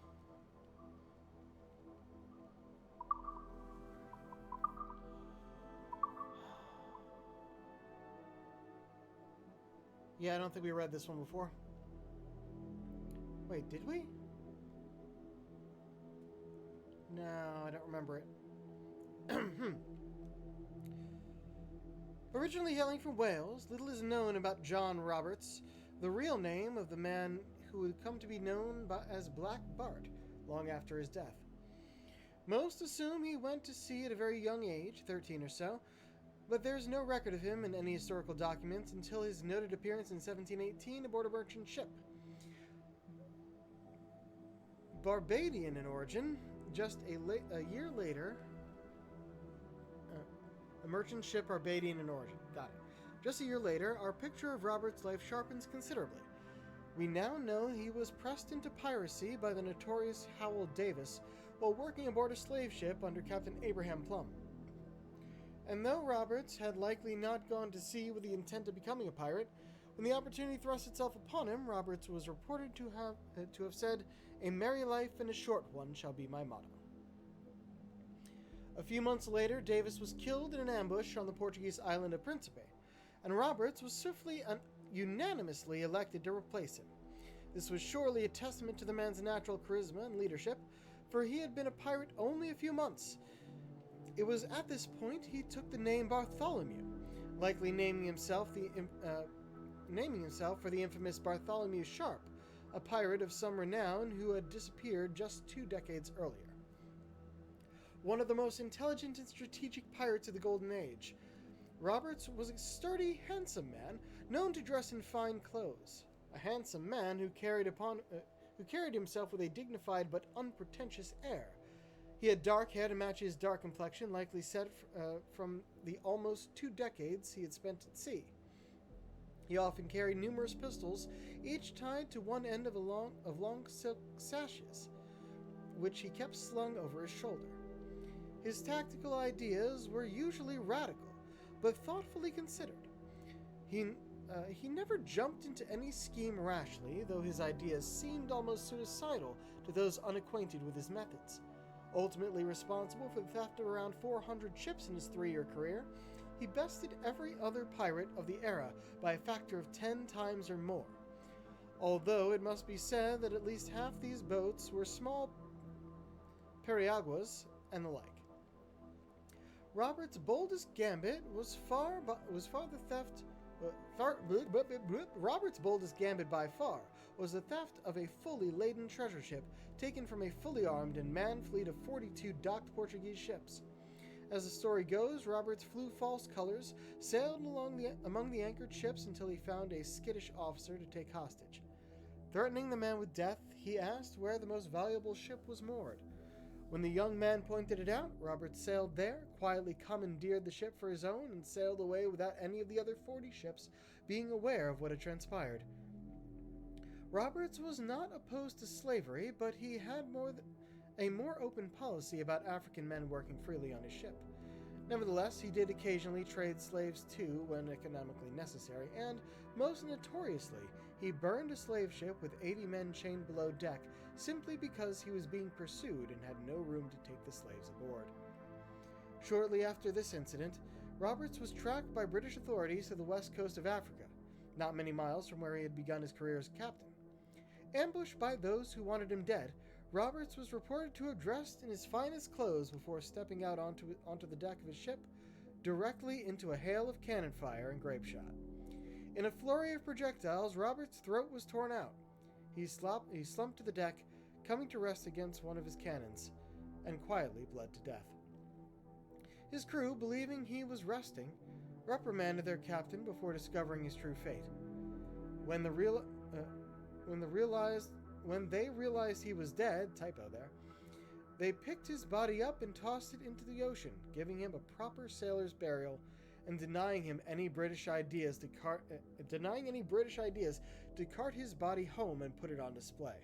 Yeah, I don't think we read this one before. Wait, did we? No, I don't remember it. Originally hailing from Wales, little is known about John Roberts, the real name of the man who would come to be known as Black Bart long after his death. Most assume he went to sea at a very young age, 13 or so, but there's no record of him in any historical documents until his noted appearance in 1718 aboard a merchant ship. Barbadian in origin, just a year later... a merchant ship Barbadian in origin. Got it. Just a year later, our picture of Robert's life sharpens considerably. We now know he was pressed into piracy by the notorious Howell Davis while working aboard a slave ship under Captain Abraham Plum. And though Roberts had likely not gone to sea with the intent of becoming a pirate, when the opportunity thrust itself upon him, Roberts was reported to have said, "A merry life and a short one shall be my motto." A few months later, Davis was killed in an ambush on the Portuguese island of Principe, and Roberts was swiftly and unanimously elected to replace him. This was surely a testament to the man's natural charisma and leadership, for he had been a pirate only a few months. It was at this point he took the name Bartholomew, likely naming himself for the infamous Bartholomew Sharp, a pirate of some renown who had disappeared just 2 decades earlier. One of the most intelligent and strategic pirates of the Golden Age, Roberts was a sturdy, handsome man, known to dress in fine clothes. A handsome man who carried himself with a dignified but unpretentious air. He had dark hair to match his dark complexion, likely set from the almost 2 decades he had spent at sea. He often carried numerous pistols, each tied to one end of long silk sashes, which he kept slung over his shoulder. His tactical ideas were usually radical, but thoughtfully considered. He never jumped into any scheme rashly, though his ideas seemed almost suicidal to those unacquainted with his methods. Ultimately responsible for the theft of around 400 ships in his 3-year career, he bested every other pirate of the era by a factor of 10 times or more. Although it must be said that at least half these boats were small periaguas and the like. Robert's boldest gambit was Robert's boldest gambit by far was the theft of a fully laden treasure ship taken from a fully armed and manned fleet of 42 docked Portuguese ships. As the story goes, Roberts flew false colors, sailed among the anchored ships until he found a skittish officer to take hostage. Threatening the man with death, he asked where the most valuable ship was moored. When the young man pointed it out, Roberts sailed there, quietly commandeered the ship for his own, and sailed away without any of the other 40 ships being aware of what had transpired. Roberts was not opposed to slavery, but he had a more open policy about African men working freely on his ship. Nevertheless, he did occasionally trade slaves too when economically necessary, and, most notoriously, he burned a slave ship with 80 men chained below deck simply because he was being pursued and had no room to take the slaves aboard. Shortly after this incident, Roberts was tracked by British authorities to the west coast of Africa, not many miles from where he had begun his career as captain. Ambushed by those who wanted him dead, Roberts was reported to have dressed in his finest clothes before stepping out onto the deck of his ship, directly into a hail of cannon fire and grape shot. In a flurry of projectiles, Roberts' throat was torn out. He slumped to the deck, coming to rest against one of his cannons, and quietly bled to death. His crew, believing he was resting, reprimanded their captain before discovering his true fate. When they realized he was dead, typo there, they picked his body up and tossed it into the ocean, giving him a proper sailor's burial and denying any British ideas to cart his body home and put it on display.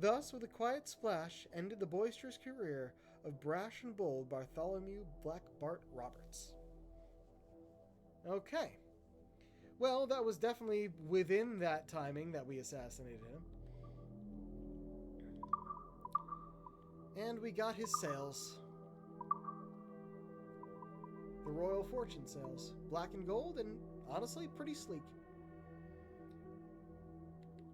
Thus, with a quiet splash, ended the boisterous career of brash and bold Bartholomew Black Bart Roberts. Okay. Well, that was definitely within that timing that we assassinated him. And we got his sails. The Royal Fortune sails. Black and gold and, honestly, pretty sleek.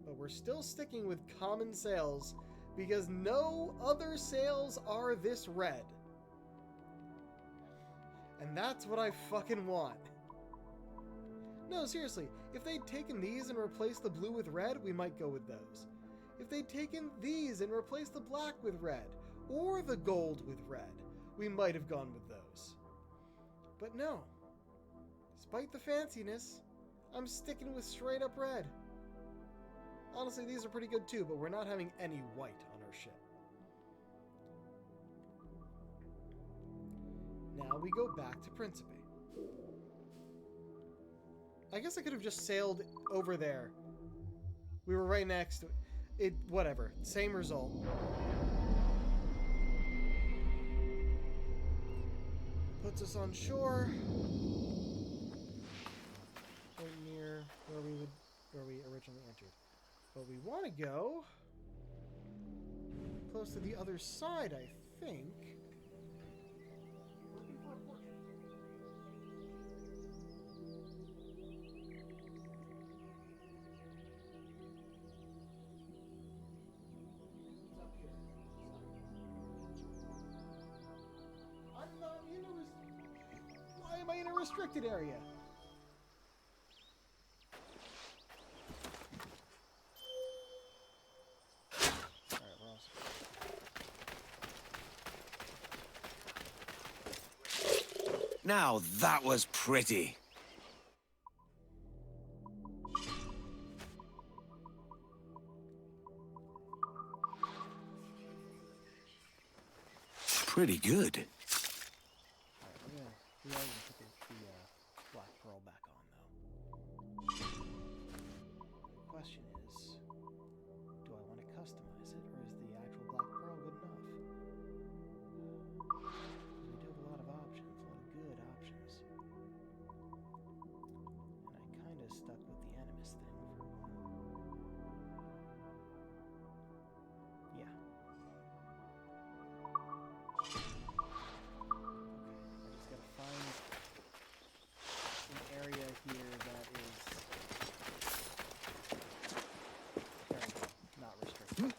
But we're still sticking with common sails because no other sails are this red. And that's what I fucking want. No, seriously, if they'd taken these and replaced the blue with red, we might go with those. If they'd taken these and replaced the black with red, or the gold with red, we might have gone with those. But no. Despite the fanciness, I'm sticking with straight up red. Honestly, these are pretty good too, but we're not having any white on our ship. Now we go back to Principe. I guess I could have just sailed over there. We were right next to it. Whatever. Same result. Puts us on shore. Right near where we originally entered. But we want to go close to the other side, I think. Why am I in a restricted area? Now that was pretty. Pretty good. Alright, we are gonna put the Black Pearl back on, though. The question is, do I want to customize it, or is the actual Black Pearl good enough? We do have a lot of options, a lot of good options. And I kind of stuck with the Animus thing for one. Yeah. I just gotta find an area here that is there we go, not restricted.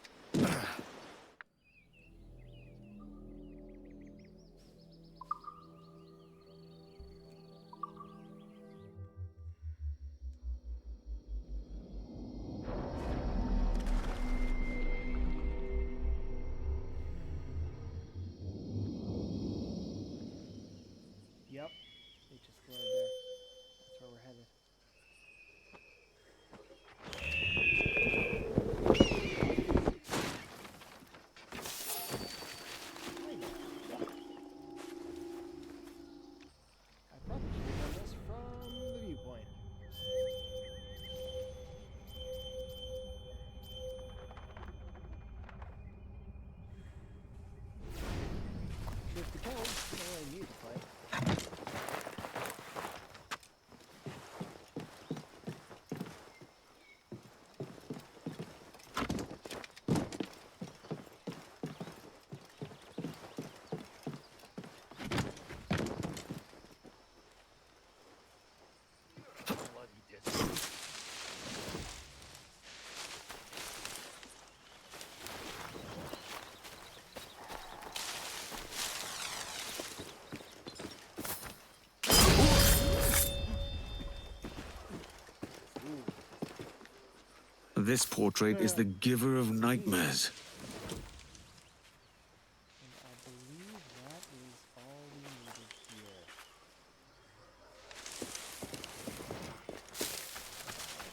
Yep, it just glowed there. That's where we're headed. I probably should have done this from the viewpoint. Truth be told, I don't really need to fight. This portrait is the giver of nightmares. And I believe that is all we needed here.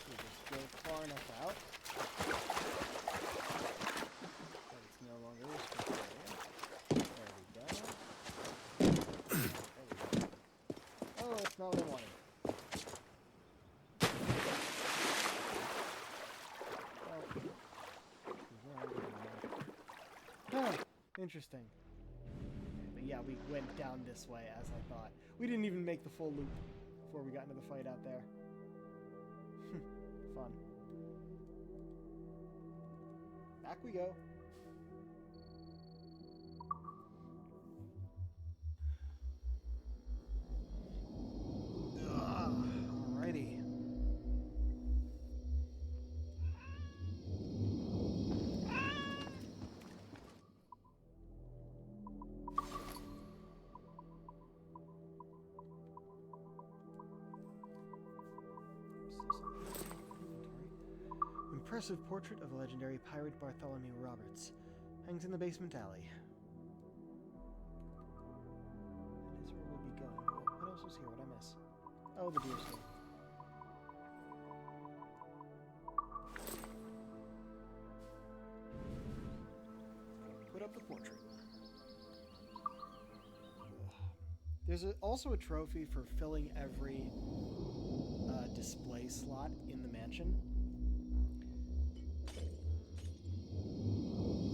We just go far enough out that it's no longer a restricted area. There we go. There we go. Oh, that's not what I wanted. Interesting. But yeah, we went down this way as I thought. We didn't even make the full loop before we got into the fight out there. Fun. Back we go. Alrighty. Impressive portrait of a legendary pirate Bartholomew Roberts. Hangs in the basement alley. That is where we'll be going. What else was here? What did I miss? Oh, the deer skin. Put up the portrait. There's also a trophy for filling every display slot in the mansion.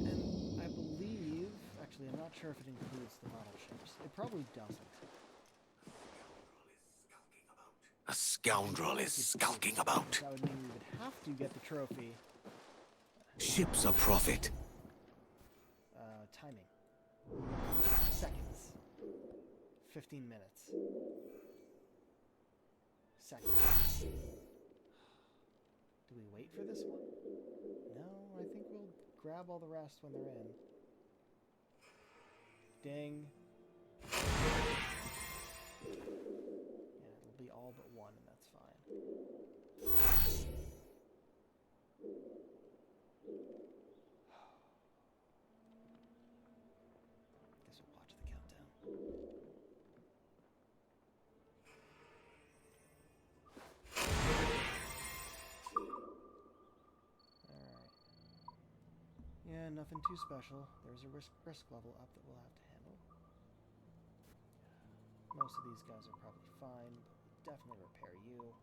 And I believe, actually I'm not sure if it includes the model ships. It probably doesn't. A scoundrel is skulking about. That would mean we would have to get the trophy. Ships a profit. Timing. Seconds. 15 minutes. Seconds. Do we wait for this one? No, I think we'll grab all the rest when they're in. Ding. Yeah, it'll be all but one, and that's fine. Guess we'll watch the countdown. Again, nothing too special. There's a risk level up that we'll have to handle. Most of these guys are probably fine, but definitely repair you.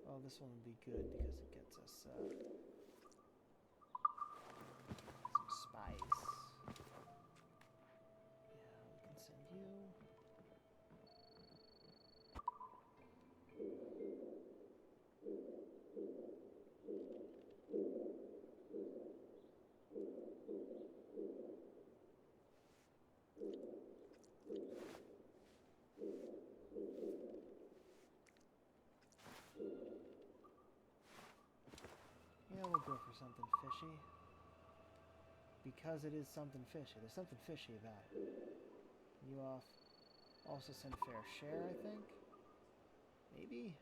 Oh, this one would be good because it gets us some spice. Yeah, we can send you. Yeah, we'll go for something fishy. Because it is something fishy. There's something fishy about it. You off. Also send fair share, I think. Maybe?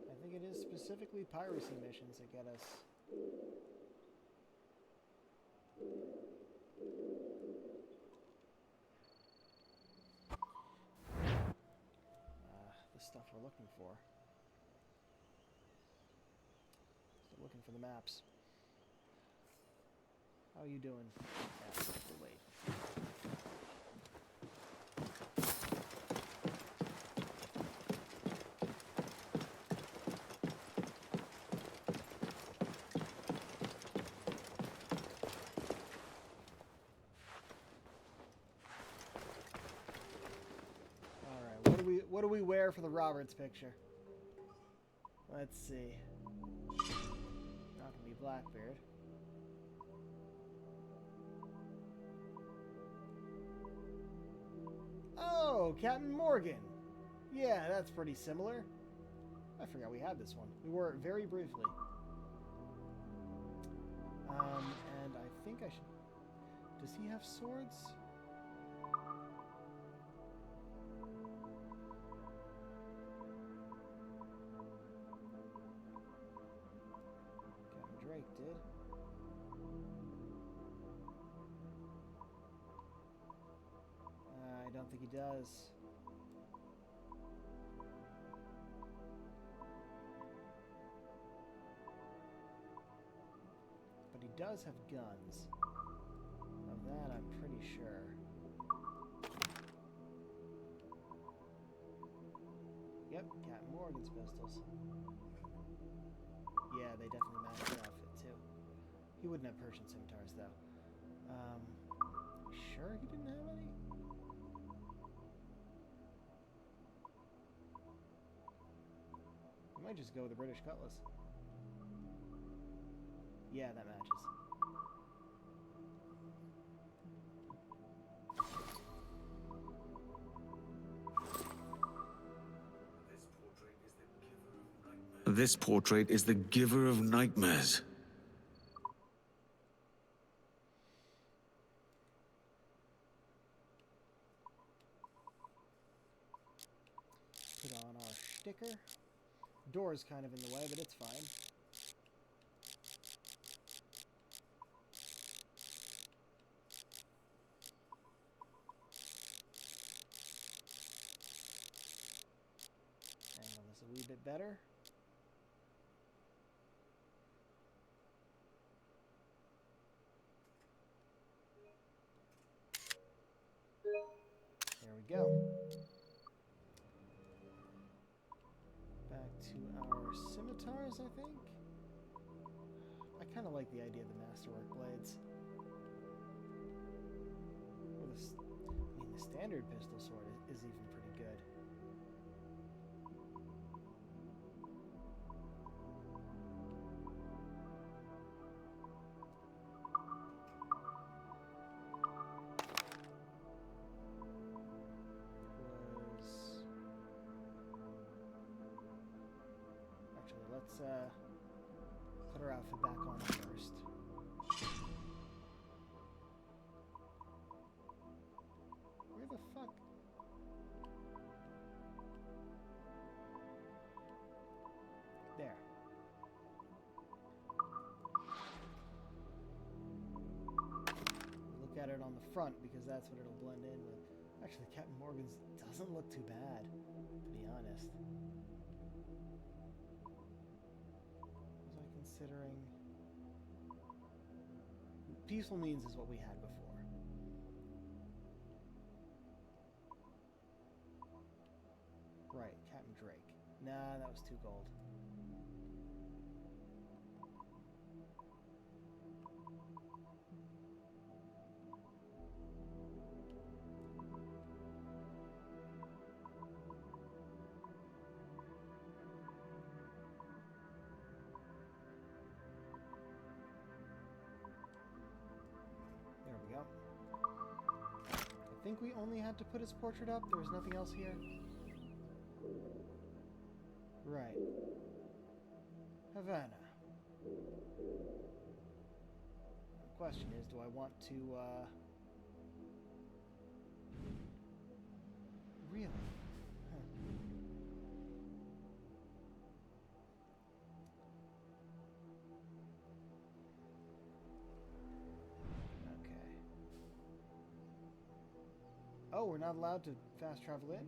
I think it is specifically piracy missions that get us. The stuff we're looking for. Still looking for the maps. How are you doing? Yeah, we'll wait. What do we wear for the Roberts picture? Let's see. Not gonna be Blackbeard. Oh, Captain Morgan. Yeah, that's pretty similar. I forgot we had this one. We wore it very briefly. And I think I should... Does he have swords? Drake did. I don't think he does. But he does have guns. Of that, I'm pretty sure. Yep, Captain Morgan's pistols. Yeah, they definitely match the outfit, too. He wouldn't have Persian scimitars, though. Sure he didn't have any? We might just go with the British cutlass. Yeah, that matches. This portrait is the giver of nightmares. Put on our sticker. Door's kind of in the way, but it's fine. Angle this a wee bit better. There we go. Back to our scimitars, I think. I kind of like the idea of the masterwork blades. Or the standard pistol sword is even pretty good. Let's put her outfit back on first. fuck? There. Look at it on the front because that's what it'll blend in with. Actually, Captain Morgan's doesn't look too bad, to be honest. Was I considering... Peaceful Means is what we had before. Right, Captain Drake. Nah, that was too gold. There we go. I think we only had to put his portrait up. There was nothing else here. Right. Havana. The question is, do I want to, really? Huh. Okay. Oh, we're not allowed to fast travel in?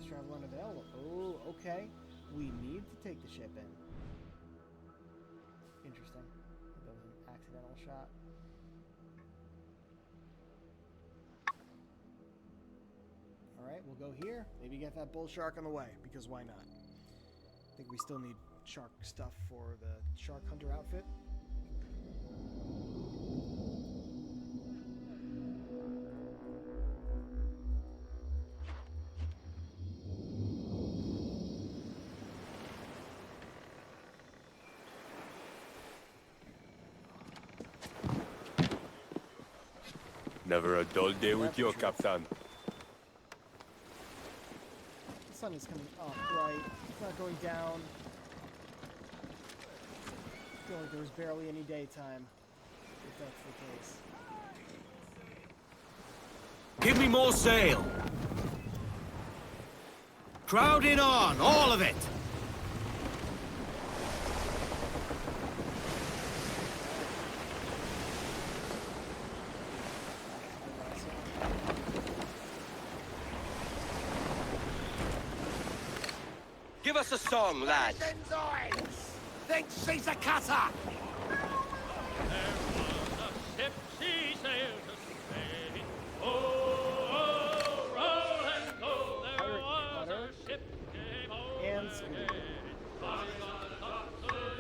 Travel unavailable. Oh, okay. We need to take the ship in. Interesting. That was an accidental shot. Alright, we'll go here. Maybe get that bull shark on the way, because why not? I think we still need shark stuff for the shark hunter outfit. Never a dull day with you, Captain. The sun is coming up, right? It's not going down. I feel like there was barely any daytime, if that's the case. Give me more sail! Crowd it on, all of it! Give us a song, lad. Think she's a cutter! There was a ship, she sailed to Spain. Oh, roll and go. There was a ship, came over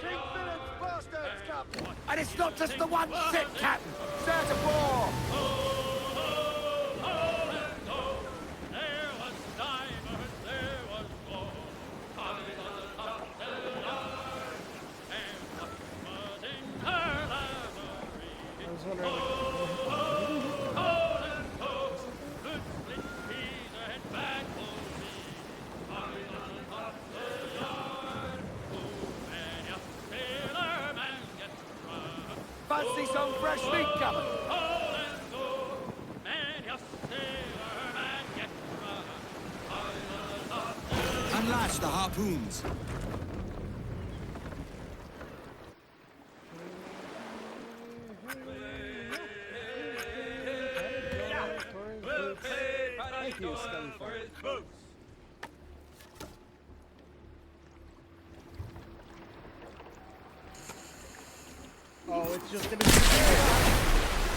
Keep minutes, bastards, Captain! And it's not just the one ship, Captain! Start of war! Fancy some fresh meat coming? Unlash the harpoons. Thank you, Scumfire. Oh, it's just gonna be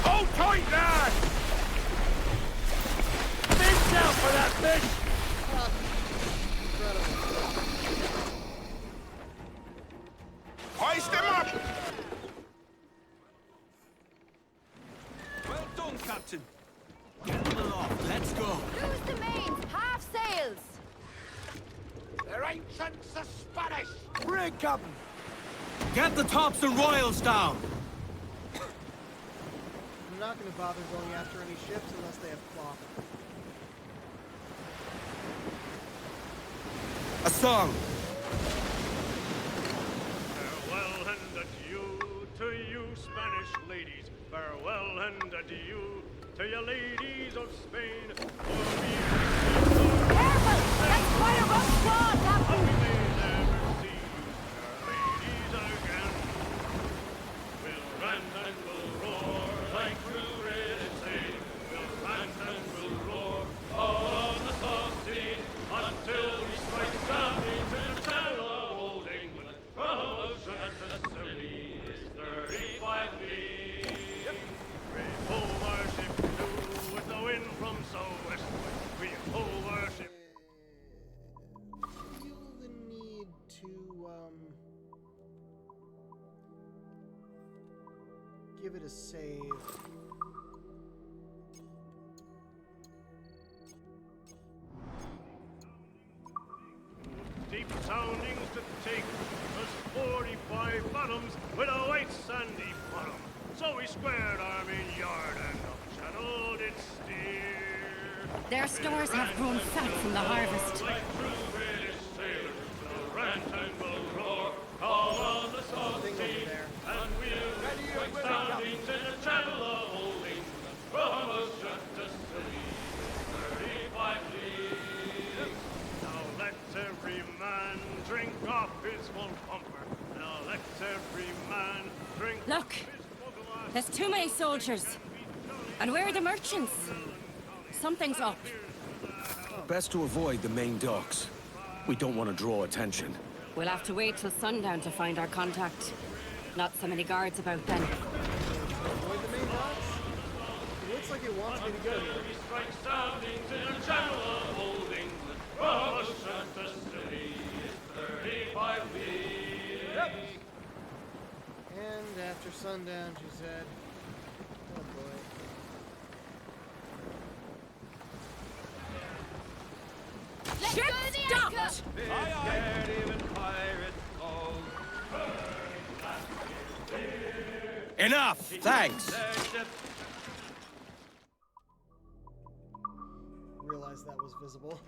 Hold tight, lad! Fish out for that fish! Hoist him up! Well done, Captain. Get them aloft, let's go. Lose the mains! Half sails! They're ancients are Spanish! Brig, Captain! Get the tops and royals down. I'm not going to bother going after any ships unless they have cloth. A song. Farewell and adieu to you, Spanish ladies. Farewell and adieu to you ladies of Spain. Careful! That's quite a rough squad, Captain! We may never see you, fair ladies, again. We'll rant and we'll roar like true Resynced. We'll rant and we'll roar on the saucy until we strike something to the channel of old England. From ocean to Scilly is 35 leagues. We pull our ship new with the wind from southwestward. We pull our ship. Feel the need to give it a save. Deep soundings to take, there's 45 bottoms with a white sandy bottom. So we squared our main yard and up channel did steer. Their stores have grown fat from the harvest. Like true British sailors, we'll rant and we'll roar, call on the South Sea, and we'll strike soundings in the channel of old England, from ocean to Scilly, 35 leagues. Now let every man drink off his full bumper. Now let every man drink. Look! There's too many soldiers. And where are the merchants? Something's up. Best to avoid the main docks. We don't want to draw attention. We'll have to wait till sundown to find our contact. Not so many guards about then. Avoid the main docks? It looks like it wants me to go here. We strike soundings in the channel of old England, from ocean to Scilly is 35 leagues. Yep. And after sundown, she said, oh boy. Ship stopped! Enough! Thanks! Realized that was visible.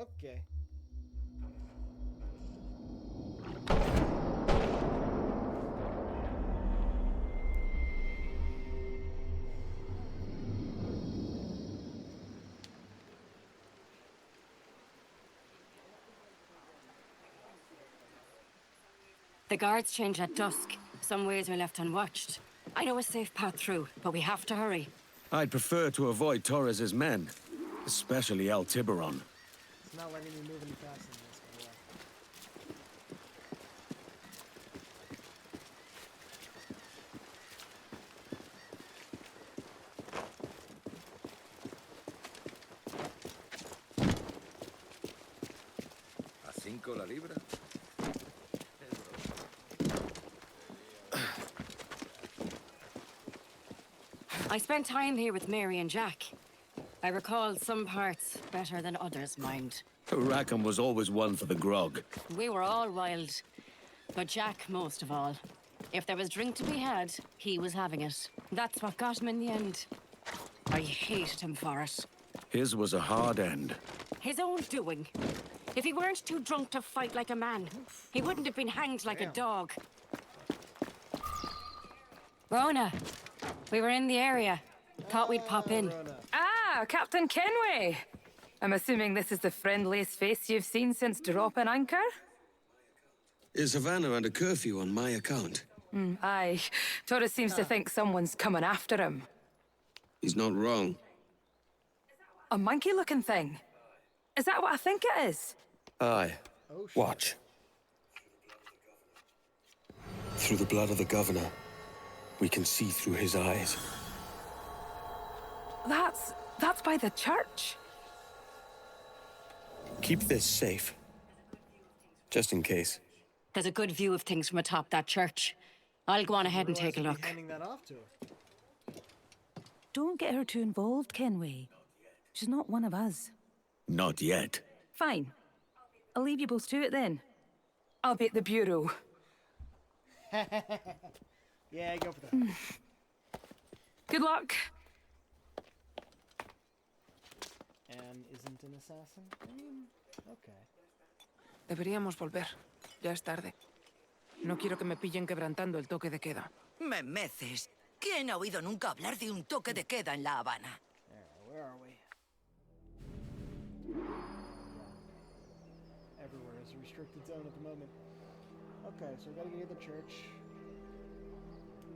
Okay. The guards change at dusk. Some ways are left unwatched. I know a safe path through, but we have to hurry. I'd prefer to avoid Torres's men, especially El Tiburon. It's not letting me move any faster than this, by the way. ¿A 5 la libra? I spent time here with Mary and Jack. I recalled some parts better than others, mind. Rackham was always one for the grog. We were all wild, but Jack most of all. If there was drink to be had, he was having it. That's what got him in the end. I hated him for it. His was a hard end. His own doing. If he weren't too drunk to fight like a man, he wouldn't have been hanged like a dog. Rona, we were in the area. Thought we'd pop in. Ah, Captain Kenway. I'm assuming this is the friendliest face you've seen since dropping anchor? Is Havana under curfew on my account? Aye. Torres seems to think someone's coming after him. He's not wrong. A monkey-looking thing? Is that what I think it is? Aye. Watch. Through the blood of the governor, we can see through his eyes. That's by the church. Keep this safe. Just in case. There's a good view of things from atop that church. I'll go on ahead and take a look. Handing that off to her. Don't get her too involved, Kenway. She's not one of us. Not yet. Fine. I'll leave you both to it then. I'll be at the bureau. Yeah, go for that. Good luck. And isn't an assassin? I mean, okay. Deberíamos volver. Ya es tarde. No quiero que me pillen quebrantando el toque de queda. Me meces. ¿Quién ha oído nunca hablar de un toque de queda en La Habana? Where are we? Everywhere is a restricted zone at the moment. Okay, so we gotta get to the church.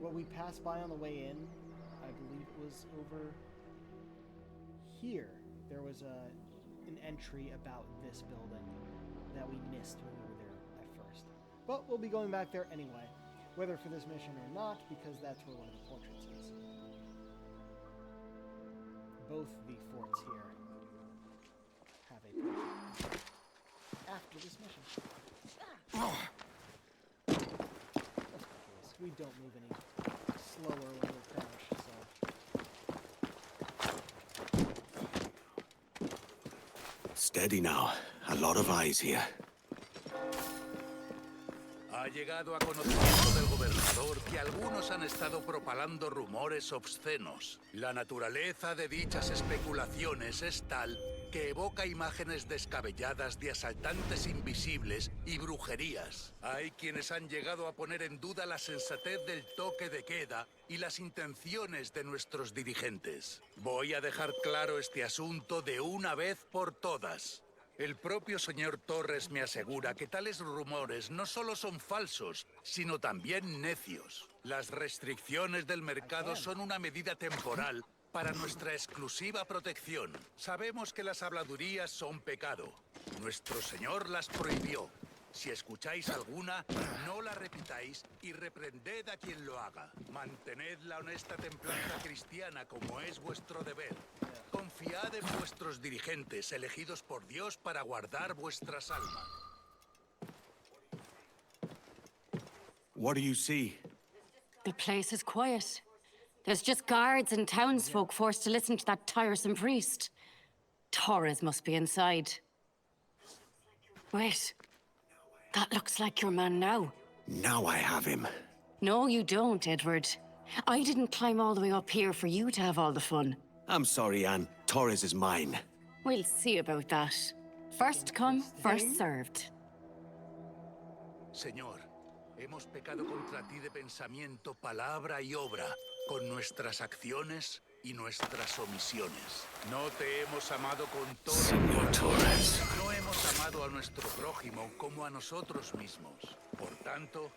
What we passed by on the way in, I believe it was over here. There was an entry about this building that we missed when we were there at first. But we'll be going back there anyway, whether for this mission or not, because that's where one of the portraits is. Both the forts here have a portrait after this mission. That's the case. We don't move any slower when we crouch, so... Steady now. A lot of eyes here. Ha llegado a conocimiento del gobernador que algunos han estado propalando rumores obscenos. La naturaleza de dichas especulaciones es tal que evoca imágenes descabelladas de asaltantes invisibles y brujerías. Hay quienes han llegado a poner en duda la sensatez del toque de queda y las intenciones de nuestros dirigentes. Voy a dejar claro este asunto de una vez por todas. El propio señor Torres me asegura que tales rumores no solo son falsos, sino también necios. Las restricciones del mercado son una medida temporal para nuestra exclusiva protección. Sabemos que las habladurías son pecado. Nuestro señor las prohibió. Si escucháis alguna, no la repitáis y reprended a quien lo haga. Mantened la honesta templanza cristiana como es vuestro deber. Confiad en vuestros dirigentes, elegidos por Dios para guardar vuestras almas. What do you see? The place is quiet. There's just guards and townsfolk forced to listen to that tiresome priest. Torres must be inside. Wait. That looks like your man now. Now I have him. No, you don't, Edward. I didn't climb all the way up here for you to have all the fun. I'm sorry, Anne. Torres is mine. We'll see about that. First come, first served. Señor, hemos pecado contra ti de pensamiento, palabra y obra, con nuestras acciones y nuestras omisiones. No te hemos amado con todo. Señor Torres. No hemos amado a nuestro prójimo como a nosotros mismos. Por tanto,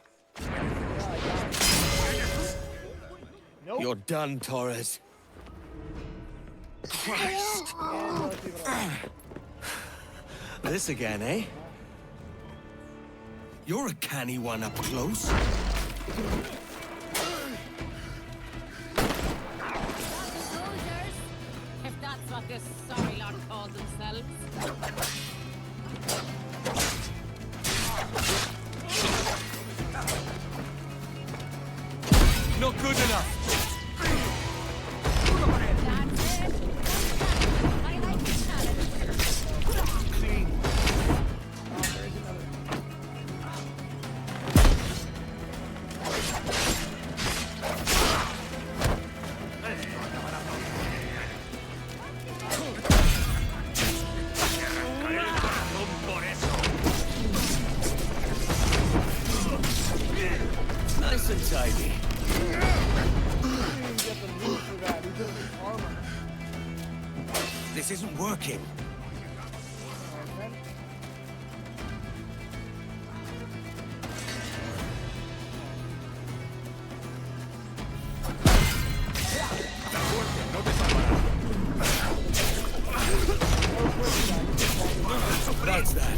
You're done, Torres. Christ! This again, eh? You're a canny one up close. Soldiers, if that's what this sorry lot call themselves. Not good enough. Nice and tidy. This isn't working. That's that.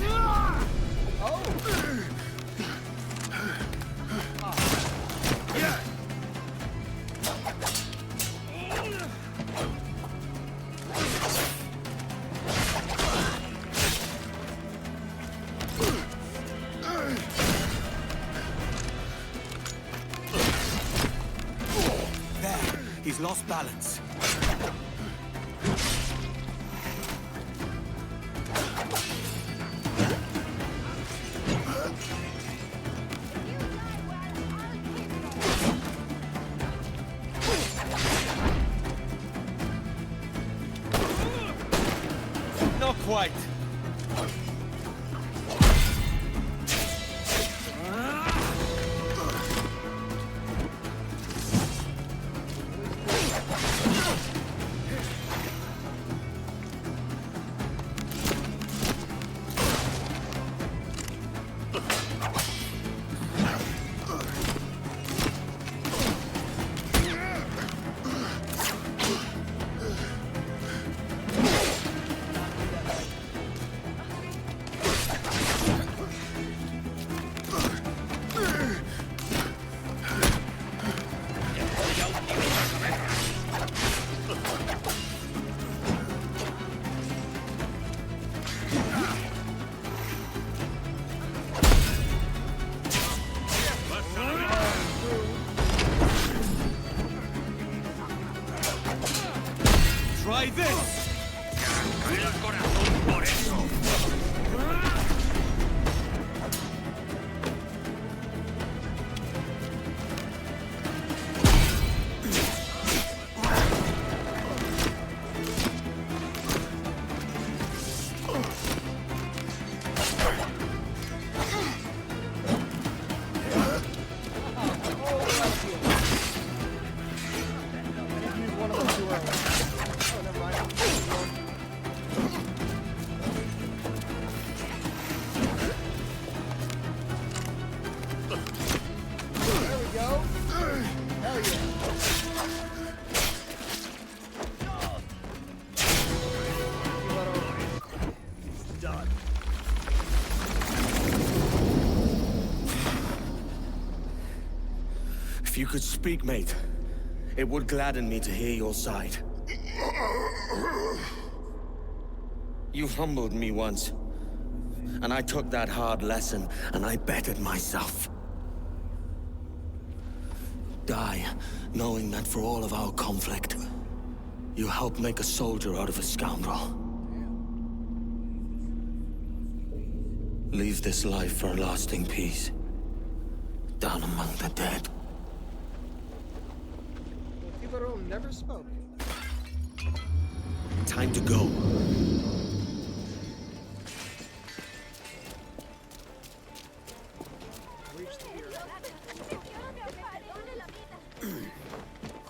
He's lost balance. Not quite. If you could speak, mate, it would gladden me to hear your side. You humbled me once, and I took that hard lesson, and I bettered myself. Die, knowing that for all of our conflict, you helped make a soldier out of a scoundrel. Leave this life for a lasting peace, down among the dead. People never spoke. Time to go. Reach the ear.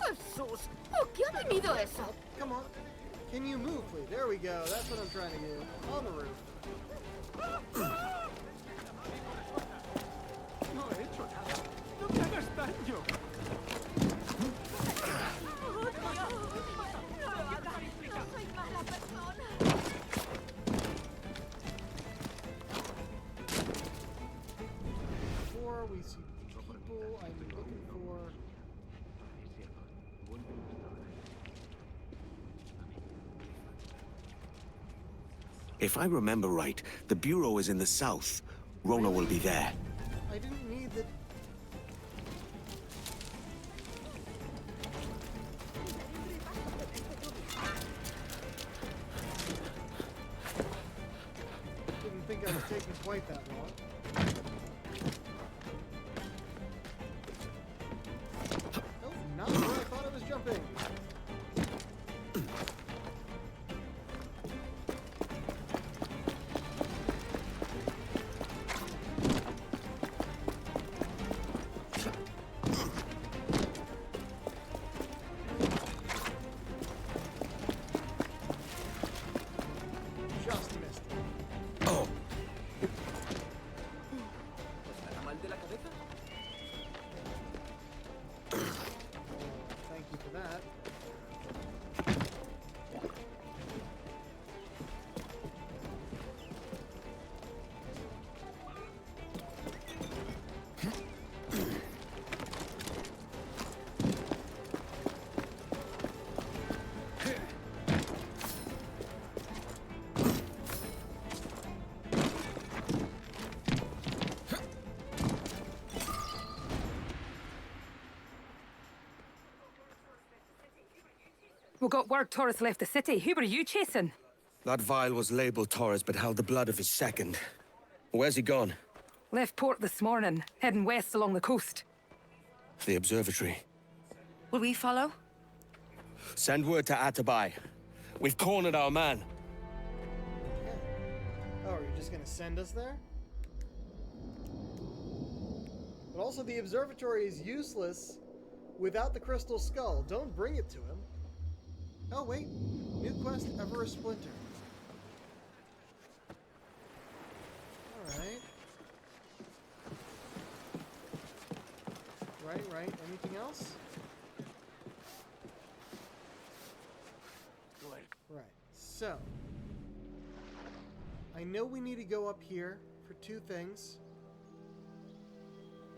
Jesús, ¿por qué ha venido eso? Come on. Can you move, please? There we go. That's what I'm trying to do. On the roof. No he hecho nada. No me hagas daño. Before we see people, I'm looking for... If I remember right, the Bureau is in the south. Rona will be there. I didn't need the... Didn't think I was taking quite that long. Nope, not where I thought I was jumping. Just missed it. Oh. ¿Estará mal de la cabeza? Thank you for that. We got word Torres left the city. Who were you chasing? That vial was labeled Torres, but held the blood of his second. Where's he gone? Left port this morning, heading west along the coast. The observatory. Will we follow? Send word to Atabai. We've cornered our man. Oh, are you just gonna send us there? But also, the observatory is useless without the crystal skull. Don't bring it to him. Oh, wait. New quest, Ever a Splinter. Alright. Right. Anything else? Right. So. I know we need to go up here for two things.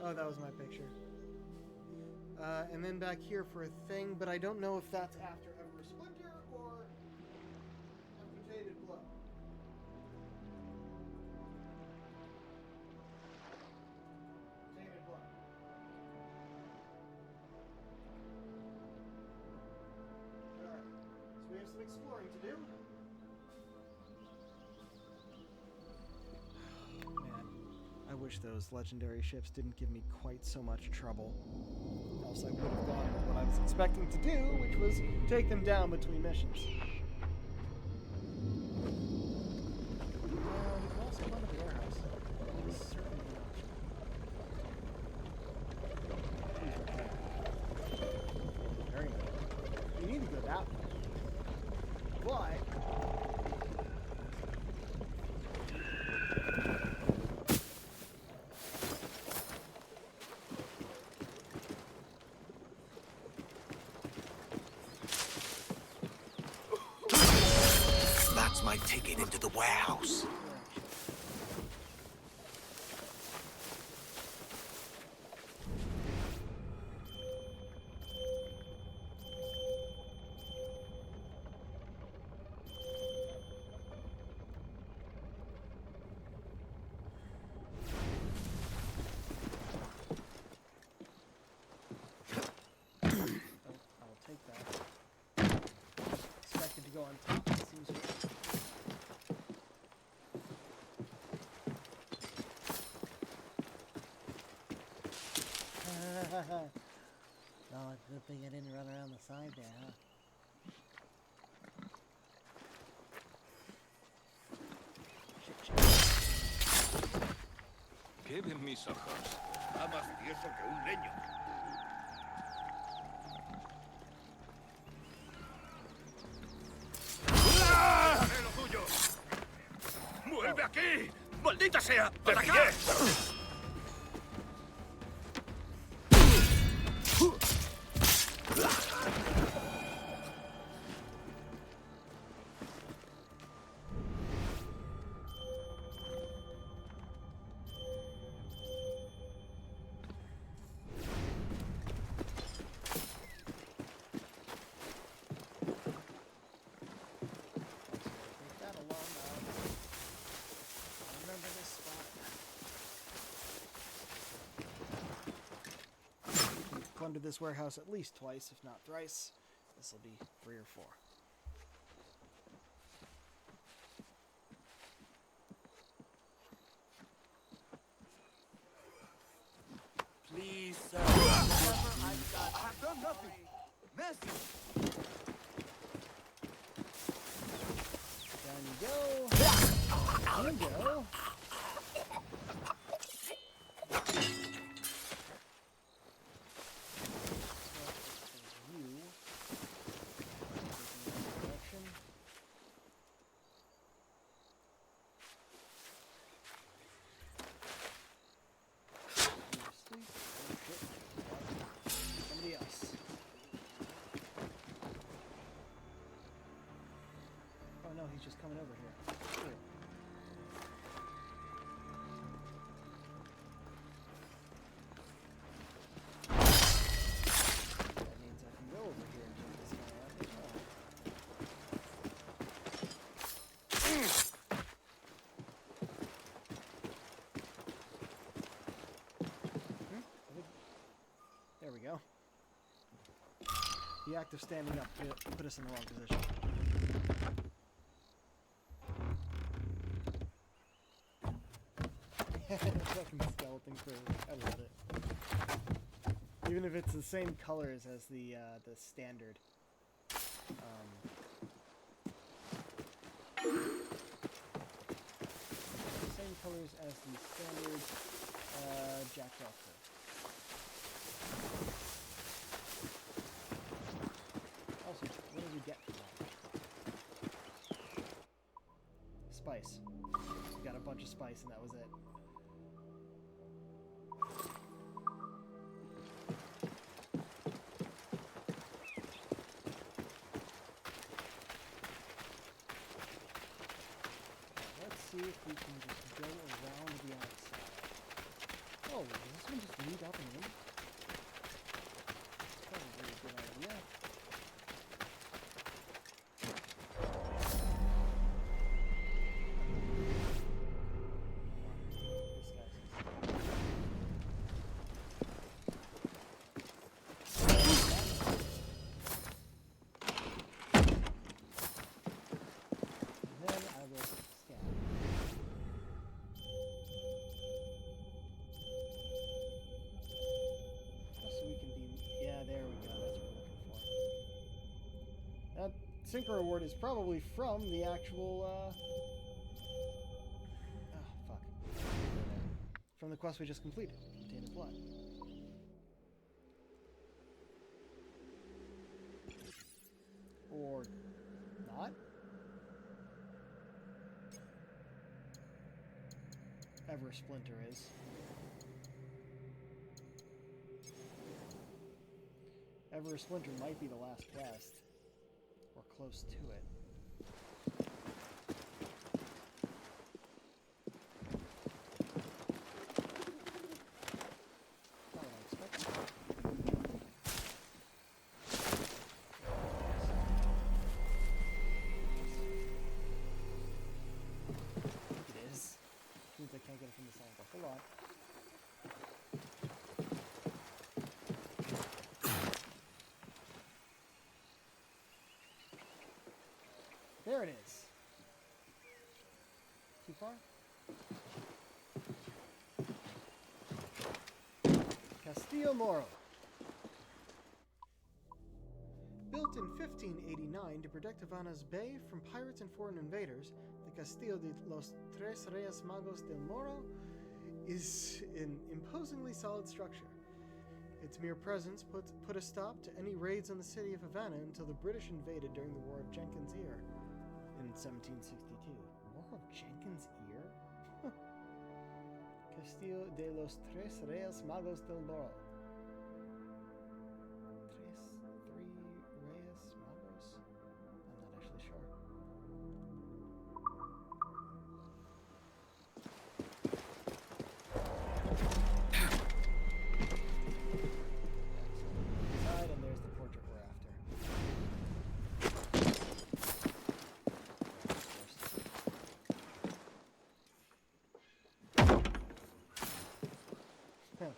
Oh, that was my picture. And then back here for a thing, but I don't know if that's after Ever a Splinter or after Tainted Blood. Tainted Blood. Alright, so we have some exploring to do. Man, I wish those legendary ships didn't give me quite so much trouble. Else I would have gone with what I was expecting to do, which was take them down between missions. You can also go to the warehouse. That is certainly an option. Very nice. You need to go that way. But That's my ticket into the warehouse. Oh, good thing I didn't run around the side there, huh? ¿Qué ven mis ojos? Está más tieso que un leño. ¡Haré lo tuyo! ¡Vuelve aquí! ¡Maldita sea! ¡Atacar! Take that along now. Remember this spot. We've plundered this warehouse at least twice, if not thrice. This will be 3 or 4. Please, sir. I've done nothing. Mercy. Down you go. Down you go. Somebody else. Oh no, he's just coming over here. Cool. That means I can go over here and check this guy out as well. There we go. The act of standing up put us in the wrong position. Fucking skeleton crew. I love it. Even if it's the same colors as the standard. Same colors as the standard jackdaw crew. Also, what did we get from that? Spice. We got a bunch of spice and that was it. Let's see if we can just go around the outside. Oh, does this one just lead up and in? Probably a good idea. Synchro Award is probably from the actual, oh, fuck. From the quest we just completed. Obtain the plot. Or not? Ever Splinter is. Ever Splinter might be the last quest. Or close to it. Not what I expected. I think it is. Means I can't get it from this angle. Hold on. There it is. Too far? Castillo Moro. 1589, to protect Havana's bay from pirates and foreign invaders, the Castillo de los Tres Reyes Magos del Moro is an imposingly solid structure. Its mere presence put a stop to any raids on the city of Havana until the British invaded during the War of Jenkins' Ear in 1762. War of Jenkins' Ear? Castillo de los Tres Reyes Magos del Moro. Three Reyes Magos? I'm not actually sure. And there's the portrait we're after.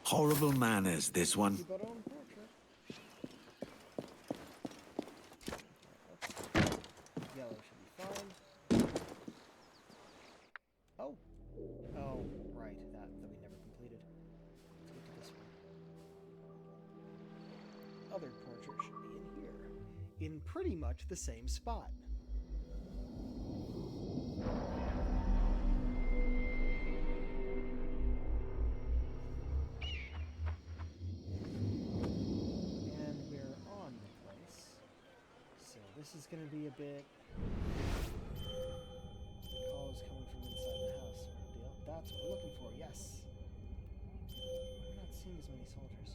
Horrible manners, this one. Yellow should be fine. Oh! Oh, right, that we never completed. Let's get to this one. Other portrait should be in here. In pretty much the same spot. And we're on the place. So this is going to be a bit... Calls coming from inside the house sort of deal. That's what we're looking for, yes. We're not seeing as many soldiers.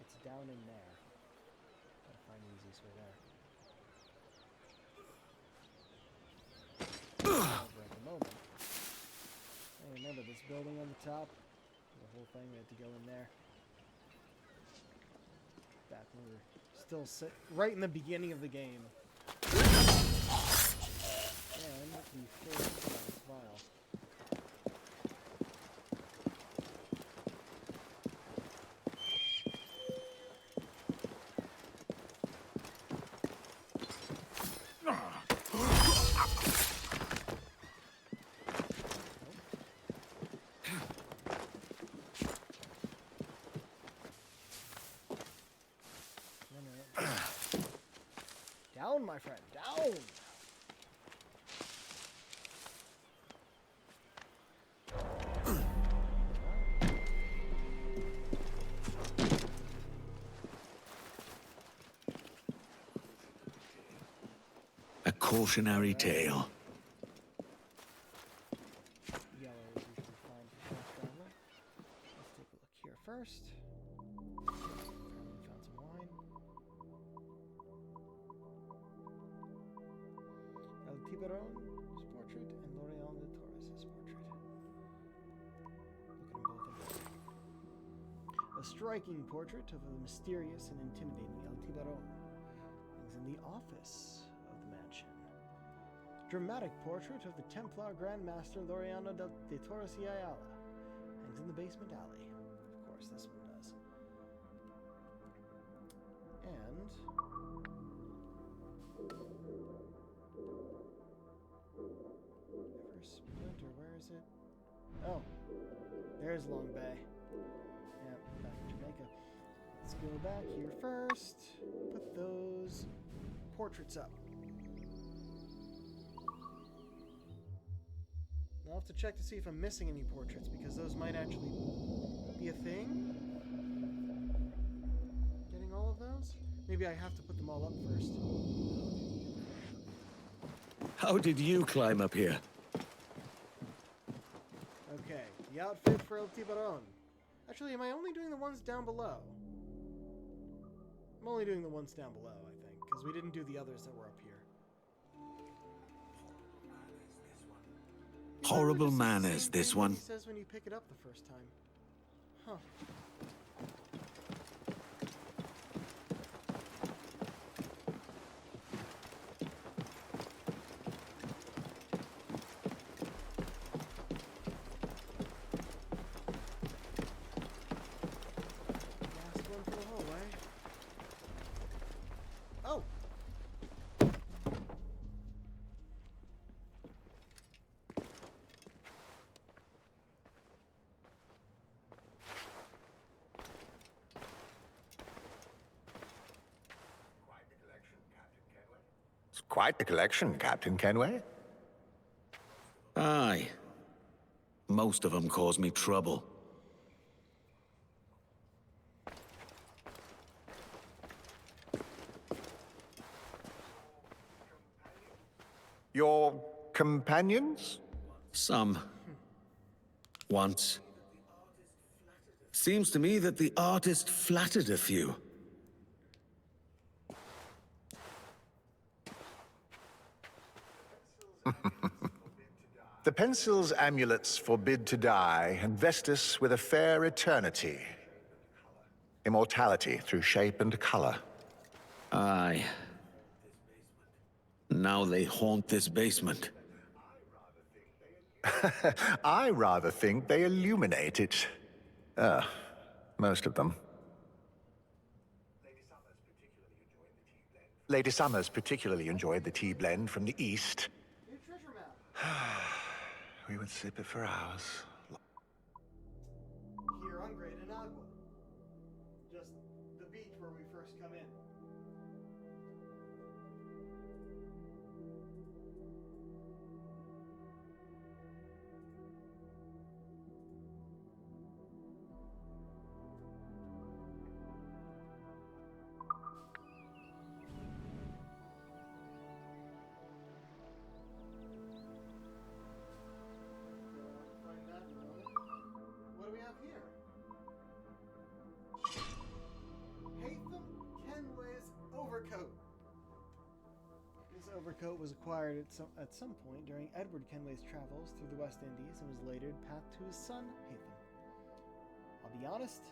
It's down in there. Gotta find the easiest way there. Over at the moment. Hey, remember this building on the top? The whole thing, we had to go in there. Back when we were still right in the beginning of the game. And the first vial. Down, my friend, down! A cautionary tale. Yellow is usually fine for fast traveler. Let's take a look here first. Apparently found some wine. El Tiburón's portrait and L'Oreal de Torres' portrait. Look at them both in there. A striking portrait of a mysterious and intimidating El Tiburón hangs in the office of the mansion. Dramatic portrait of the Templar Grand Master Laureano de Torres y Ayala hangs in the basement alley. Of course, this one does. And Ever Splinter, where is it? Oh, there's Long Bay. Yep, back in Jamaica. Let's go back here first. Put those portraits up. I'll have to check to see if I'm missing any portraits, because those might actually be a thing. Getting all of those? Maybe I have to put them all up first. How did you climb up here? Okay, the outfit for El Tiburón. Actually, am I only doing the ones down below? I'm only doing the ones down below, I think, because we didn't do the others that were up here. Horrible manners, this one. He says when you pick it up the first time. Huh. Last one for the hallway. Oh! It's quite the collection, Captain Kenway. Aye. Most of them cause me trouble. Your companions? Some. Once. Seems to me that the artist flattered a few. The pencil's amulets forbid to die and vest us with a fair eternity. Immortality through shape and color. Aye. Now they haunt this basement. I rather think they illuminate it. Most of them. Lady Summers particularly enjoyed the tea blend from the East. New treasure map. We would sip it for hours. Here on Great Inagua. Just the beach where we first come in. What do we have here? Haytham Kenway's overcoat. This overcoat was acquired at some point during Edward Kenway's travels through the West Indies and was later passed to his son, Haytham. I'll be honest,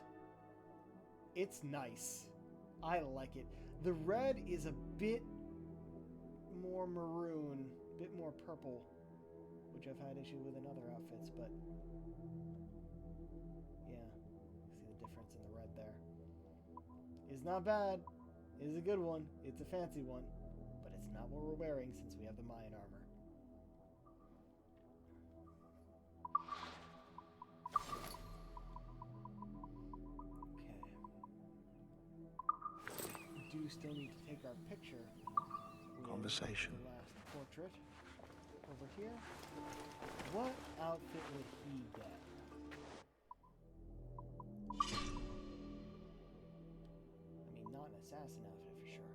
it's nice. I like it. The red is a bit more maroon, a bit more purple, which I've had issue with in other outfits, but yeah, see the difference in the red there. It's not bad. It's a good one. It's a fancy one, but it's not what we're wearing since we have the Mayan armor. Okay. We do still need to take our picture. Conversation. The last portrait over here. What outfit would he get? I mean, not an assassin outfit for sure.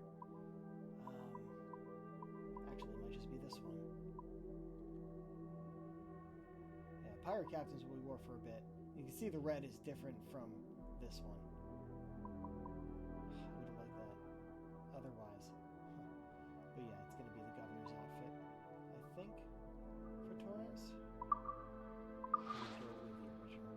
Actually, it might just be this one. Yeah, pirate captain's what we wore for a bit. You can see the red is different from this one. I would like that otherwise. But yeah, it's going to be the governor's outfit, I think, for Torres. Go with the original.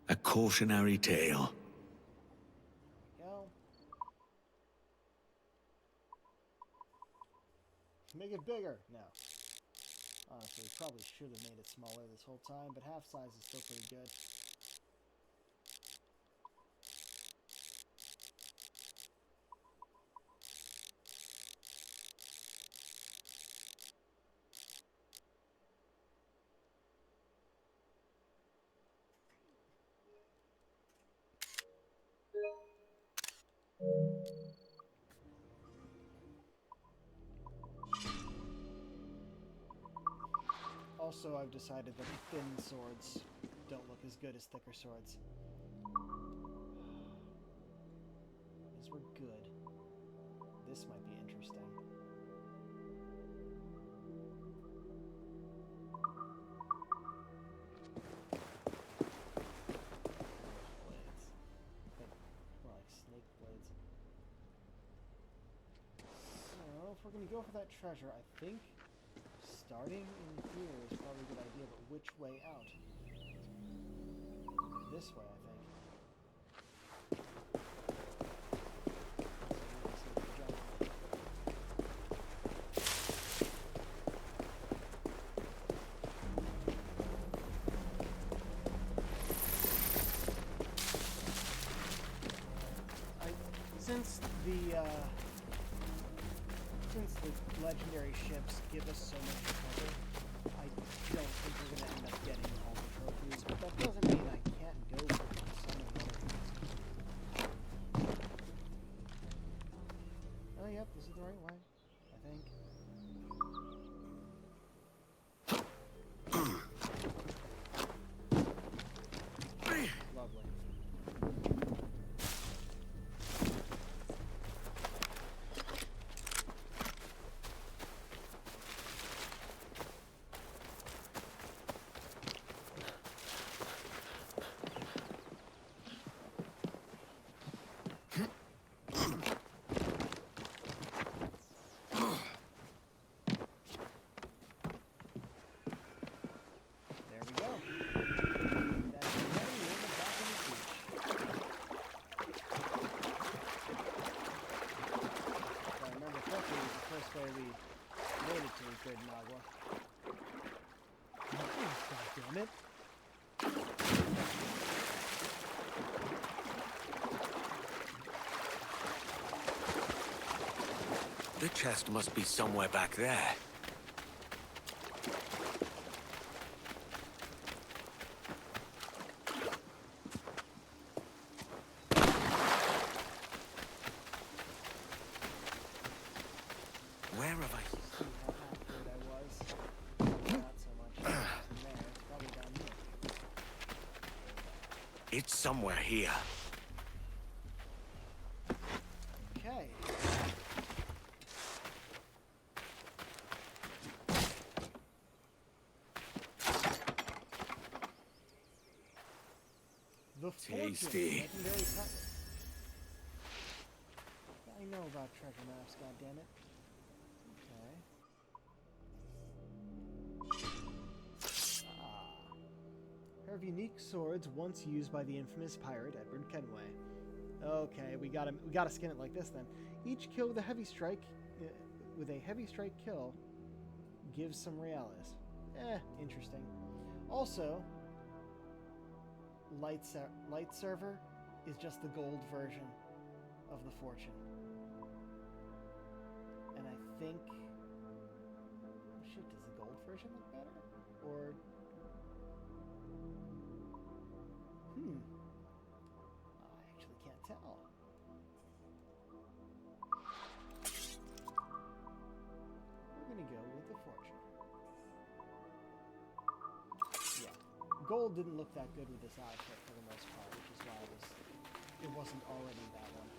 A cautionary tale. Go. Make it bigger. No. Honestly, we probably should have made it smaller this whole time, but half size is still pretty good. Also, I've decided that thin swords don't look as good as thicker swords. These were good. This might be interesting. Blades. More like snake blades. So, if we're gonna go for that treasure, I think starting in here is probably a good idea, but which way out? This way, I think. Since the legendary ships give us so much trouble, I don't think we're going to end up getting all the trophies, but that doesn't There we go. That's ready, we're back in the beach. If I remember correctly, it was the first way we made it to Good Nagua. God damn it. The chest must be somewhere back there. Where have I... See how accurate I was. Not so much. It wasn't there. It's probably down here. It's somewhere here. Okay. The Fortune, Tasty. legendary cutlass. I know about treasure maps, goddammit. Okay. Pair of unique swords once used by the infamous pirate Edward Kenway. Okay, we gotta skin it like this then. Each kill with a heavy strike kill gives some reales. Interesting. Also, light server is just the gold version of the Fortune. And I think... Shit, does the gold version look better? Or... I actually can't tell. We're gonna go with the Fortune. Yeah. Gold didn't look that good with this outfit for the most part, which is why it wasn't already that one.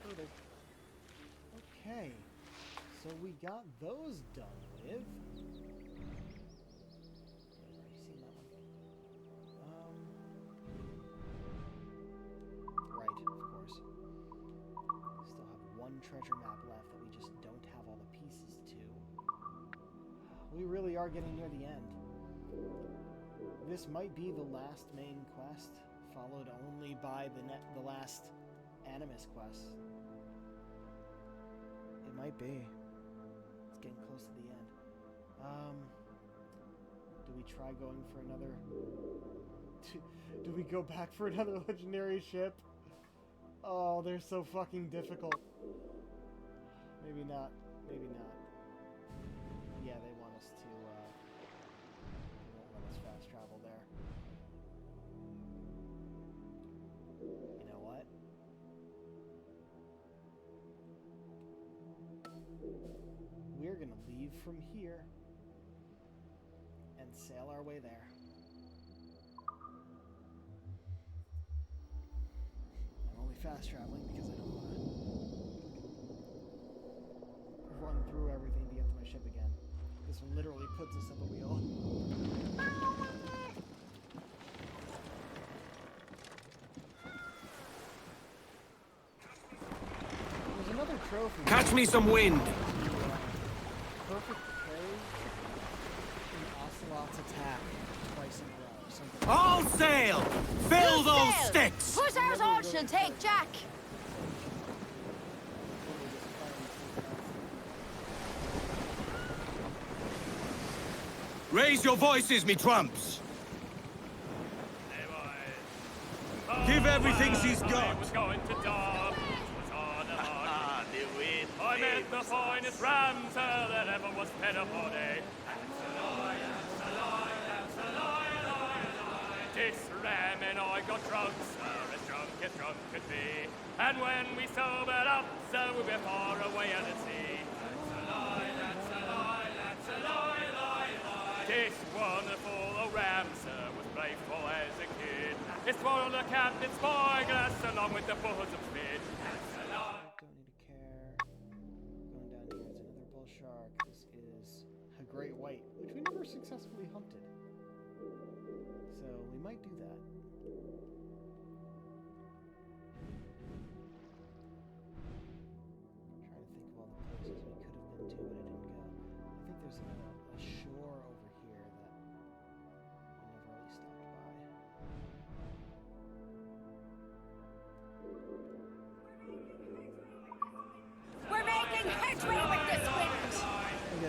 Further. Okay, so we got those done with. Right, of course. Still have one treasure map left that we just don't have all the pieces to. We really are getting near the end. This might be the last main quest, followed only by the last Animus quest. It might be. It's getting close to the end. Do we try going for another... Do we go back for another legendary ship? Oh, they're so fucking difficult. Maybe not. Maybe not. Yeah, they want us to, they won't let us fast travel there. You know what? We're gonna leave from here and sail our way there. I'm only fast traveling because I don't want to run through everything to get to my ship again. This one literally puts us at the wheel. There's another trophy. Catch me some wind! Perfect parry in Ocelot's attack twice in a row. Something. All sail! Fill those sail? sticks! Who's ours all shall take Jack? Raise your voices, me trumps! Give everything she's got! Was going to Dub, was on a market. I met the finest ram, sir, that ever was fed upon a. This ram and I got drunk, sir, as drunk could be. And when we sobered up, sir, we were far away at the sea. This wonderful old ram, sir, was faithful as a kid. It's one of the captain's spyglass along with the bosom fin. Don't need to care. Going down here, it's another bull shark. This is a great white, which we never successfully hunted. So we might do that. Trying to think of all the places we could have been to, but I didn't go. I think there's a shore over here that we never really stopped by. We're making headway with this wind!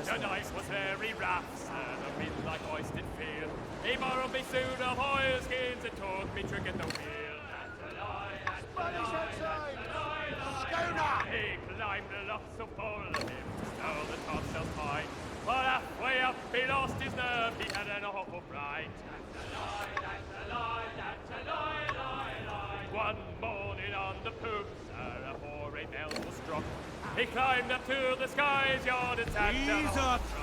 The night was very rough, sir, the wind like hoisted feel. He borrowed me suit of oilskins and taught me to get the wheel. That's a lie, that's a lie, that's a lie, schooner! He climbed the loft so full of him, stole the topsails high. But halfway up he lost his nerve, he had an awful fright. That's a lie, that's a lie, that's a lie, lie, lie. One morning on the poop, sir, a foray bell was struck. He climbed up to the sky's yard and sat down on the truck. That's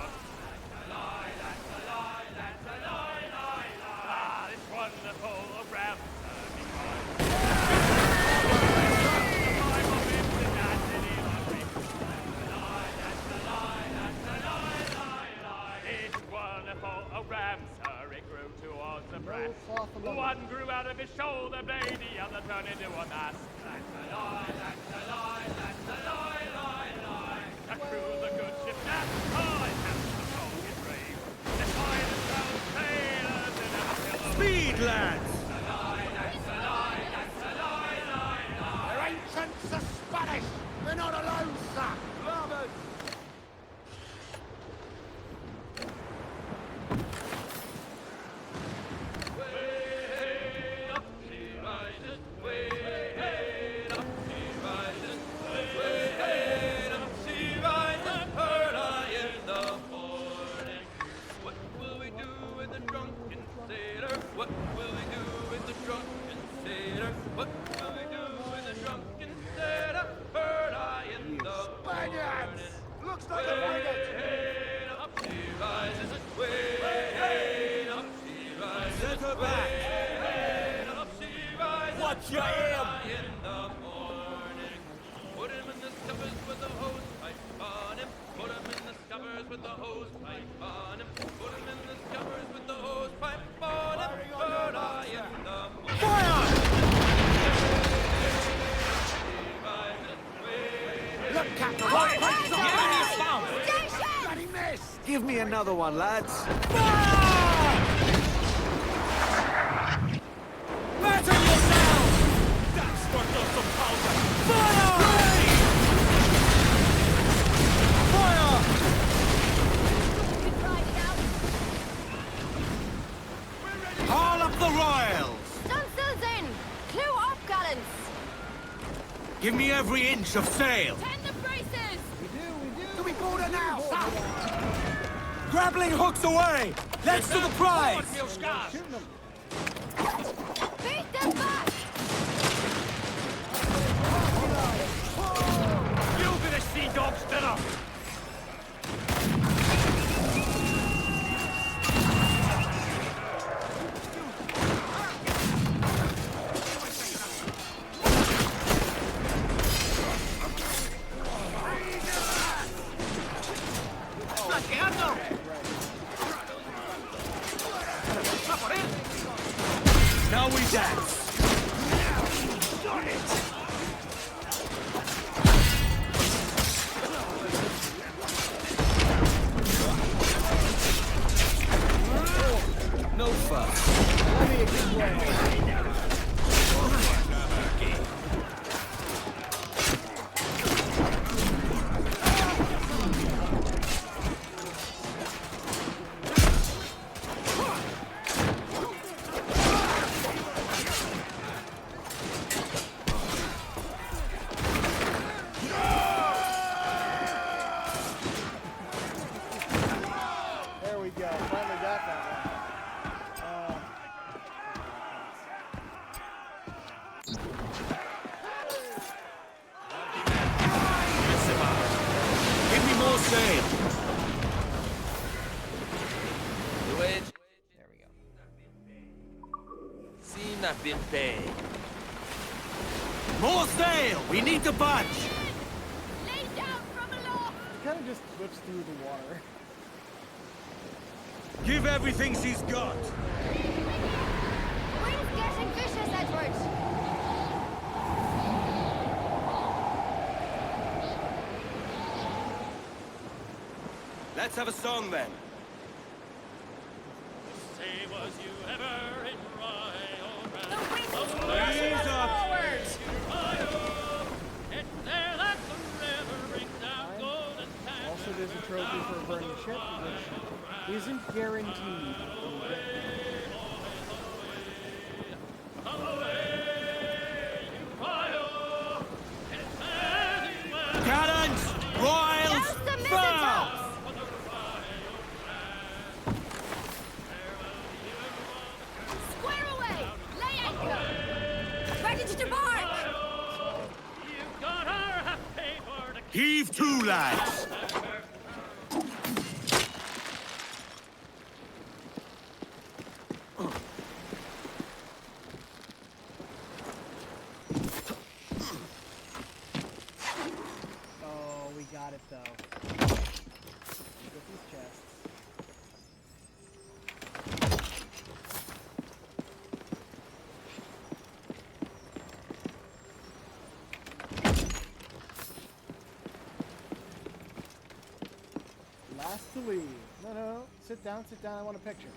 a lie, that's a lie, that's a lie, lie, lie. Ah, this wonderful ram, sir, he cried. The five of him to dance in his ring. That's a lie, that's a lie, that's a lie, lie, lie. This wonderful ram, sir, it grew towards the brass. One grew out of his shoulder blade, the other turned into a mass. That's a lie, that's a lie, that's a lie, lie, lie. The crew of the good ship Jack, oh, it has the song is brave. The fine and proud sailors in a pillow. Speed, lads! That's a lie, that's a lie, that's a lie, lie, lie. Their ancients are Spanish. They're not alone, sir. Larboard. Watch your aim! In the morning, put him in the scuppers with the hose pipe on him. Put him in the scuppers with the hose pipe on him. Put him in the scuppers with the hose pipe on him. Bird eye in the morning. Fire! Look, Captain! Bloody miss! Give me another one, lads. Batten yourself! That's worth of some powder! Fire! Fire! Haul up the royals! Stunsails in! Clew up, gallants! Give me every inch of sail! Tend the braces! Do we board her now, sir? Grappling hooks away! Let's to the prize! Beat them back! You'll be the sea dog's dinner! Now we dance! No fuss. Let me explain. There we go. Finally got that one. have been paid. More sail! We need to budge! Lay down from aloft! He kind of just slips through the water. Give everything she's got! Wind's getting vicious, Edward! Let's have a song then. Say, was you ever in Rye or The wind is Ease pushing up. forward! It's there that the river brings down golden sands. Also, there's a trophy for a burning ship, which isn't guaranteed. Cannons! Royals! Douse the Fire! mizzentops! Square away! Lay anchor! Ready to debark! Heave to, lads! Oh, we got it though. Get these chests. Last to leave. No, no, no. Sit down, sit down. I want a picture.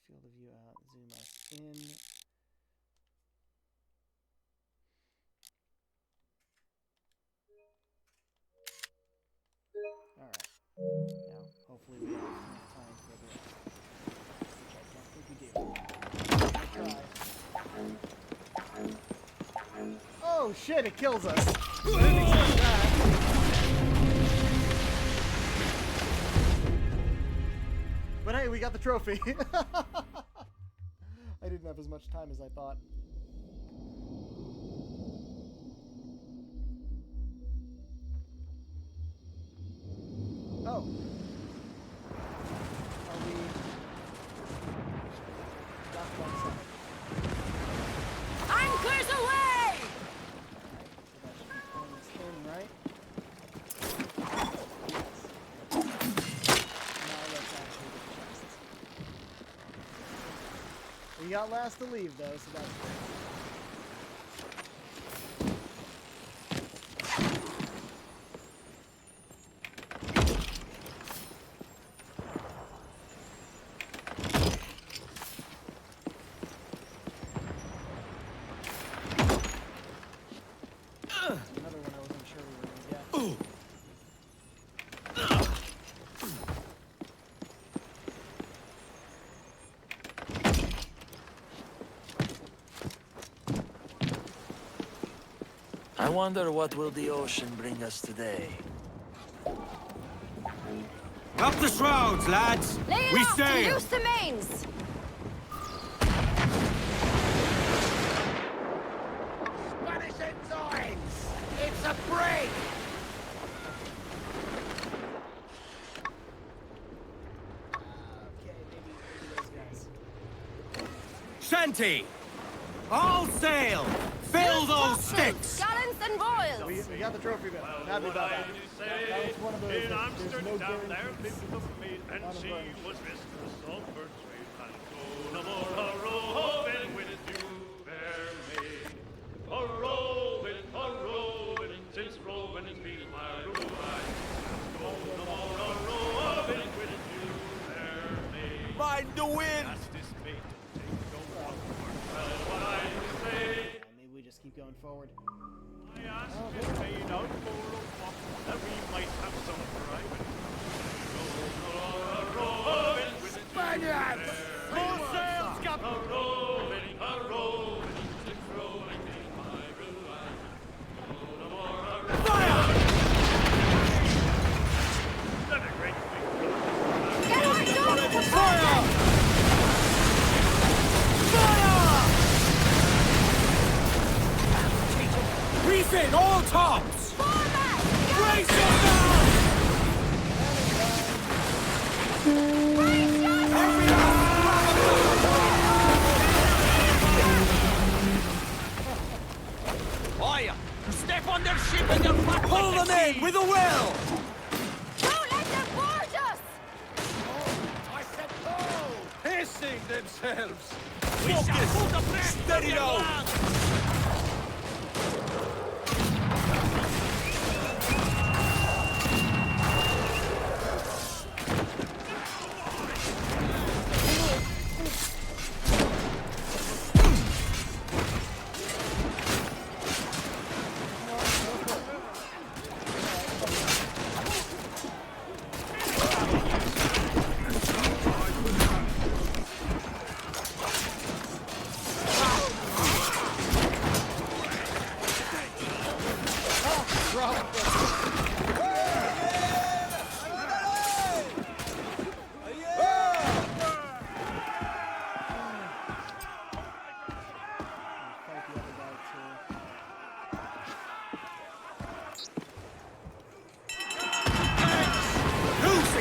Field of view out. Zoom us in. Alright. Now, hopefully we have enough time for the rest. Which I don't think we do. Try. Oh shit, it kills us! But hey, we got the trophy! I didn't have as much time as I thought. Oh. Are we... That's one side. Anchors away! So that should be pulling this in, right? Yes. Now let's actually get the chests. We got last to leave though, so that's great. Another one I wasn't sure we were gonna get. I wonder what will the ocean bring us today. Up the shrouds, lads! Lay it We off to sail! loose the mains! Spanish ensigns! It's a brig! Okay, maybe those guys. Shanty! All sail! Fill those sticks! Gallants and royals! We got the trophy back. Happy about that. That was one of those. In There's Amsterdam no there guarantees. lived a maid, and On a she burning was ship. mistress of her trade. And go no more a roving with you, fair maid. A roving, since roving has been my rule. Go no more a roving with you, fair maid. Mind the wind! That's this mate, take no one for well what I say. Yeah, maybe we just keep going forward. I asked this maid out for a walk, that we might have some private. Spaniards! More sails, Captain! A roving, since roving is my rule. No more a Fire! Let a great thing. Get our dogs to Fire! Fire! Reef in all tops! Fire! Step on their ship and they'll back. Pull them in with a will! Don't let them board us! I said go! Pissing themselves! We shall pull the press! Steady now!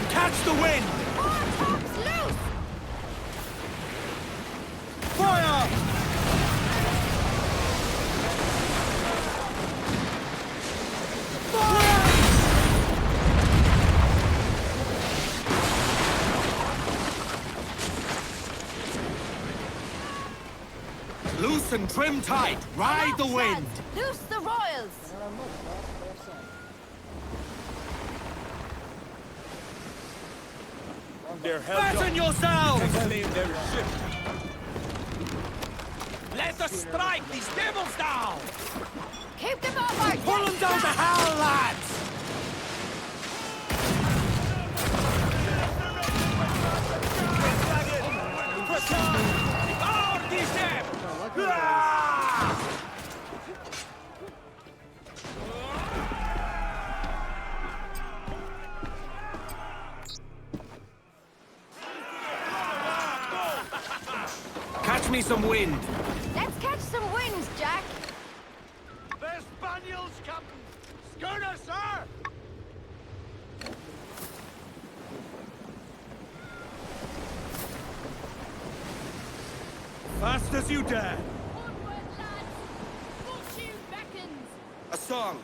Catch the wind! Tops loose! Fire! Loose and trim tight. Ride the wind. Loose the royals! They're held Fasten up. yourselves! Claim their ship. Let us strike these devils down! Keep them off our Pull them down to hell, lads! Devour these devils! Catch me some wind. Let's catch some wind, Jack. The Spaniels, Captain! Schooner, sir! Fast as you dare. Onward, lads! Fortune beckons! A song.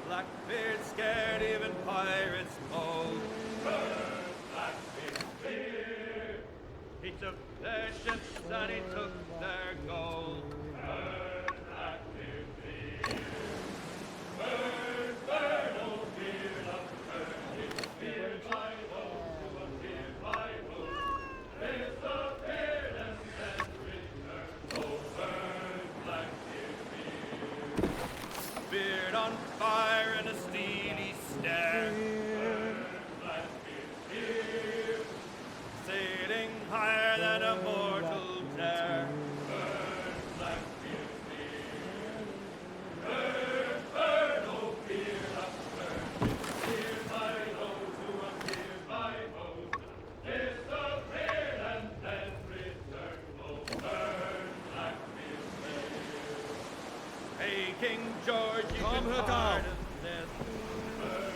Blackbeard scared even pirates bold. Blackbeard fear. He took their ships and he took their gold. Blackbeard fear. Burn, burn, oh fear, love, burn his fear by woe to appear by woe. There's the fearless and return, oh burn, Blackbeard fear. Beard on fire and a steely stare. Blackbeard fear. Sailing higher than a mortal dare. Burn, Blackbeard fear. Burn, burn, oh fear, burn. Fear by those who appear by host. Disappear and then return. Oh, burn, Blackbeard fear. Hey, King George, you can pardon this. Burn,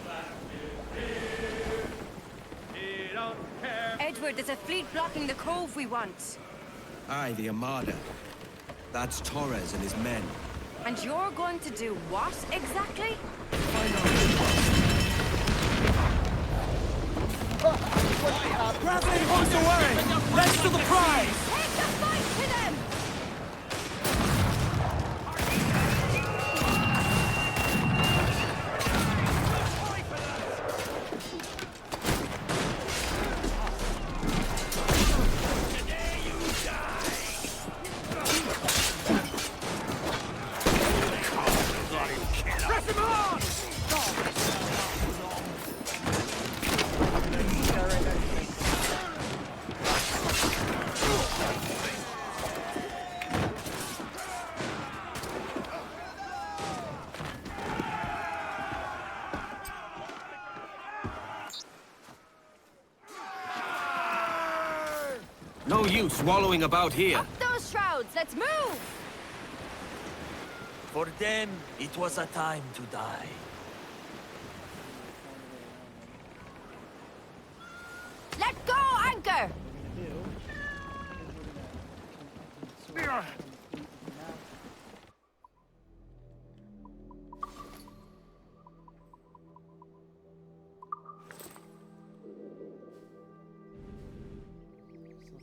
Blackbeard fear. He don't care. Edward, there's a fleet blocking the cove we want. Aye, the Armada. That's Torres and his men. And you're going to do what exactly? Bradley, horse away! Let's to the prize! Take the fight to them! Press him on! No use wallowing about here. Up those shrouds, let's move! For them, it was a time to die. Let go, anchor! Still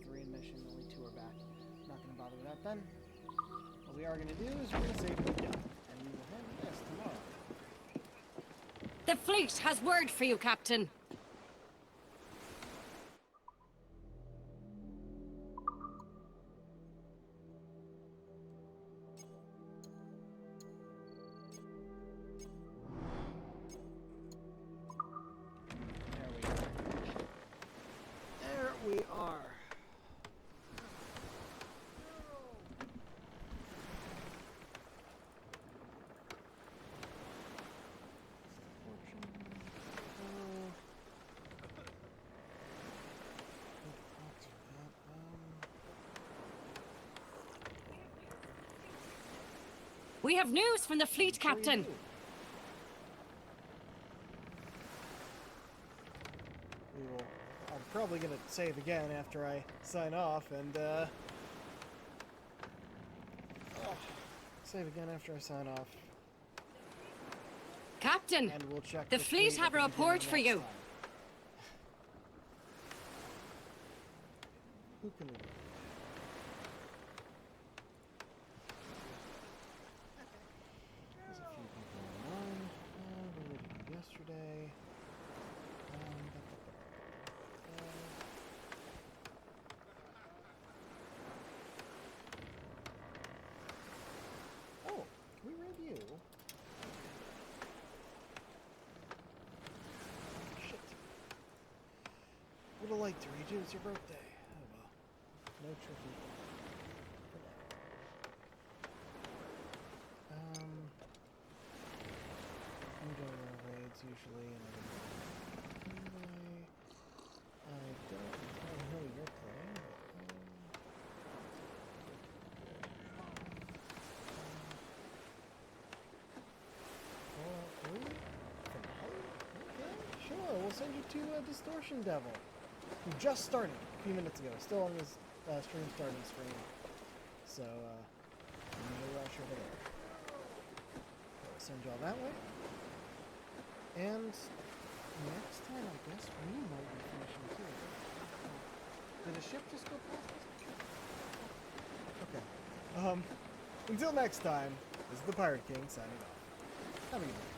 3 in mission, only 2 are back. Not gonna bother with that then. What we are gonna do is we're gonna save the gun, and we will handle this tomorrow. The fleet has word for you, Captain. There we are. We have news from the fleet, Captain. I'm probably gonna save again after I sign off, and save again after I sign off. Captain, and we'll check the fleet have a report for you. Who can we? There's a few people online. What did we do yesterday? Oh, can we raid you? Shit. Would have liked to read you. It's your birthday. Oh well. No trophy. I'm doing our raids usually, and I don't know who you're playing, but okay, sure, we'll send you to Distortion Devil. We just started a few minutes ago, still on this stream starting screen, so no rush over there. I'll send y'all that way. And next time, I guess we might be finishing too. Did a ship just go past us? Okay. Until next time, this is the Pirate King signing off. Have a good night.